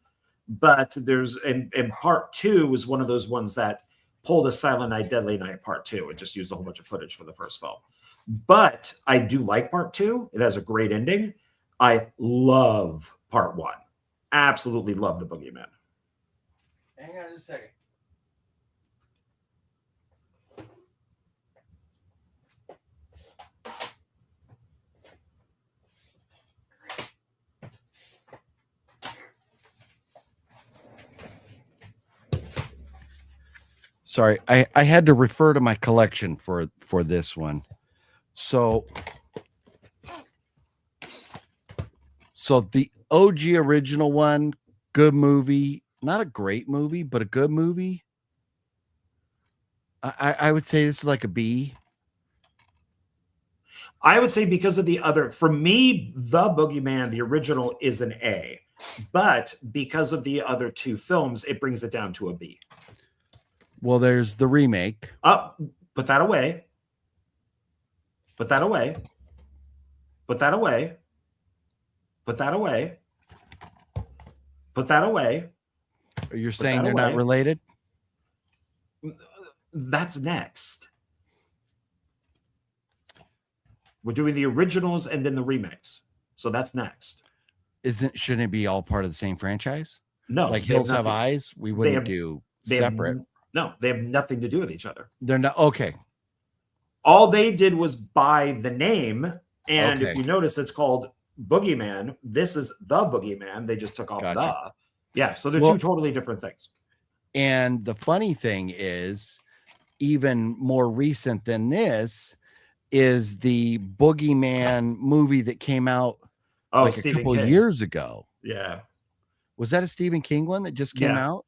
[SPEAKER 2] but there's and Part 2 was one of those ones that pulled a Silent Night, Deadly Night Part 2 and just used a whole bunch of footage for the first film. But I do like Part 2. It has a great ending. I love Part 1. Absolutely love the Boogeyman.
[SPEAKER 1] Hang on a second. Sorry, I had to refer to my collection for this one. So the OG original one, good movie, not a great movie, but a good movie. I would say this is like a B.
[SPEAKER 2] I would say because of the other, for me, the Boogeyman, the original, is an A, but because of the other two films, it brings it down to a B.
[SPEAKER 1] Well, there's the remake.
[SPEAKER 2] Put that away. Put that away. Put that away. Put that away. Put that away.
[SPEAKER 1] You're saying they're not related?
[SPEAKER 2] That's next. We're doing the originals and then the remakes. So that's next.
[SPEAKER 1] Shouldn't it be all part of the same franchise?
[SPEAKER 2] No.
[SPEAKER 1] Like Hills Have Eyes, we wouldn't do separate.
[SPEAKER 2] No, they have nothing to do with each other.
[SPEAKER 1] They're not. Okay.
[SPEAKER 2] All they did was buy the name. And if you notice, it's called Boogeyman. This is the Boogeyman. They just took off the. Yeah. So they're two totally different things.
[SPEAKER 1] And the funny thing is, even more recent than this is the Boogeyman movie that came out like a couple years ago.
[SPEAKER 2] Yeah.
[SPEAKER 1] Was that a Stephen King one that just came out?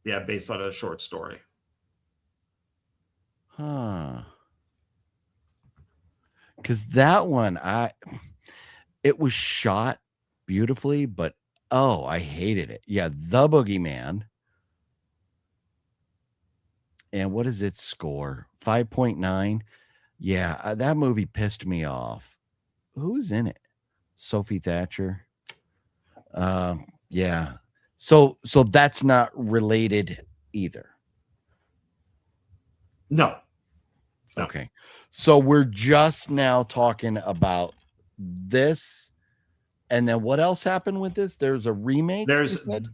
[SPEAKER 2] Yeah, based on a short story.
[SPEAKER 1] Huh. Because that one, it was shot beautifully, but I hated it. Yeah, The Boogeyman. And what is its score? 5.9. Yeah, that movie pissed me off. Who's in it? Sophie Thatcher. Yeah. So that's not related either.
[SPEAKER 2] No.
[SPEAKER 1] Okay. So we're just now talking about this. And then what else happened with this? There's a remake.
[SPEAKER 2] There's The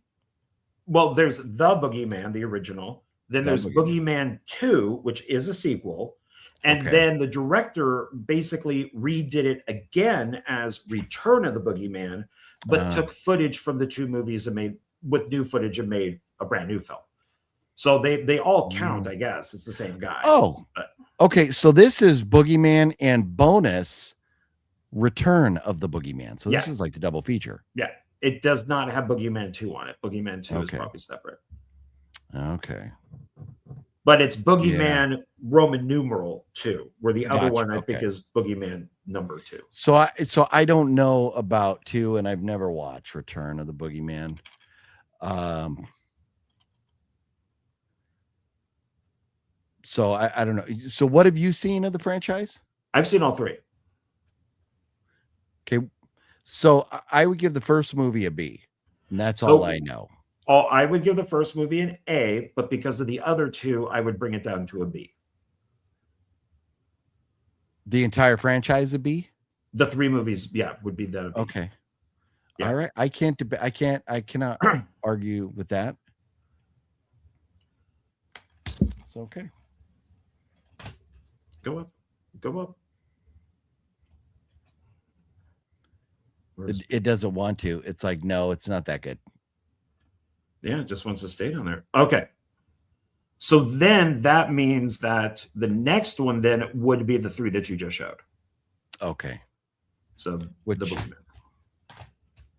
[SPEAKER 2] Boogeyman, the original. Then there's Boogeyman 2, which is a sequel. And then the director basically redid it again as Return of the Boogeyman, but took footage from the two movies and made new footage and made a brand new film. So they all count, I guess. It's the same guy.
[SPEAKER 1] Okay. So this is Boogeyman and bonus Return of the Boogeyman. So this is like the double feature.
[SPEAKER 2] Yeah. It does not have Boogeyman 2 on it. Boogeyman 2 is probably separate.
[SPEAKER 1] Okay.
[SPEAKER 2] But it's Boogeyman Roman numeral 2, where the other one I think is Boogeyman number 2.
[SPEAKER 1] So I don't know about 2, and I've never watched Return of the Boogeyman. So I don't know. So what have you seen of the franchise?
[SPEAKER 2] I've seen all 3.
[SPEAKER 1] Okay. So I would give the first movie a B, and that's all I know.
[SPEAKER 2] I would give the first movie an A, but because of the other 2, I would bring it down to a B.
[SPEAKER 1] The entire franchise a B?
[SPEAKER 2] The 3 movies, would be that.
[SPEAKER 1] Okay. Yeah. All right. I cannot argue with that. It's okay.
[SPEAKER 2] Go up.
[SPEAKER 1] It doesn't want to. It's like, no, it's not that good.
[SPEAKER 2] Yeah, it just wants to stay down there. Okay. So then that means that the next one then would be the 3 that you just showed.
[SPEAKER 1] Okay.
[SPEAKER 2] So the Boogeyman.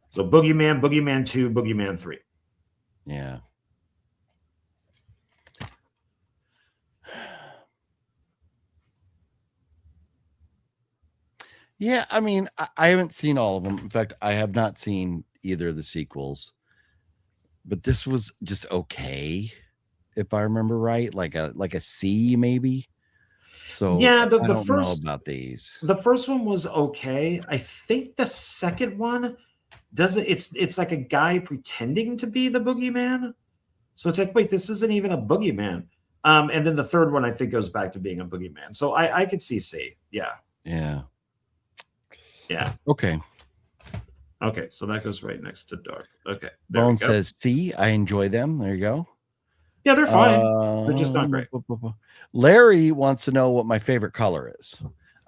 [SPEAKER 2] So Boogeyman, Boogeyman 2, Boogeyman 3.
[SPEAKER 1] Yeah. Yeah, I mean, I haven't seen all of them. In fact, I have not seen either of the sequels. But this was just okay, if I remember right, like a C maybe. So
[SPEAKER 2] yeah,
[SPEAKER 1] I don't know about these.
[SPEAKER 2] The first one was okay. I think the second one doesn't. It's like a guy pretending to be the Boogeyman. So it's like, wait, this isn't even a Boogeyman. And then the third one I think goes back to being a Boogeyman. So I could see C. Yeah.
[SPEAKER 1] Yeah.
[SPEAKER 2] Yeah.
[SPEAKER 1] Okay.
[SPEAKER 2] Okay, so that goes right next to Dark. Okay.
[SPEAKER 1] Bone says C. I enjoy them. There you go.
[SPEAKER 2] Yeah, they're fine. They're just not great.
[SPEAKER 1] Larry wants to know what my favorite color is.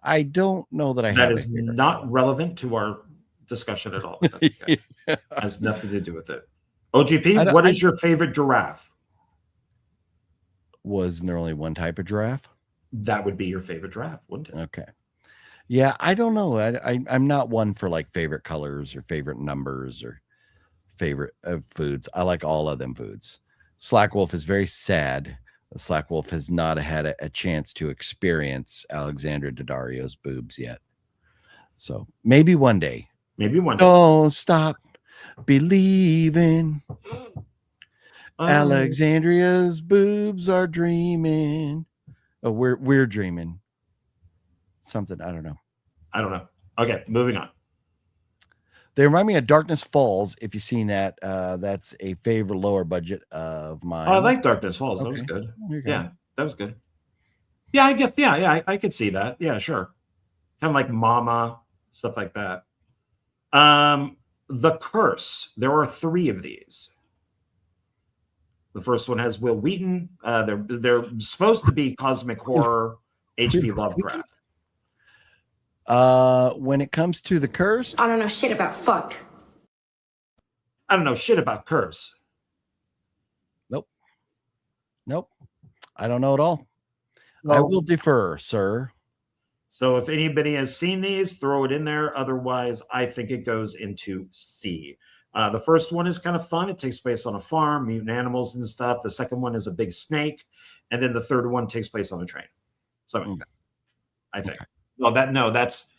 [SPEAKER 1] I don't know that I have.
[SPEAKER 2] That is not relevant to our discussion at all. Okay. Has nothing to do with it. OGP, what is your favorite giraffe?
[SPEAKER 1] Wasn't there only one type of giraffe?
[SPEAKER 2] That would be your favorite giraffe, wouldn't it?
[SPEAKER 1] Okay. Yeah, I don't know. I'm not one for like favorite colors or favorite numbers or favorite foods. I like all of them foods. Slack Wolf is very sad. Slack Wolf has not had a chance to experience Alexandra Daddario's boobs yet. So maybe one day.
[SPEAKER 2] Maybe one day.
[SPEAKER 1] Don't stop believing. Alexandria's boobs are dreaming. Oh, we're dreaming. Something, I don't know.
[SPEAKER 2] I don't know. Okay, moving on.
[SPEAKER 1] They remind me of Darkness Falls. If you've seen that, that's a favorite lower budget of mine.
[SPEAKER 2] Oh, I like Darkness Falls. That was good. Yeah, that was good. Yeah, I guess. Yeah, I could see that. Yeah, sure. Kind of like Mama, stuff like that. The Curse. There are 3 of these. The first one has Will Wheaton. They're supposed to be cosmic horror, H.P. Lovecraft.
[SPEAKER 1] When it comes to The Curse,
[SPEAKER 5] I don't know shit about fuck.
[SPEAKER 2] I don't know shit about Curse.
[SPEAKER 1] Nope. I don't know at all.
[SPEAKER 2] Well,
[SPEAKER 1] I will defer, sir.
[SPEAKER 2] So if anybody has seen these, throw it in there. Otherwise, I think it goes into C. The first one is kind of fun. It takes place on a farm, mutant animals and stuff. The second one is a big snake. And then the third one takes place on a train. Something like that, I think. Okay. No, that's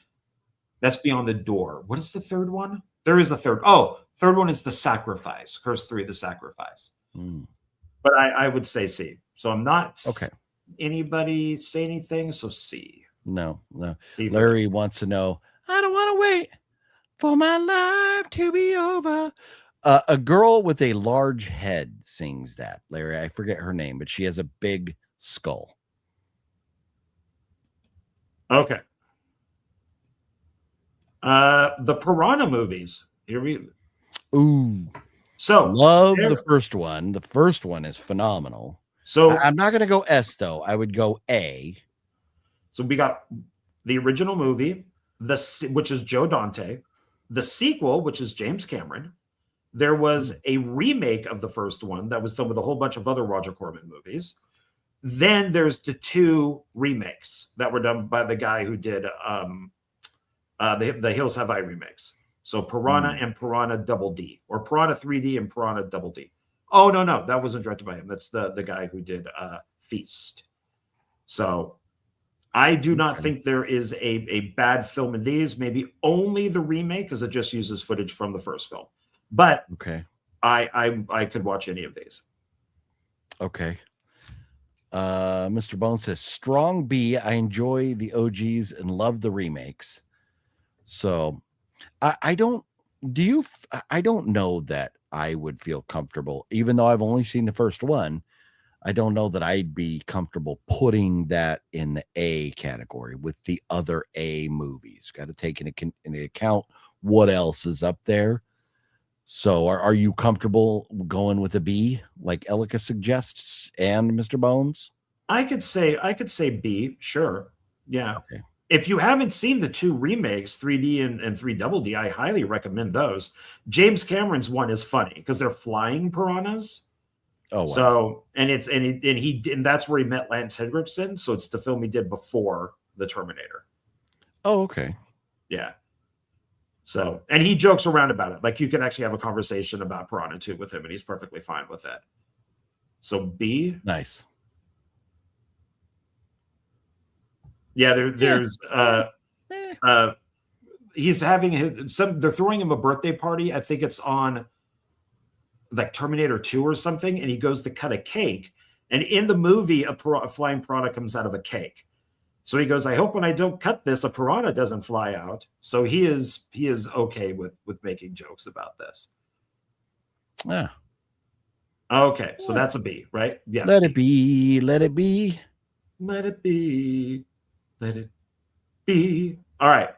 [SPEAKER 2] Beyond the Door. What is the third one? There is a third. Oh, third one is The Sacrifice. Curse 3, The Sacrifice. But I would say C. So I'm not anybody say anything. So C.
[SPEAKER 1] No. Larry wants to know, I don't want to wait for my life to be over. A girl with a large head sings that, Larry. I forget her name, but she has a big skull.
[SPEAKER 2] Okay. The Piranha movies. Here we.
[SPEAKER 1] Ooh.
[SPEAKER 2] So
[SPEAKER 1] love the first one. The first one is phenomenal.
[SPEAKER 2] So
[SPEAKER 1] I'm not going to go S though. I would go A.
[SPEAKER 2] So we got the original movie, which is Joe Dante, the sequel, which is James Cameron. There was a remake of the first one that was done with a whole bunch of other Roger Corman movies. Then there's the 2 remakes that were done by the guy who did the Hills Have Eyes remakes. So Piranha and Piranha Double D, or Piranha 3D and Piranha Double D. Oh, no, that wasn't directed by him. That's the guy who did Feast. So I do not think there is a bad film in these. Maybe only the remake, because it just uses footage from the first film. But I could watch any of these.
[SPEAKER 1] Okay. Mr. Bone says strong B. I enjoy the OGs and love the remakes. So I don't know that I would feel comfortable, even though I've only seen the first one. I don't know that I'd be comfortable putting that in the A category with the other A movies. Got to take into account what else is up there. So are you comfortable going with a B like Elika suggests and Mr. Bones?
[SPEAKER 2] I could say B, sure. Yeah.
[SPEAKER 1] Okay.
[SPEAKER 2] If you haven't seen the 2 remakes, 3D and 3 Double D, I highly recommend those. James Cameron's one is funny because they're flying piranhas.
[SPEAKER 1] Oh, wow.
[SPEAKER 2] So and that's where he met Lance Henriksen. So it's the film he did before the Terminator.
[SPEAKER 1] Oh, okay.
[SPEAKER 2] Yeah. So, and he jokes around about it. Like you can actually have a conversation about Piranha 2 with him, and he's perfectly fine with it. So B.
[SPEAKER 1] Nice.
[SPEAKER 2] Yeah, there's he's having they're throwing him a birthday party. I think it's on like Terminator 2 or something, and he goes to cut a cake. And in the movie, a flying piranha comes out of a cake. So he goes, I hope when I don't cut this, a piranha doesn't fly out. So he is okay with making jokes about this.
[SPEAKER 1] Yeah.
[SPEAKER 2] Okay, so that's a B, right? Yeah.
[SPEAKER 1] Let it be. Let it be.
[SPEAKER 2] Let it be. Let it be. All right.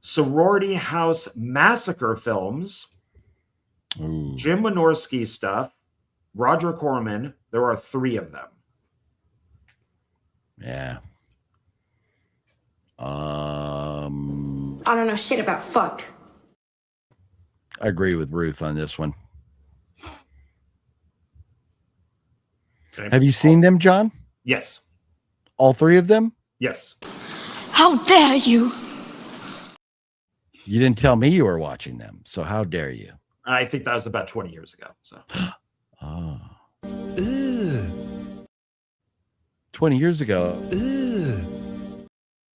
[SPEAKER 2] Sorority House Massacre films.
[SPEAKER 1] Ooh.
[SPEAKER 2] Jim Wynorski stuff. Roger Corman. There are 3 of them.
[SPEAKER 1] Yeah.
[SPEAKER 5] I don't know shit about fuck.
[SPEAKER 1] I agree with Ruth on this one.
[SPEAKER 2] Okay.
[SPEAKER 1] Have you seen them, John?
[SPEAKER 2] Yes.
[SPEAKER 1] All 3 of them?
[SPEAKER 2] Yes.
[SPEAKER 5] How dare you?
[SPEAKER 1] You didn't tell me you were watching them, so how dare you?
[SPEAKER 2] I think that was about 20 years ago. So.
[SPEAKER 1] Oh. 20 years ago.
[SPEAKER 2] Ew,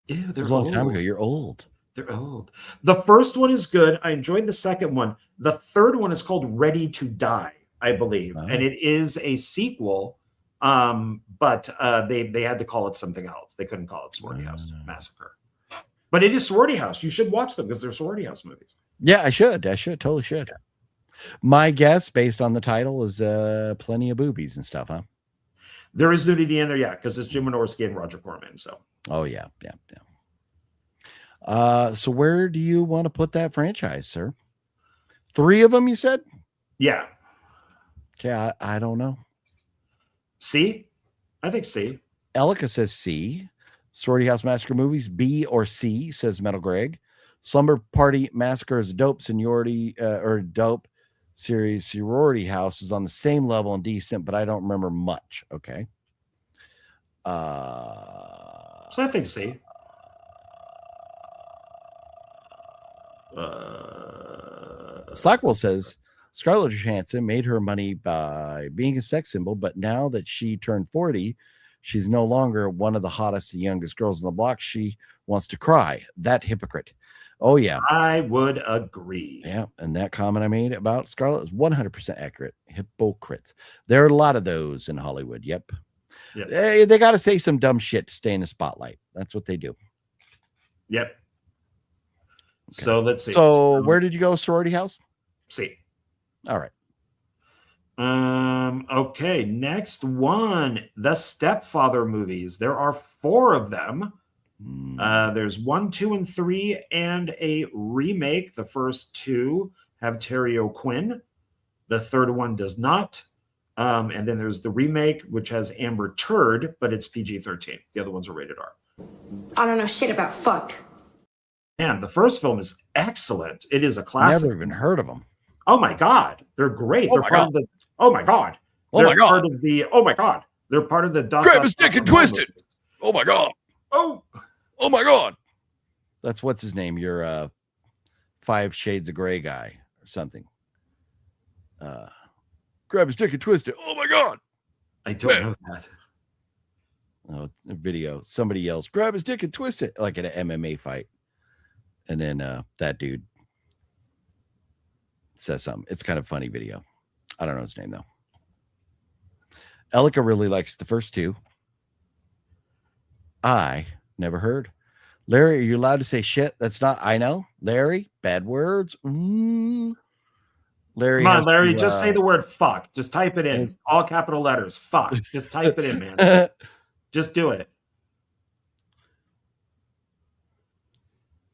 [SPEAKER 1] It was a long time ago. You're old.
[SPEAKER 2] They're old. The first one is good. I enjoyed the second one. The third one is called Ready to Die, I believe, and it is a sequel. But they had to call it something else. They couldn't call it Sorority House Massacre. But it is Sorority House. You should watch them because they're Sorority House movies.
[SPEAKER 1] Yeah, I should. Totally should. My guess, based on the title, is plenty of boobies and stuff, huh?
[SPEAKER 2] There is nudity in there, yeah, because it's Jim Wynorski and Roger Corman. So.
[SPEAKER 1] Oh yeah. So where do you want to put that franchise, sir? 3 of them, you said?
[SPEAKER 2] Yeah.
[SPEAKER 1] Okay, I don't know.
[SPEAKER 2] C? I think C.
[SPEAKER 1] Elika says C. Sorority House Massacre movies, B or C, says Metal Greg. Slumber Party Massacre is dope seniority or dope series. Sorority House is on the same level and decent, but I don't remember much. Okay.
[SPEAKER 2] So I think C.
[SPEAKER 1] Slackwell says Scarlett Johansson made her money by being a sex symbol, but now that she turned 40, she's no longer one of the hottest and youngest girls on the block. She wants to cry. That hypocrite. Oh, yeah.
[SPEAKER 2] I would agree.
[SPEAKER 1] Yeah, and that comment I made about Scarlett is 100% accurate. Hypocrites. There are a lot of those in Hollywood. Yep. They got to say some dumb shit to stay in the spotlight. That's what they do.
[SPEAKER 2] Yep. Okay.
[SPEAKER 1] So
[SPEAKER 2] let's see.
[SPEAKER 1] So where did you go, Sorority House?
[SPEAKER 2] C.
[SPEAKER 1] All right.
[SPEAKER 2] Okay, next one. The Stepfather movies. There are 4 of them. There's 1, 2, and 3, and a remake. The first 2 have Terry O'Quinn. The third one does not. And then there's the remake, which has Amber Turd, but it's PG-13. The other ones are rated R.
[SPEAKER 5] I don't know shit about fuck.
[SPEAKER 2] Man, the first film is excellent. It is a classic.
[SPEAKER 1] Never even heard of them.
[SPEAKER 2] Oh my God. They're great.
[SPEAKER 1] Oh
[SPEAKER 2] They're
[SPEAKER 1] my
[SPEAKER 2] part
[SPEAKER 1] God.
[SPEAKER 2] of the, oh my God.
[SPEAKER 1] Oh my God.
[SPEAKER 2] Part of the, oh my God. They're part of the
[SPEAKER 1] Grab his dick and twist it. Oh my God.
[SPEAKER 2] Oh
[SPEAKER 1] my God. That's what's his name? Your 5 Shades of Grey guy or something. Grab his dick and twist it. Oh my God.
[SPEAKER 2] I don't know that.
[SPEAKER 1] Oh, a video. Somebody yells, grab his dick and twist it, like at an MMA fight. And then that dude says something. It's kind of funny video. I don't know his name though. Elika really likes the first 2. I never heard. Larry, are you allowed to say shit? That's not, I know. Larry, bad words. Larry,
[SPEAKER 2] come on, Larry, just say the word fuck. Just type it in. All capital letters. Fuck. Just type it in, man. Just do it.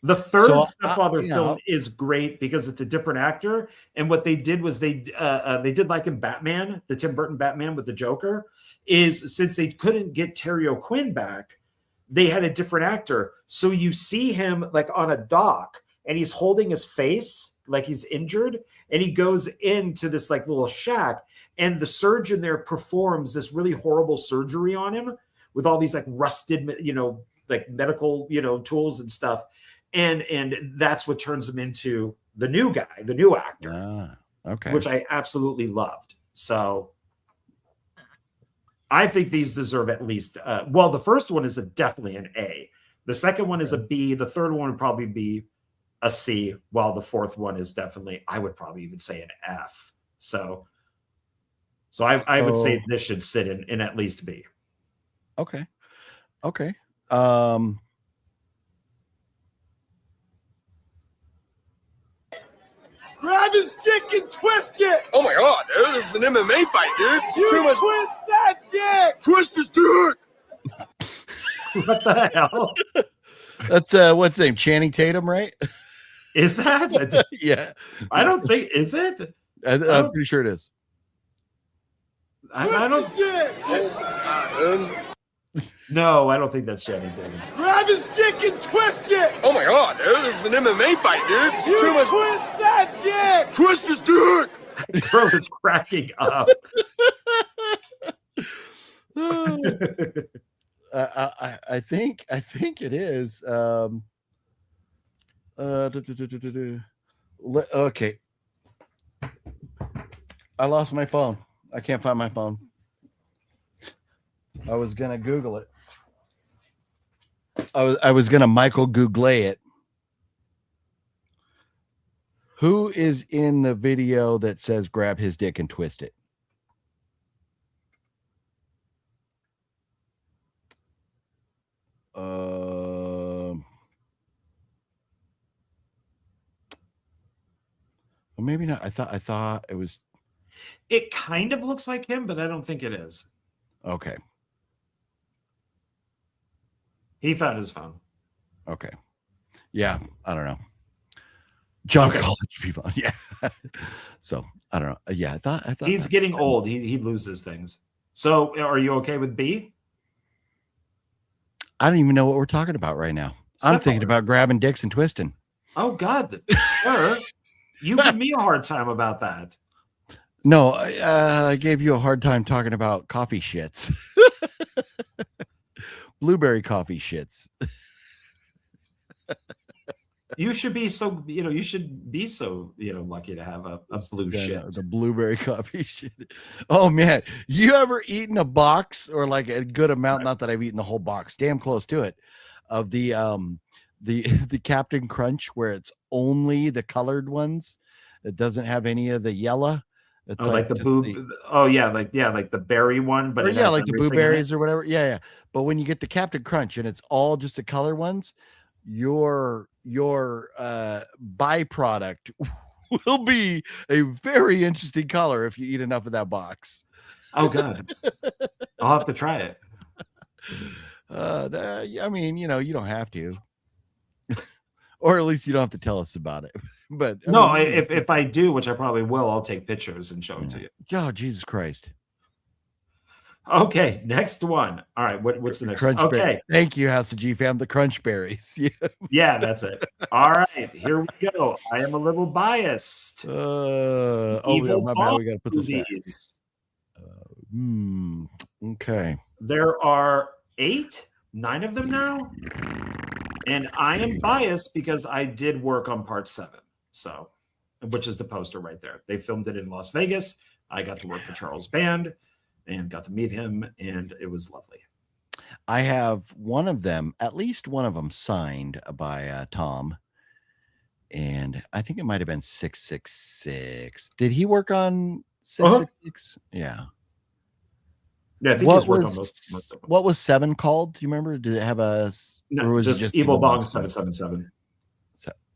[SPEAKER 2] The third Stepfather film is great because it's a different actor. And what they did was they did like in Batman, the Tim Burton Batman with the Joker, is since they couldn't get Terry O'Quinn back, they had a different actor. So you see him like on a dock and he's holding his face like he's injured. And he goes into this like little shack and the surgeon there performs this really horrible surgery on him with all these like rusted, like medical, tools and stuff. And that's what turns him into the new guy, the new actor.
[SPEAKER 1] Okay.
[SPEAKER 2] Which I absolutely loved. So I think these deserve at least, the first one is definitely an A. The second one is a B. The third one would probably be a C, while the fourth one is definitely, I would probably even say an F. So I would say this should sit in at least B.
[SPEAKER 1] Okay.
[SPEAKER 6] Grab his dick and twist it! Oh my God, dude, this is an MMA fight, dude. Twist that dick! Twist his dick!
[SPEAKER 2] What the hell?
[SPEAKER 1] That's what's his name? Channing Tatum, right?
[SPEAKER 2] Is that?
[SPEAKER 1] Yeah.
[SPEAKER 2] I don't think, is it?
[SPEAKER 1] I'm pretty sure it is.
[SPEAKER 2] I don't. No, I don't think that's Channing Tatum.
[SPEAKER 6] Grab his dick and twist it! Oh my God, dude, this is an MMA fight, dude. Twist that dick! Twist his dick!
[SPEAKER 2] Girl is cracking up.
[SPEAKER 1] I think it is. Okay. I lost my phone. I can't find my phone. I was gonna Google it. I was gonna Michael Google it. Who is in the video that says grab his dick and twist it? Well, maybe not. I thought it was.
[SPEAKER 2] It kind of looks like him, but I don't think it is.
[SPEAKER 1] Okay.
[SPEAKER 2] He found his phone.
[SPEAKER 1] Okay. Yeah, I don't know. John
[SPEAKER 2] Okay.
[SPEAKER 1] College people. Yeah. So I don't know. Yeah, I thought
[SPEAKER 2] He's getting old. He loses things. So are you okay with B?
[SPEAKER 1] I don't even know what we're talking about right now. I'm thinking about grabbing dicks and twisting.
[SPEAKER 2] Oh God, sir. You give me a hard time about that.
[SPEAKER 1] No, I gave you a hard time talking about coffee shits. Blueberry coffee shits.
[SPEAKER 2] You should be so, you should be so, lucky to have a blue shit.
[SPEAKER 1] The blueberry coffee shit. Oh man, you ever eaten a box or like a good amount? Not that I've eaten the whole box, damn close to it, of the Captain Crunch, where it's only the colored ones. It doesn't have any of the yellow. It's
[SPEAKER 2] like the boob. Like the berry one, but
[SPEAKER 1] yeah, like the blueberries or whatever. Yeah. But when you get the Captain Crunch and it's all just the color ones, your byproduct will be a very interesting color if you eat enough of that box.
[SPEAKER 2] Oh God, I'll have to try it.
[SPEAKER 1] I mean, you don't have to, or at least you don't have to tell us about it. But
[SPEAKER 2] if I do, which I probably will, I'll take pictures and show it to you.
[SPEAKER 1] Oh, Jesus Christ.
[SPEAKER 2] Okay, next one. All right, what's the next one? Okay.
[SPEAKER 1] Thank you, House of G fam. The crunch berries.
[SPEAKER 2] Yeah, that's it. All right, here we go. I am a little biased.
[SPEAKER 1] My bad. We got to put this back. Okay.
[SPEAKER 2] There are 9 of them now, and I am biased because I did work on part 7. So, which is the poster right there. They filmed it in Las Vegas. I got to work for Charles Band and got to meet him, and it was lovely.
[SPEAKER 1] I have one of them, at least one of them, signed by Tom, and I think it might have been 666. Did he work on 666? Yeah.
[SPEAKER 2] Yeah, I think he's worked on most of them.
[SPEAKER 1] What was 7 called? Do you remember? Did it have a?
[SPEAKER 2] No,
[SPEAKER 1] or was
[SPEAKER 2] just
[SPEAKER 1] it just
[SPEAKER 2] Evil Bong 777?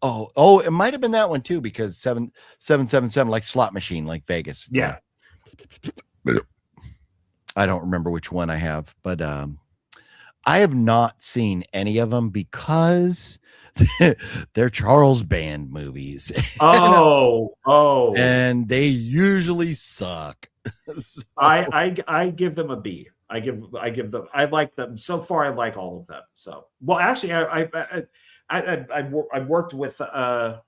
[SPEAKER 1] It might have been that one too, because 777, like slot machine, like Vegas.
[SPEAKER 2] Yeah.
[SPEAKER 1] I don't remember which one I have, but I have not seen any of them because they're Charles Band movies. And they usually suck. So.
[SPEAKER 2] I give them a B. I give them. I like them so far. I like all of them. So, well, actually, I worked with I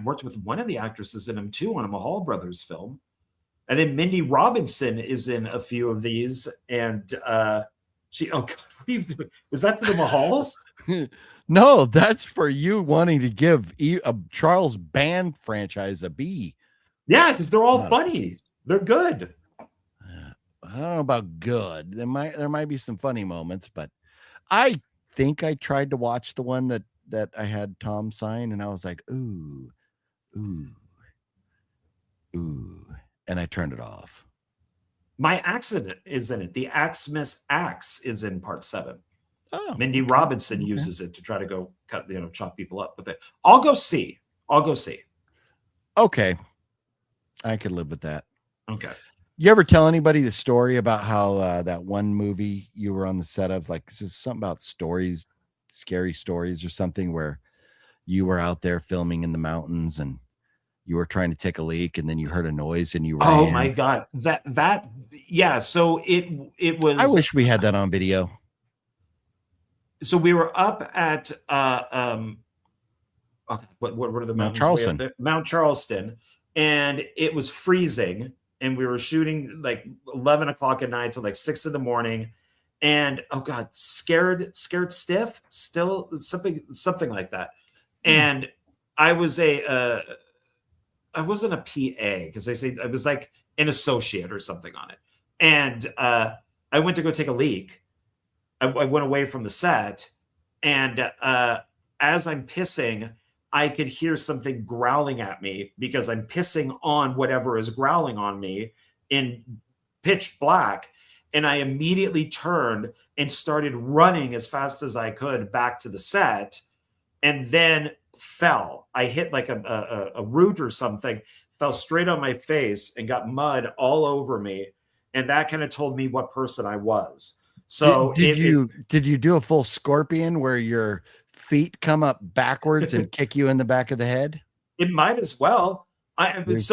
[SPEAKER 2] worked with one of the actresses in them too on a Mahal Brothers film, and then Mindy Robinson is in a few of these, and she. Oh God, was that to the Mahals?
[SPEAKER 1] No, that's for you wanting to give a Charles Band franchise a B.
[SPEAKER 2] Yeah, because they're all funny. They're good.
[SPEAKER 1] I don't know about good. There might be some funny moments, but I think I tried to watch the one that I had Tom sign, and I was like, ooh, and I turned it off.
[SPEAKER 2] My accident is in it. The Axemas axe is in part 7.
[SPEAKER 1] Oh,
[SPEAKER 2] Mindy Robinson uses it to try to go chop people up with it. I'll go see. Okay,
[SPEAKER 1] I could live with that.
[SPEAKER 2] Okay.
[SPEAKER 1] You ever tell anybody the story about how that one movie you were on the set of, like, something about scary stories or something, where you were out there filming in the mountains and you were trying to take a leak and then you heard a noise and you ran?
[SPEAKER 2] Oh my God. Yeah. So it was.
[SPEAKER 1] I wish we had that on video.
[SPEAKER 2] So we were up at what are the
[SPEAKER 1] Mount
[SPEAKER 2] mountains?
[SPEAKER 1] Charleston.
[SPEAKER 2] Mount Charleston, and it was freezing, and we were shooting like 11 o'clock at night till like 6 in the morning, and oh God, scared stiff, still something like that. And I wasn't a PA because they say I was like an associate or something on it, and I went to go take a leak. I went away from the set, and as I'm pissing, I could hear something growling at me because I'm pissing on whatever is growling on me in pitch black. And I immediately turned and started running as fast as I could back to the set, and then fell. I hit like a root or something, fell straight on my face and got mud all over me. And that kind of told me what person I was. So
[SPEAKER 1] did you do a full scorpion where your feet come up backwards and kick you in the back of the head?
[SPEAKER 2] It might as well.
[SPEAKER 1] There's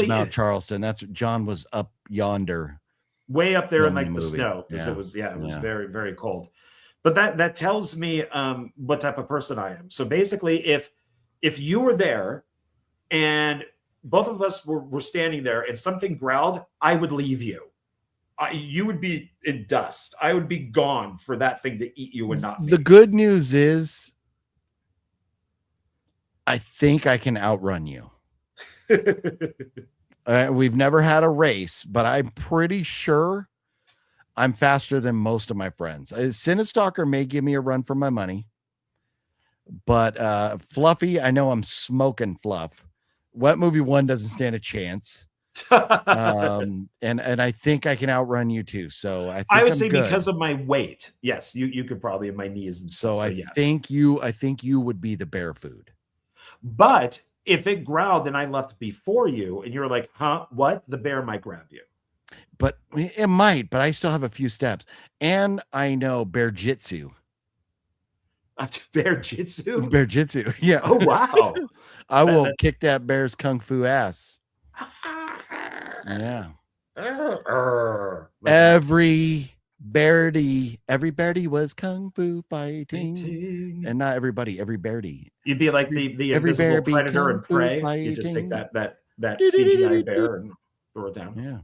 [SPEAKER 1] Mount Charleston. That's what John was up yonder,
[SPEAKER 2] way up there in like the snow, because it was very, very cold. But that tells me what type of person I am. So basically, if you were there and both of us were standing there and something growled, I would leave you. You would be in dust. I would be gone for that thing to eat you and not me.
[SPEAKER 1] The good news is I think I can outrun you. We've never had a race, but I'm pretty sure I'm faster than most of my friends. Cinestalker may give me a run for my money, but Fluffy, I know I'm smoking Fluff. Wet Movie 1 doesn't stand a chance. And I think I can outrun you too. So I
[SPEAKER 2] would say because of my weight, yes, you could probably have my knees and stuff.
[SPEAKER 1] So I think you would be the bear food.
[SPEAKER 2] But if it growled and I left before you and you're like, huh, what? The bear might grab you.
[SPEAKER 1] But it might, but I still have a few steps. And I know bear jitsu.
[SPEAKER 2] Bear jitsu?
[SPEAKER 1] Bear jitsu. Yeah.
[SPEAKER 2] Oh, wow.
[SPEAKER 1] I will kick that bear's kung fu ass. Yeah. Every beardy was kung fu fighting. And not everybody, every beardy.
[SPEAKER 2] You'd be like the invisible predator and prey. Fighting. You just take that CGI bear and throw it down.
[SPEAKER 1] Yeah.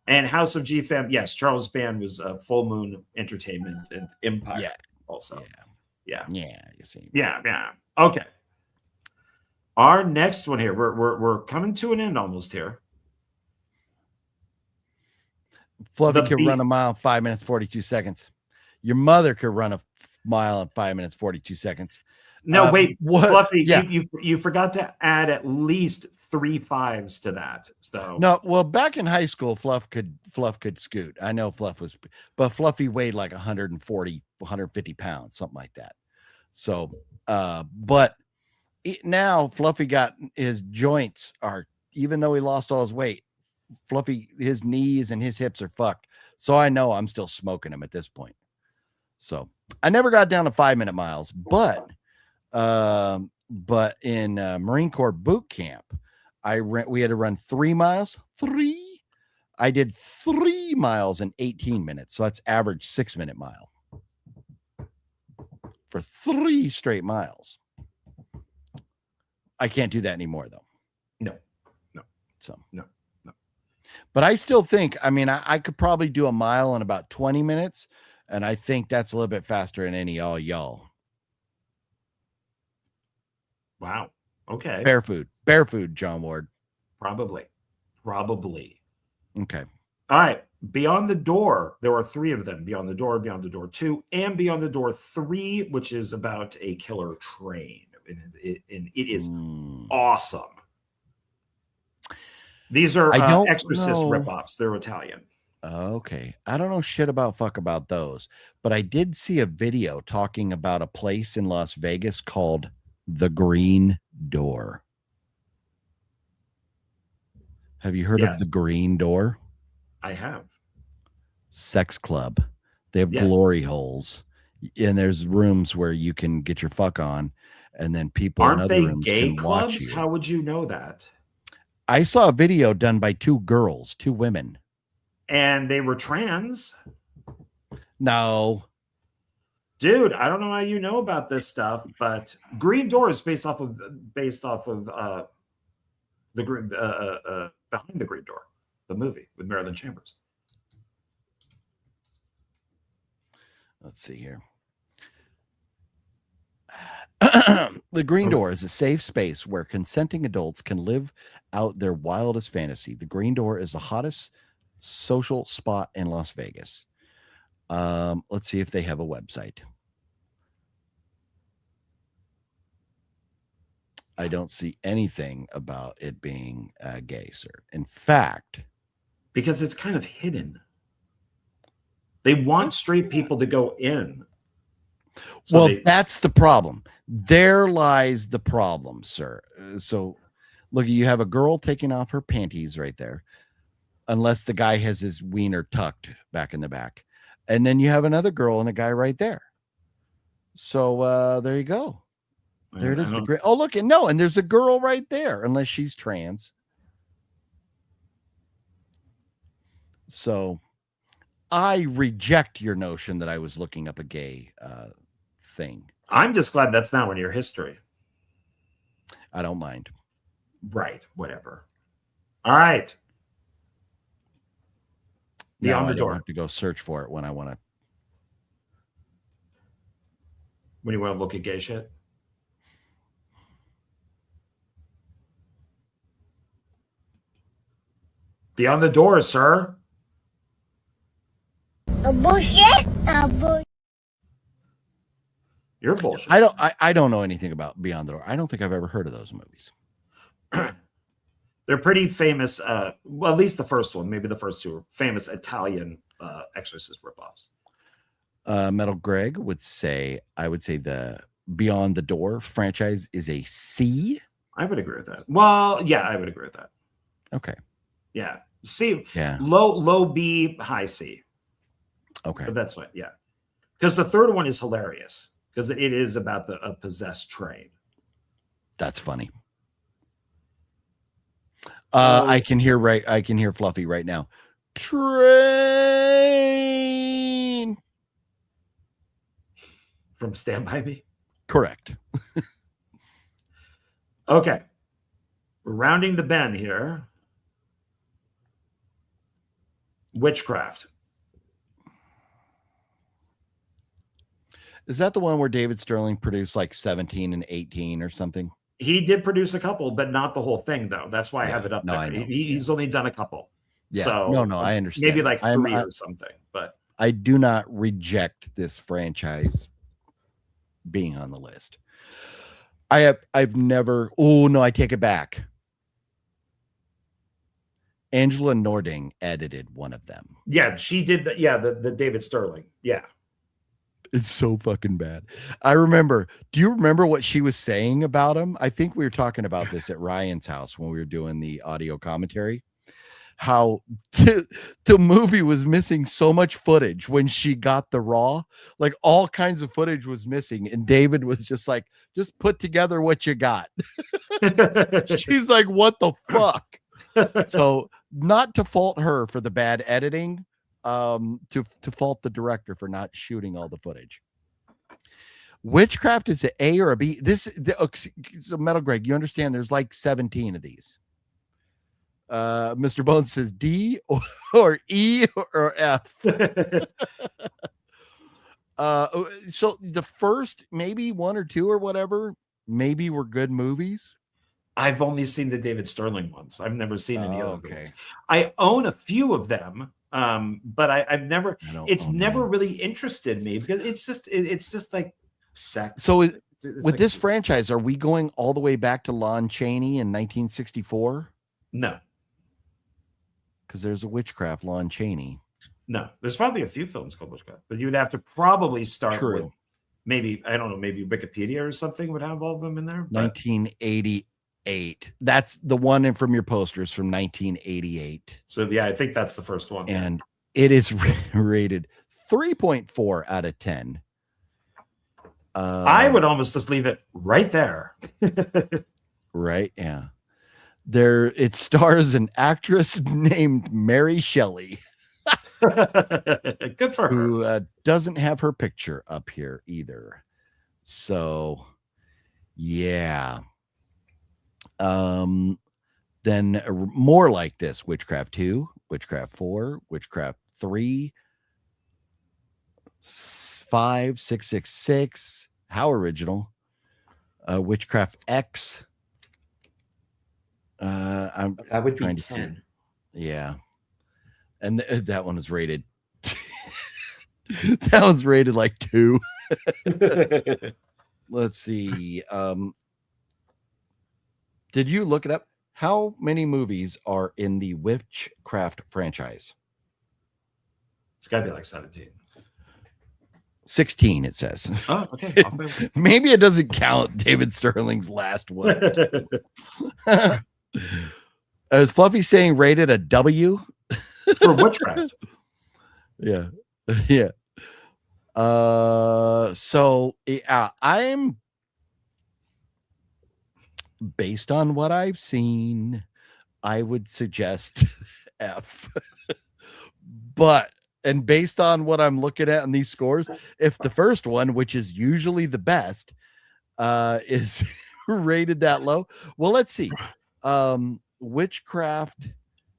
[SPEAKER 2] And House of G-Fam, yes, Charles Band was Full Moon Entertainment and Empire also. Yeah.
[SPEAKER 1] You see.
[SPEAKER 2] Yeah. Okay. Our next one here, we're coming to an end almost here.
[SPEAKER 1] Fluffy could run a mile in 5 minutes 42 seconds. Your mother could run a mile in 5 minutes 42 seconds.
[SPEAKER 2] No, wait,
[SPEAKER 1] what?
[SPEAKER 2] Fluffy,
[SPEAKER 1] yeah.
[SPEAKER 2] you forgot to add at least 3 5s to that. So
[SPEAKER 1] no, well, back in high school, Fluff could scoot. I know but Fluffy weighed like 140, 150 pounds, something like that. So, but now Fluffy got his joints are, even though he lost all his weight, Fluffy, his knees and his hips are fucked. So I know I'm still smoking him at this point. So I never got down to 5 minute miles, but in Marine Corps boot camp, we had to run 3 miles. I did 3 miles in 18 minutes. So that's average 6 minute mile for 3 straight miles. I can't do that anymore though.
[SPEAKER 2] No.
[SPEAKER 1] So
[SPEAKER 2] no.
[SPEAKER 1] But I still think, I mean, I could probably do a mile in about 20 minutes. And I think that's a little bit faster than any y'all.
[SPEAKER 2] Wow. Okay.
[SPEAKER 1] Bear food, John Ward.
[SPEAKER 2] Probably.
[SPEAKER 1] Okay.
[SPEAKER 2] All right. Beyond the Door. There are 3 of them. Beyond the Door 2, and Beyond the Door 3, which is about a killer train. And it is awesome. These are Exorcist ripoffs. They're Italian.
[SPEAKER 1] Okay. I don't know shit about those, but I did see a video talking about a place in Las Vegas called The Green Door. Have you heard of The Green Door?
[SPEAKER 2] I have.
[SPEAKER 1] Sex club. They have glory holes, and there's rooms where you can get your fuck on, and then people in other rooms
[SPEAKER 2] gay
[SPEAKER 1] can
[SPEAKER 2] clubs?
[SPEAKER 1] watch you.
[SPEAKER 2] How would you know that?
[SPEAKER 1] I saw a video done by 2 women.
[SPEAKER 2] And they were trans.
[SPEAKER 1] No.
[SPEAKER 2] Dude, I don't know how you know about this stuff, but Green Door is based off of the Behind the Green Door, the movie with Marilyn Chambers.
[SPEAKER 1] Let's see here. The Green Door is a safe space where consenting adults can live out their wildest fantasy. The Green Door is the hottest social spot in Las Vegas. Let's see if they have a website. I don't see anything about it being gay, sir. In fact,
[SPEAKER 2] because it's kind of hidden. They want straight people to go in. So
[SPEAKER 1] that's the problem. There lies the problem, sir. So look, you have a girl taking off her panties right there, unless the guy has his wiener tucked back in the back. And then you have another girl and a guy right there. So there you go. There it is. Oh, look, and there's a girl right there, unless she's trans. So I reject your notion that I was looking up a gay thing.
[SPEAKER 2] I'm just glad that's not one of your history.
[SPEAKER 1] I don't mind.
[SPEAKER 2] Right. Whatever. All right. Beyond the door.
[SPEAKER 1] I don't have to go search for it when I want to.
[SPEAKER 2] When you want to look at gay shit. Beyond the door, sir.
[SPEAKER 7] A bullshit.
[SPEAKER 2] You're bullshit.
[SPEAKER 1] I don't know anything about Beyond the Door. I don't think I've ever heard of those movies.
[SPEAKER 2] They're pretty famous. Well, at least the first one, maybe the first two, are famous Italian Exorcist ripoffs.
[SPEAKER 1] Metal Greg would say, I would say the Beyond the Door franchise is a C.
[SPEAKER 2] I would agree with that. Well, yeah, I would agree with that.
[SPEAKER 1] Okay.
[SPEAKER 2] Yeah. C.
[SPEAKER 1] Yeah.
[SPEAKER 2] Low B, high C.
[SPEAKER 1] Okay.
[SPEAKER 2] But that's what, yeah. Because the third one is hilarious because it is about a possessed train.
[SPEAKER 1] That's funny. I can hear Fluffy right now. Train
[SPEAKER 2] from Stand By Me.
[SPEAKER 1] Correct.
[SPEAKER 2] Okay. We're rounding the bend here. Witchcraft.
[SPEAKER 1] Is that the one where David Sterling produced like 17 and 18 or something?
[SPEAKER 2] He did produce a couple, but not the whole thing, though. That's why I have it up there. He's only done a couple.
[SPEAKER 1] Yeah.
[SPEAKER 2] So
[SPEAKER 1] No, I understand.
[SPEAKER 2] Maybe like 3 or something. But
[SPEAKER 1] I do not reject this franchise being on the list. I've never. Oh no, I take it back. Angela Nording edited one of them.
[SPEAKER 2] Yeah, she did. The David Sterling. Yeah.
[SPEAKER 1] It's so fucking bad. I remember. Do you remember what she was saying about him? I think we were talking about this at Ryan's house when we were doing the audio commentary. How the movie was missing so much footage when she got the raw, like all kinds of footage was missing. And David was just like, just put together what you got. She's like, what the fuck? So not to fault her for the bad editing, to fault the director for not shooting all the footage. Witchcraft is an A or a B. So Metal Greg, you understand there's like 17 of these. Mr. Bones says D or E or F. So the first maybe 1 or 2 or whatever maybe were good movies.
[SPEAKER 2] I've only seen the David Sterling ones. I've never seen any other ones. I own a few of them, but I've never. It's never really interested me because it's just like sex.
[SPEAKER 1] So
[SPEAKER 2] it's
[SPEAKER 1] with
[SPEAKER 2] like,
[SPEAKER 1] this franchise, are we going all the way back to Lon Chaney in 1964?
[SPEAKER 2] No,
[SPEAKER 1] because there's a Witchcraft Lon Chaney.
[SPEAKER 2] No, there's probably a few films called Witchcraft, but you'd have to probably start with maybe, I don't know, maybe Wikipedia or something would have all of them in there.
[SPEAKER 1] 1988. That's the one from your posters from 1988.
[SPEAKER 2] So yeah, I think that's the first one.
[SPEAKER 1] And it is rated 3.4 out of 10.
[SPEAKER 2] I would almost just leave it right there.
[SPEAKER 1] Right? Yeah. It stars an actress named Mary Shelley.
[SPEAKER 2] Good for her.
[SPEAKER 1] Who doesn't have her picture up here either. So, yeah. Then more like this: Witchcraft 2, Witchcraft 4, Witchcraft 3, 5, 666. How original? Witchcraft X.
[SPEAKER 2] That would be
[SPEAKER 1] trying
[SPEAKER 2] 10.
[SPEAKER 1] Yeah. And that one was rated. That was rated like 2. Let's see. Did you look it up? How many movies are in the Witchcraft franchise?
[SPEAKER 2] It's got to be like 17.
[SPEAKER 1] 16, it says.
[SPEAKER 2] Oh, okay.
[SPEAKER 1] Maybe it doesn't count David Sterling's last one. Is Fluffy saying rated a W?
[SPEAKER 2] For Witchcraft.
[SPEAKER 1] Yeah. Yeah. So I'm based on what I've seen, I would suggest F. And based on what I'm looking at in these scores, if the first one, which is usually the best, is rated that low, well, let's see. Witchcraft.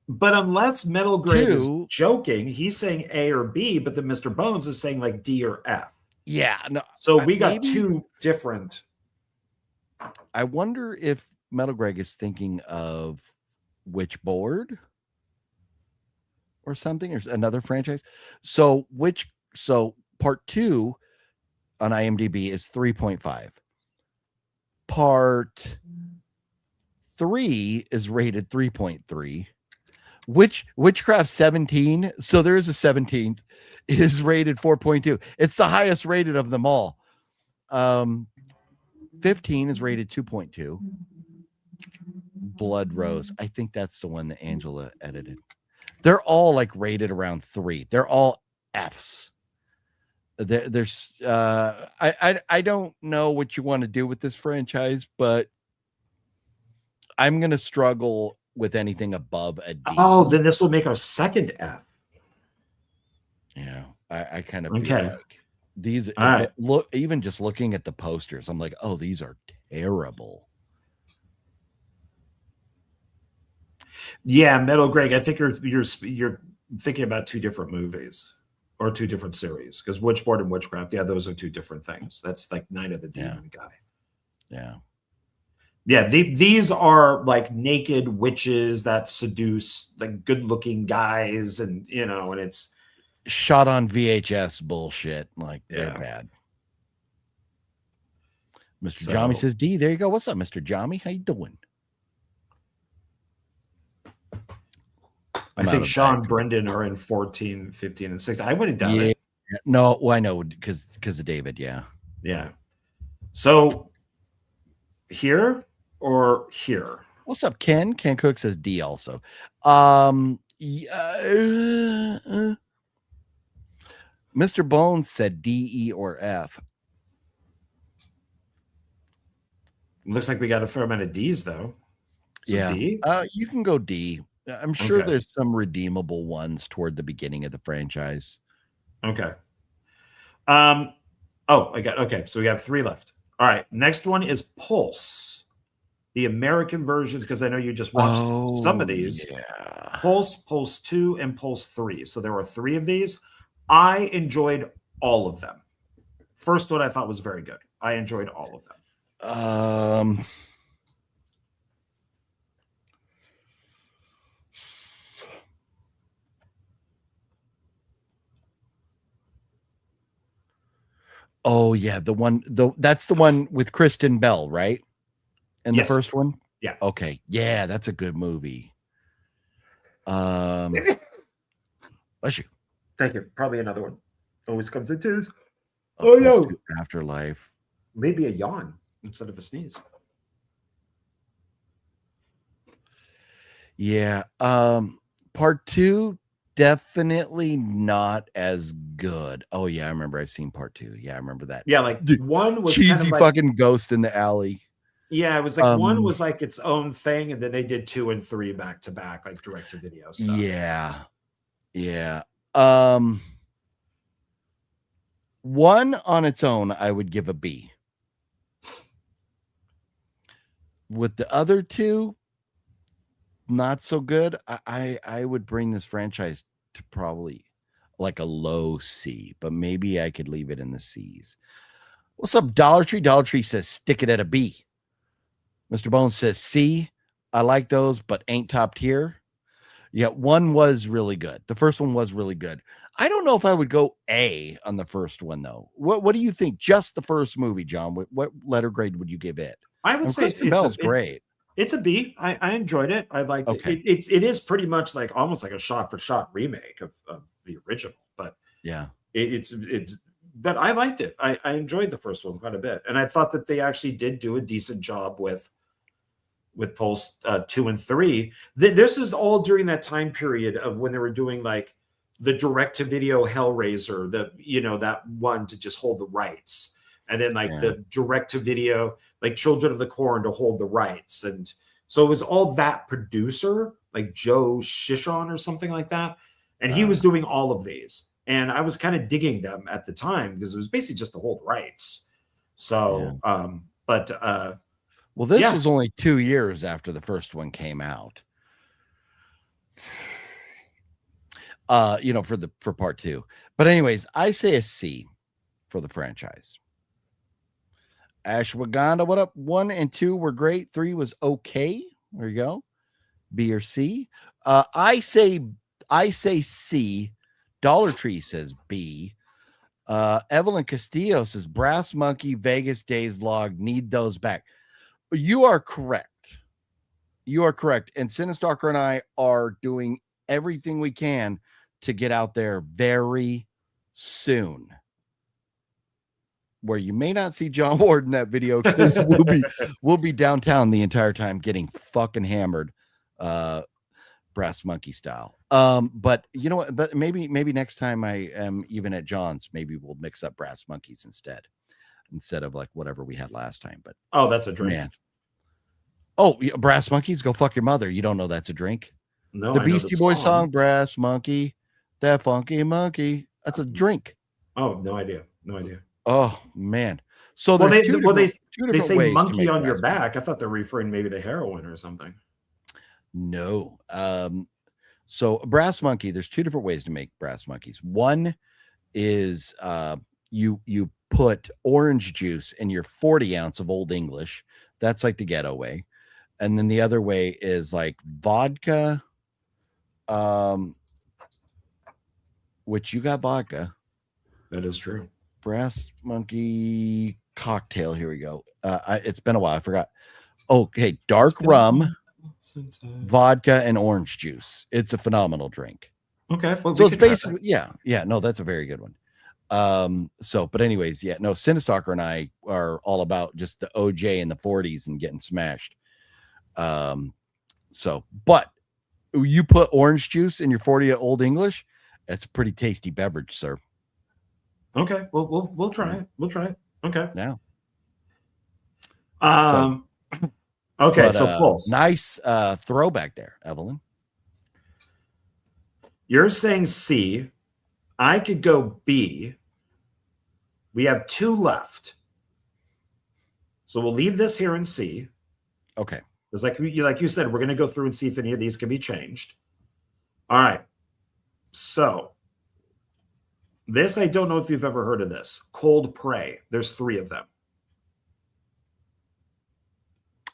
[SPEAKER 2] But unless Metal Grade is joking, he's saying A or B, but then Mr. Bones is saying like D or F.
[SPEAKER 1] Yeah. No.
[SPEAKER 2] So we got two different.
[SPEAKER 1] I wonder if Metal Greg is thinking of Witchboard or something, or another franchise. So part 2 on IMDb is 3.5. Part 3 is rated 3.3. Witchcraft 17, so there is a 17th, is rated 4.2. It's the highest rated of them all. 15 is rated 2.2. Blood Rose, I think that's the one that Angela edited. They're all like rated around 3. They're all Fs. There's I don't know what you want to do with this franchise, but I'm gonna struggle with anything above a D.
[SPEAKER 2] Oh, then this will make our second F.
[SPEAKER 1] Yeah, I kind of
[SPEAKER 2] okay.
[SPEAKER 1] feel like these.
[SPEAKER 2] Right.
[SPEAKER 1] Look, even just looking at the posters, I'm like, oh, these are terrible.
[SPEAKER 2] Yeah, Metal Greg, I think you're thinking about two different movies or two different series, because Witchboard and Witchcraft, yeah, those are two different things. That's like Night of the Demon guy.
[SPEAKER 1] Yeah.
[SPEAKER 2] Yeah, these are like naked witches that seduce like good-looking guys, and and it's
[SPEAKER 1] shot on VHS bullshit. Like they're bad. Mr. Jommy says D. There you go. What's up, Mr. Jommy? How you doing?
[SPEAKER 2] I think Sean Brendan are in 14, 15, and 16. I wouldn't doubt it.
[SPEAKER 1] No, well, I know because of David. Yeah.
[SPEAKER 2] Yeah. So here or here?
[SPEAKER 1] What's up, Ken? Ken Cook says D also. Mr. Bones said D, E, or F.
[SPEAKER 2] Looks like we got a fair amount of D's though. So
[SPEAKER 1] yeah.
[SPEAKER 2] D?
[SPEAKER 1] You can go D. I'm sure there's some redeemable ones toward the beginning of the franchise.
[SPEAKER 2] Okay. So we have 3 left. All right. Next one is Pulse. The American versions, because I know you just watched some of these.
[SPEAKER 1] Yeah.
[SPEAKER 2] Pulse 2, and Pulse 3. So there were 3 of these. I enjoyed all of them. First one I thought was very good. I enjoyed all of them.
[SPEAKER 1] Oh yeah, that's the one with Kristen Bell, right? And the first one?
[SPEAKER 2] Yeah.
[SPEAKER 1] Okay. Yeah, that's a good movie. Bless you.
[SPEAKER 2] Thank you. Probably another one. Always comes in twos.
[SPEAKER 1] No. Afterlife.
[SPEAKER 2] Maybe a yawn instead of a sneeze.
[SPEAKER 1] Yeah. Part 2, definitely not as good. Oh yeah, I remember. I've seen part 2. Yeah, I remember that.
[SPEAKER 2] Yeah, like one was
[SPEAKER 1] cheesy
[SPEAKER 2] kind of like,
[SPEAKER 1] fucking ghost in the alley.
[SPEAKER 2] Yeah, it was like one was like its own thing, and then they did 2 and 3 back to back, like direct to video stuff.
[SPEAKER 1] Yeah. Yeah. One on its own, I would give a B. With the other 2, not so good. I would bring this franchise to probably like a low C, but maybe I could leave it in the C's. What's up, Dollar Tree? Dollar Tree says stick it at a B. Mr. Bones says C. I like those, but ain't top tier. Yeah, one was really good. The first one was really good. I don't know if I would go A on the first one though. What do you think? Just the first movie, John. What letter grade would you give it?
[SPEAKER 2] I would say
[SPEAKER 1] Kristen Bell's great.
[SPEAKER 2] It's a B. I enjoyed it. I liked
[SPEAKER 1] Okay.
[SPEAKER 2] it. It is pretty much like almost like a shot for shot remake of the original, but
[SPEAKER 1] Yeah.
[SPEAKER 2] it's but I liked it. I enjoyed the first one quite a bit, and I thought that they actually did do a decent job with Pulse 2 and 3. This is all during that time period of when they were doing like the direct to video Hellraiser, that one to just hold the rights, and then like the direct to video like Children of the Corn to hold the rights, and so it was all that producer like Joe Shishon or something like that, and he was doing all of these. And I was kind of digging them at the time because it was basically just to hold rights. So,
[SPEAKER 1] well, this was only 2 years after the first one came out. For part 2. But anyways, I say a C for the franchise. Ashwagandha, what up? 1 and 2 were great. 3 was okay. There you go. B or C. I say C. Dollar Tree says B. Evelyn Castillo says Brass Monkey Vegas Days vlog, need those back. You are correct. And Cinestalker and I are doing everything we can to get out there very soon. Where you may not see John Ward in that video because we'll be downtown the entire time getting fucking hammered. Brass Monkey style. But you know what? But maybe next time I am even at John's, maybe we'll mix up Brass Monkeys instead of like whatever we had last time. But
[SPEAKER 2] that's a drink.
[SPEAKER 1] Man. Oh, Brass Monkeys, go fuck your mother. You don't know that's a drink?
[SPEAKER 2] No,
[SPEAKER 1] the Beastie Boys song, Brass Monkey, that funky monkey. That's a drink.
[SPEAKER 2] Oh, no idea.
[SPEAKER 1] Oh man. So
[SPEAKER 2] they
[SPEAKER 1] they
[SPEAKER 2] say monkey on your back. I thought they're referring maybe to heroin or something.
[SPEAKER 1] No. So Brass Monkey, there's 2 different ways to make Brass Monkeys. One is you put orange juice in your 40 ounce of Old English. That's like the ghetto way. And then the other way is like vodka, which you got vodka.
[SPEAKER 2] That is true.
[SPEAKER 1] Brass Monkey cocktail. Here we go. It's been a while. I forgot. Okay. Dark rum, vodka, and orange juice. It's a phenomenal drink.
[SPEAKER 2] Okay. Well,
[SPEAKER 1] so it's basically, no, that's a very good one. But anyways, Cinestalker and I are all about just the OJ in the 40s and getting smashed. But you put orange juice in your 40 Old English, that's a pretty tasty beverage, sir.
[SPEAKER 2] Okay. Well, we'll try it. Okay.
[SPEAKER 1] Yeah.
[SPEAKER 2] Okay. So Pulse.
[SPEAKER 1] Nice throwback there, Evelyn.
[SPEAKER 2] You're saying C. I could go B. We have 2 left. So we'll leave this here in C.
[SPEAKER 1] Okay.
[SPEAKER 2] Because like you said, we're going to go through and see if any of these can be changed. All right. So this, I don't know if you've ever heard of this. Cold Prey. There's 3 of them.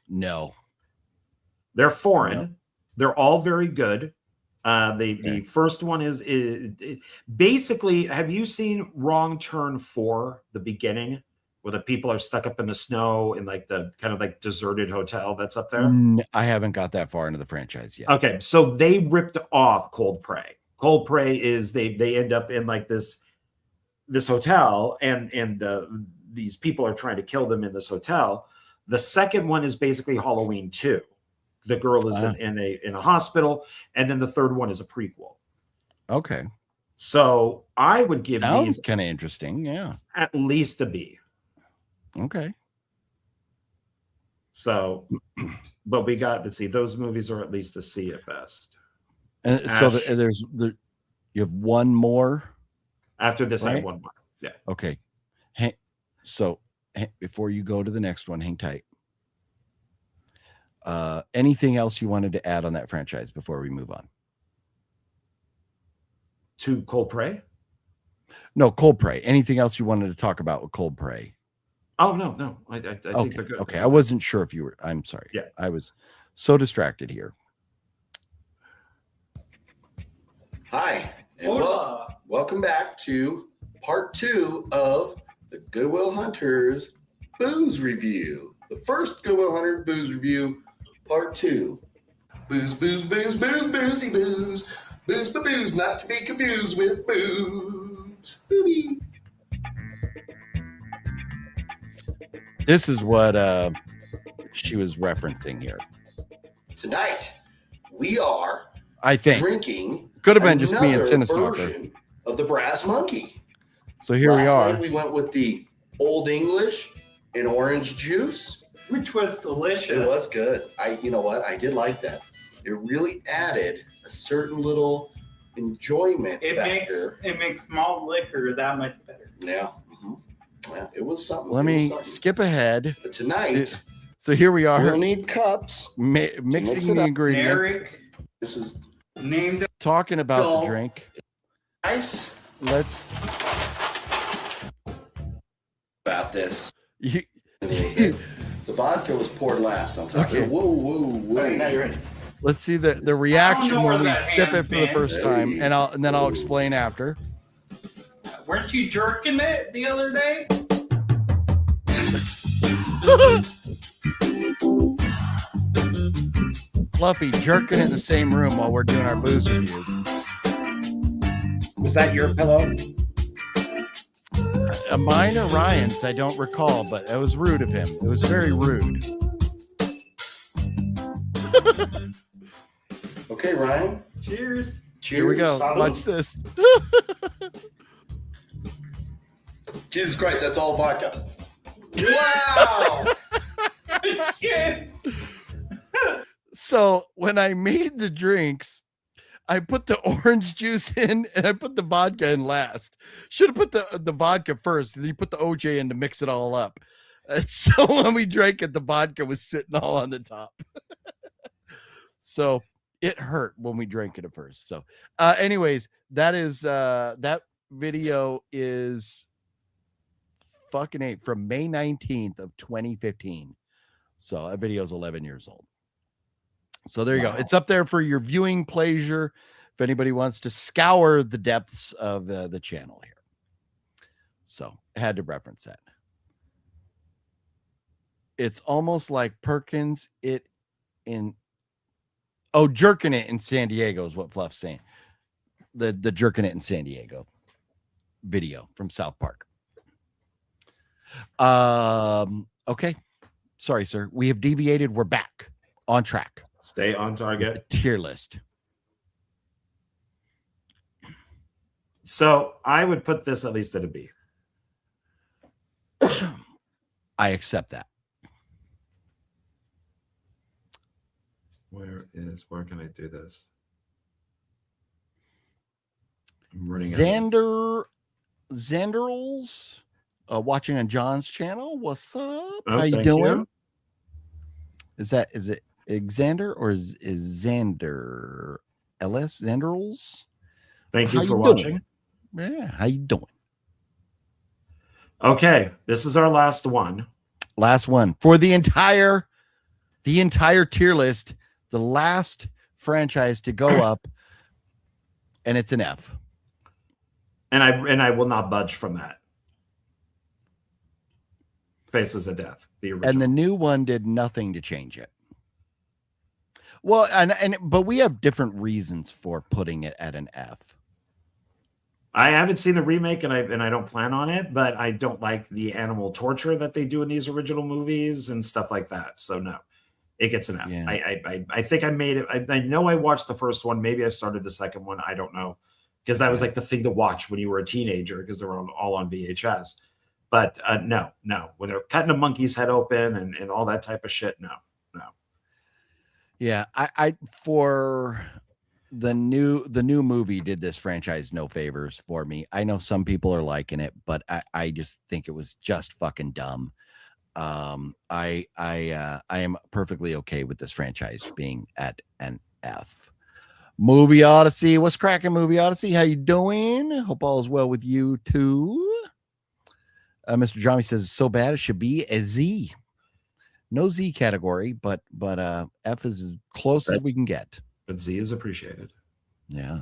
[SPEAKER 1] No.
[SPEAKER 2] They're foreign. No. They're all very good. The first one is basically, have you seen Wrong Turn 4, the beginning, where the people are stuck up in the snow in like the kind of like deserted hotel that's up there?
[SPEAKER 1] I haven't got that far into the franchise yet.
[SPEAKER 2] Okay, so they ripped off Cold Prey. Cold Prey is they end up in like this hotel, and these people are trying to kill them in this hotel. The second one is basically Halloween 2. The girl is in a hospital, and then the third one is a prequel.
[SPEAKER 1] Okay.
[SPEAKER 2] So I would give these
[SPEAKER 1] kind of interesting, yeah.
[SPEAKER 2] At least a B.
[SPEAKER 1] Okay.
[SPEAKER 2] So, but we got, let's see, those movies are at least a C at best.
[SPEAKER 1] And so you have one more.
[SPEAKER 2] After this, right? I have one more. Yeah.
[SPEAKER 1] Okay. Before you go to the next one, hang tight. Anything else you wanted to add on that franchise before we move on?
[SPEAKER 2] To Cold Prey?
[SPEAKER 1] No, Cold Prey. Anything else you wanted to talk about with Cold Prey?
[SPEAKER 2] Oh, no. I think they're good.
[SPEAKER 1] Okay. I wasn't sure if you were. I'm sorry.
[SPEAKER 2] Yeah.
[SPEAKER 1] I was so distracted here.
[SPEAKER 7] Hi, and welcome back to part 2 of the Goodwill Hunters booze review. The first Goodwill Hunter booze review Part 2. Booze, booze, booze, booze, boozy booze. Booze, booze, not to be confused with boobs. Boobies.
[SPEAKER 1] This is what she was referencing here.
[SPEAKER 7] Tonight, we are
[SPEAKER 1] I think
[SPEAKER 7] drinking
[SPEAKER 1] could have been just me and
[SPEAKER 7] another
[SPEAKER 1] Cinestalker.
[SPEAKER 7] version of the Brass Monkey.
[SPEAKER 1] So here we
[SPEAKER 7] Last
[SPEAKER 1] are.
[SPEAKER 7] night we went with the Old English and orange juice.
[SPEAKER 8] Which was delicious.
[SPEAKER 7] It was good. You know what? I did like that. It really added a certain little enjoyment factor.
[SPEAKER 8] It makes malt liquor that much better.
[SPEAKER 7] Yeah. Yeah, it was something.
[SPEAKER 1] Let me skip ahead.
[SPEAKER 7] But tonight,
[SPEAKER 1] so here we are.
[SPEAKER 7] we'll need cups.
[SPEAKER 1] Mixing the ingredients.
[SPEAKER 8] Eric,
[SPEAKER 7] This is
[SPEAKER 8] named
[SPEAKER 1] talking about the drink.
[SPEAKER 7] ice.
[SPEAKER 1] Let's
[SPEAKER 7] about this.
[SPEAKER 1] You,
[SPEAKER 7] The vodka was poured last. I'm talking.
[SPEAKER 1] Okay.
[SPEAKER 7] Whoa.
[SPEAKER 8] now you're ready.
[SPEAKER 1] let's see the reaction
[SPEAKER 8] where
[SPEAKER 1] when we
[SPEAKER 8] that
[SPEAKER 1] sip it
[SPEAKER 8] hand's
[SPEAKER 1] for the
[SPEAKER 8] been.
[SPEAKER 1] first time, and then I'll explain after.
[SPEAKER 8] Weren't you jerking it the other day?
[SPEAKER 1] Fluffy jerking in the same room while we're doing our booze reviews.
[SPEAKER 2] Was that your pillow?
[SPEAKER 1] Mine or Ryan's, I don't recall, but it was rude of him. It was very rude.
[SPEAKER 7] Okay, Ryan.
[SPEAKER 8] Cheers.
[SPEAKER 1] Here we go.
[SPEAKER 7] Salud.
[SPEAKER 1] Watch this.
[SPEAKER 7] Jesus Christ, that's all vodka.
[SPEAKER 8] Wow. Shit.
[SPEAKER 1] So when I made the drinks, I put the orange juice in and I put the vodka in last. Should have put the vodka first. Then you put the OJ in to mix it all up. And so when we drank it, the vodka was sitting all on the top. So it hurt when we drank it at first. So anyways, that is that video is fucking 8 from May 19th of 2015. So that video is 11 years old. So there you go. It's up there for your viewing pleasure if anybody wants to scour the depths of the channel here. So I had to reference that. It's almost like Perkins jerking it in San Diego is what Fluff's saying. The jerking it in San Diego video from South Park. Okay. Sorry, sir. We have deviated. We're back on track.
[SPEAKER 2] Stay on target.
[SPEAKER 1] The tier list.
[SPEAKER 2] So I would put this at least at a B.
[SPEAKER 1] I accept that.
[SPEAKER 2] Where can I do this? I'm running
[SPEAKER 1] Xanderls watching on John's channel. What's up?
[SPEAKER 2] Oh,
[SPEAKER 1] How you
[SPEAKER 2] thank
[SPEAKER 1] doing?
[SPEAKER 2] you.
[SPEAKER 1] Is it Xander or is Xander LS Xanderls?
[SPEAKER 2] Thank you
[SPEAKER 1] How
[SPEAKER 2] for
[SPEAKER 1] you
[SPEAKER 2] watching.
[SPEAKER 1] doing? Yeah, how you doing?
[SPEAKER 2] Okay, this is our last one.
[SPEAKER 1] Last one for the entire tier list. The last franchise to go up, and it's an F.
[SPEAKER 2] And I will not budge from that. Faces of Death, the original.
[SPEAKER 1] And the new one did nothing to change it. Well, but we have different reasons for putting it at an F.
[SPEAKER 2] I haven't seen the remake, and I don't plan on it, but I don't like the animal torture that they do in these original movies and stuff like that. So no, it gets an F.
[SPEAKER 1] Yeah.
[SPEAKER 2] I think I made it. I know I watched the first one. Maybe I started the second one. I don't know, because that was like the thing to watch when you were a teenager, because they were all on VHS. But no, when they're cutting a monkey's head open and all that type of shit, no.
[SPEAKER 1] Yeah, I for the new movie did this franchise no favors for me. I know some people are liking it, but I just think it was just fucking dumb. I am perfectly okay with this franchise being at an F. Movie Odyssey, what's cracking? Movie Odyssey, how you doing? Hope all is well with you too. Mr. Johnny says it's so bad it should be a Z. No Z category, but F is as close as we can get.
[SPEAKER 2] But Z is appreciated.
[SPEAKER 1] Yeah.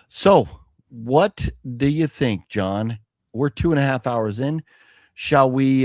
[SPEAKER 1] So, what do you think, John? We're 2.5 hours in. Shall we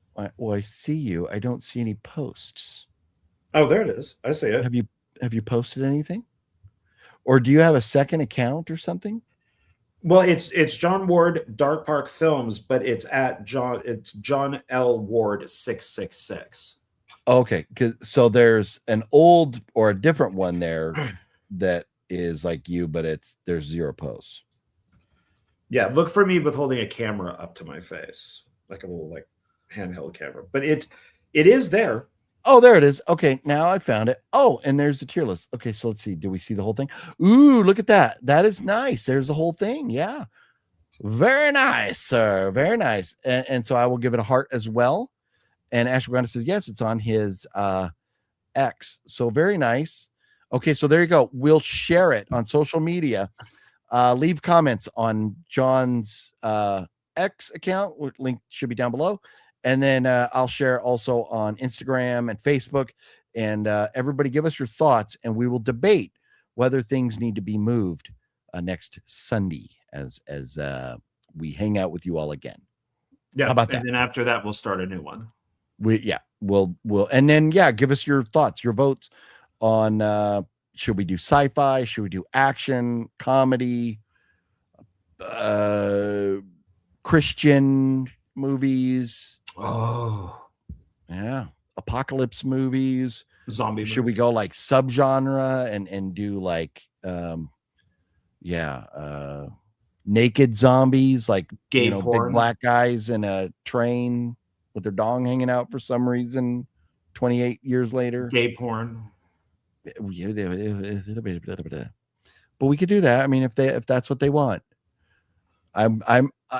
[SPEAKER 1] I see you. I don't see any posts.
[SPEAKER 2] Oh, there it is. I see it.
[SPEAKER 1] Have you posted anything? Or do you have a second account or something?
[SPEAKER 2] Well, it's John Ward Dark Park Films, but it's John L. Ward 666.
[SPEAKER 1] Okay, so there's an old or a different one there that is like you, but there's 0 posts.
[SPEAKER 2] Yeah, look for me with holding a camera up to my face, like a little like handheld camera. But it is there.
[SPEAKER 1] Oh, there it is. Okay, now I found it. Oh, and there's the tier list. Okay, so let's see. Do we see the whole thing? Ooh, look at that. That is nice. There's the whole thing. Yeah. Very nice, sir. Very nice. And so I will give it a heart as well. And Ashley Granda says, yes, it's on his X. So very nice. Okay, so there you go. We'll share it on social media. Leave comments on John's X account. Link should be down below. And then I'll share also on Instagram and Facebook. And everybody give us your thoughts, and we will debate whether things need to be moved next Sunday as we hang out with you all again.
[SPEAKER 2] Yeah.
[SPEAKER 1] How about that?
[SPEAKER 2] And then after that, we'll start a new one.
[SPEAKER 1] We'll and then give us your thoughts, your votes on should we do sci-fi, should we do action, comedy, Christian movies.
[SPEAKER 2] Oh,
[SPEAKER 1] yeah, apocalypse movies,
[SPEAKER 2] zombie.
[SPEAKER 1] Should we go like subgenre and do like naked zombies, like
[SPEAKER 2] gay
[SPEAKER 1] porn, big black guys in a train with their dong hanging out for some reason 28 years later?
[SPEAKER 2] Gay porn.
[SPEAKER 1] But we could do that. I mean, if that's what they want. I'm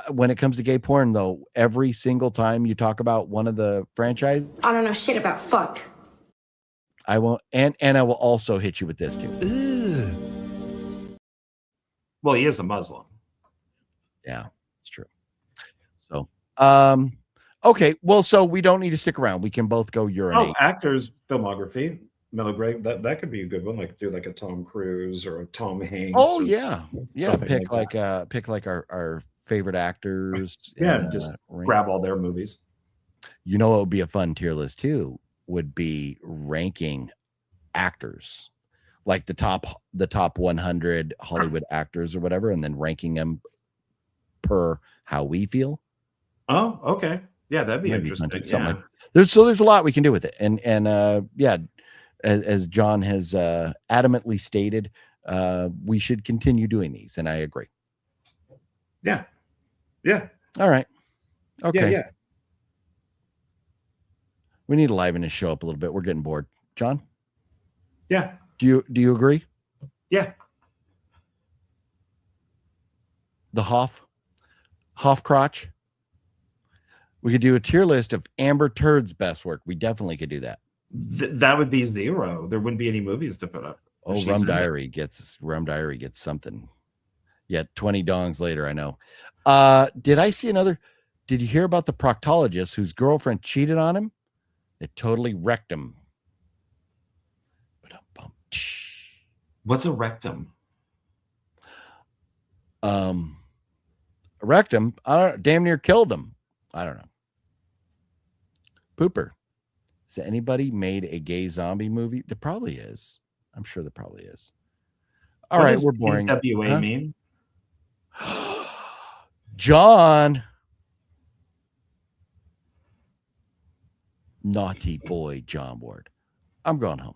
[SPEAKER 1] when it comes to gay porn, though, every single time you talk about one of the franchise,
[SPEAKER 5] I don't know shit about fuck.
[SPEAKER 1] I won't, and I will also hit you with this too.
[SPEAKER 2] Well, he is a Muslim.
[SPEAKER 1] Yeah, it's true. So, okay, well, so we don't need to stick around. We can both go urinate.
[SPEAKER 2] Oh, actors filmography. Miller Grave, that could be a good one. Like do like a Tom Cruise or a Tom Hanks.
[SPEAKER 1] Oh yeah. Pick
[SPEAKER 2] like
[SPEAKER 1] our favorite actors.
[SPEAKER 2] Yeah,
[SPEAKER 1] and,
[SPEAKER 2] just grab all their movies.
[SPEAKER 1] You know what would be a fun tier list too? Would be ranking actors, like the top 100 Hollywood actors or whatever, and then ranking them per how we feel.
[SPEAKER 2] Oh, okay. Yeah, that'd be interesting.
[SPEAKER 1] Like, there's a lot we can do with it, and as John has adamantly stated, we should continue doing these, and I agree.
[SPEAKER 2] Yeah.
[SPEAKER 1] All right. Okay.
[SPEAKER 2] Yeah.
[SPEAKER 1] We need to liven this show up a little bit. We're getting bored. John?
[SPEAKER 2] Yeah.
[SPEAKER 1] Do you agree?
[SPEAKER 2] Yeah.
[SPEAKER 1] The Hoff crotch. We could do a tier list of Amber Turd's best work. We definitely could do that.
[SPEAKER 2] That would be 0. There wouldn't be any movies to put up.
[SPEAKER 1] Oh, Rum Diary gets something. Yeah, 20 dongs later, I know. Did I see another? Did you hear about the proctologist whose girlfriend cheated on him? It totally wrecked him.
[SPEAKER 2] What's a rectum?
[SPEAKER 1] Wrecked him. I don't know, damn near killed him. I don't know. Pooper. Has anybody made a gay zombie movie? There probably is. I'm sure there probably is. All right, we're boring.
[SPEAKER 2] NWA mean?
[SPEAKER 1] John. Naughty boy, John Ward. I'm going home.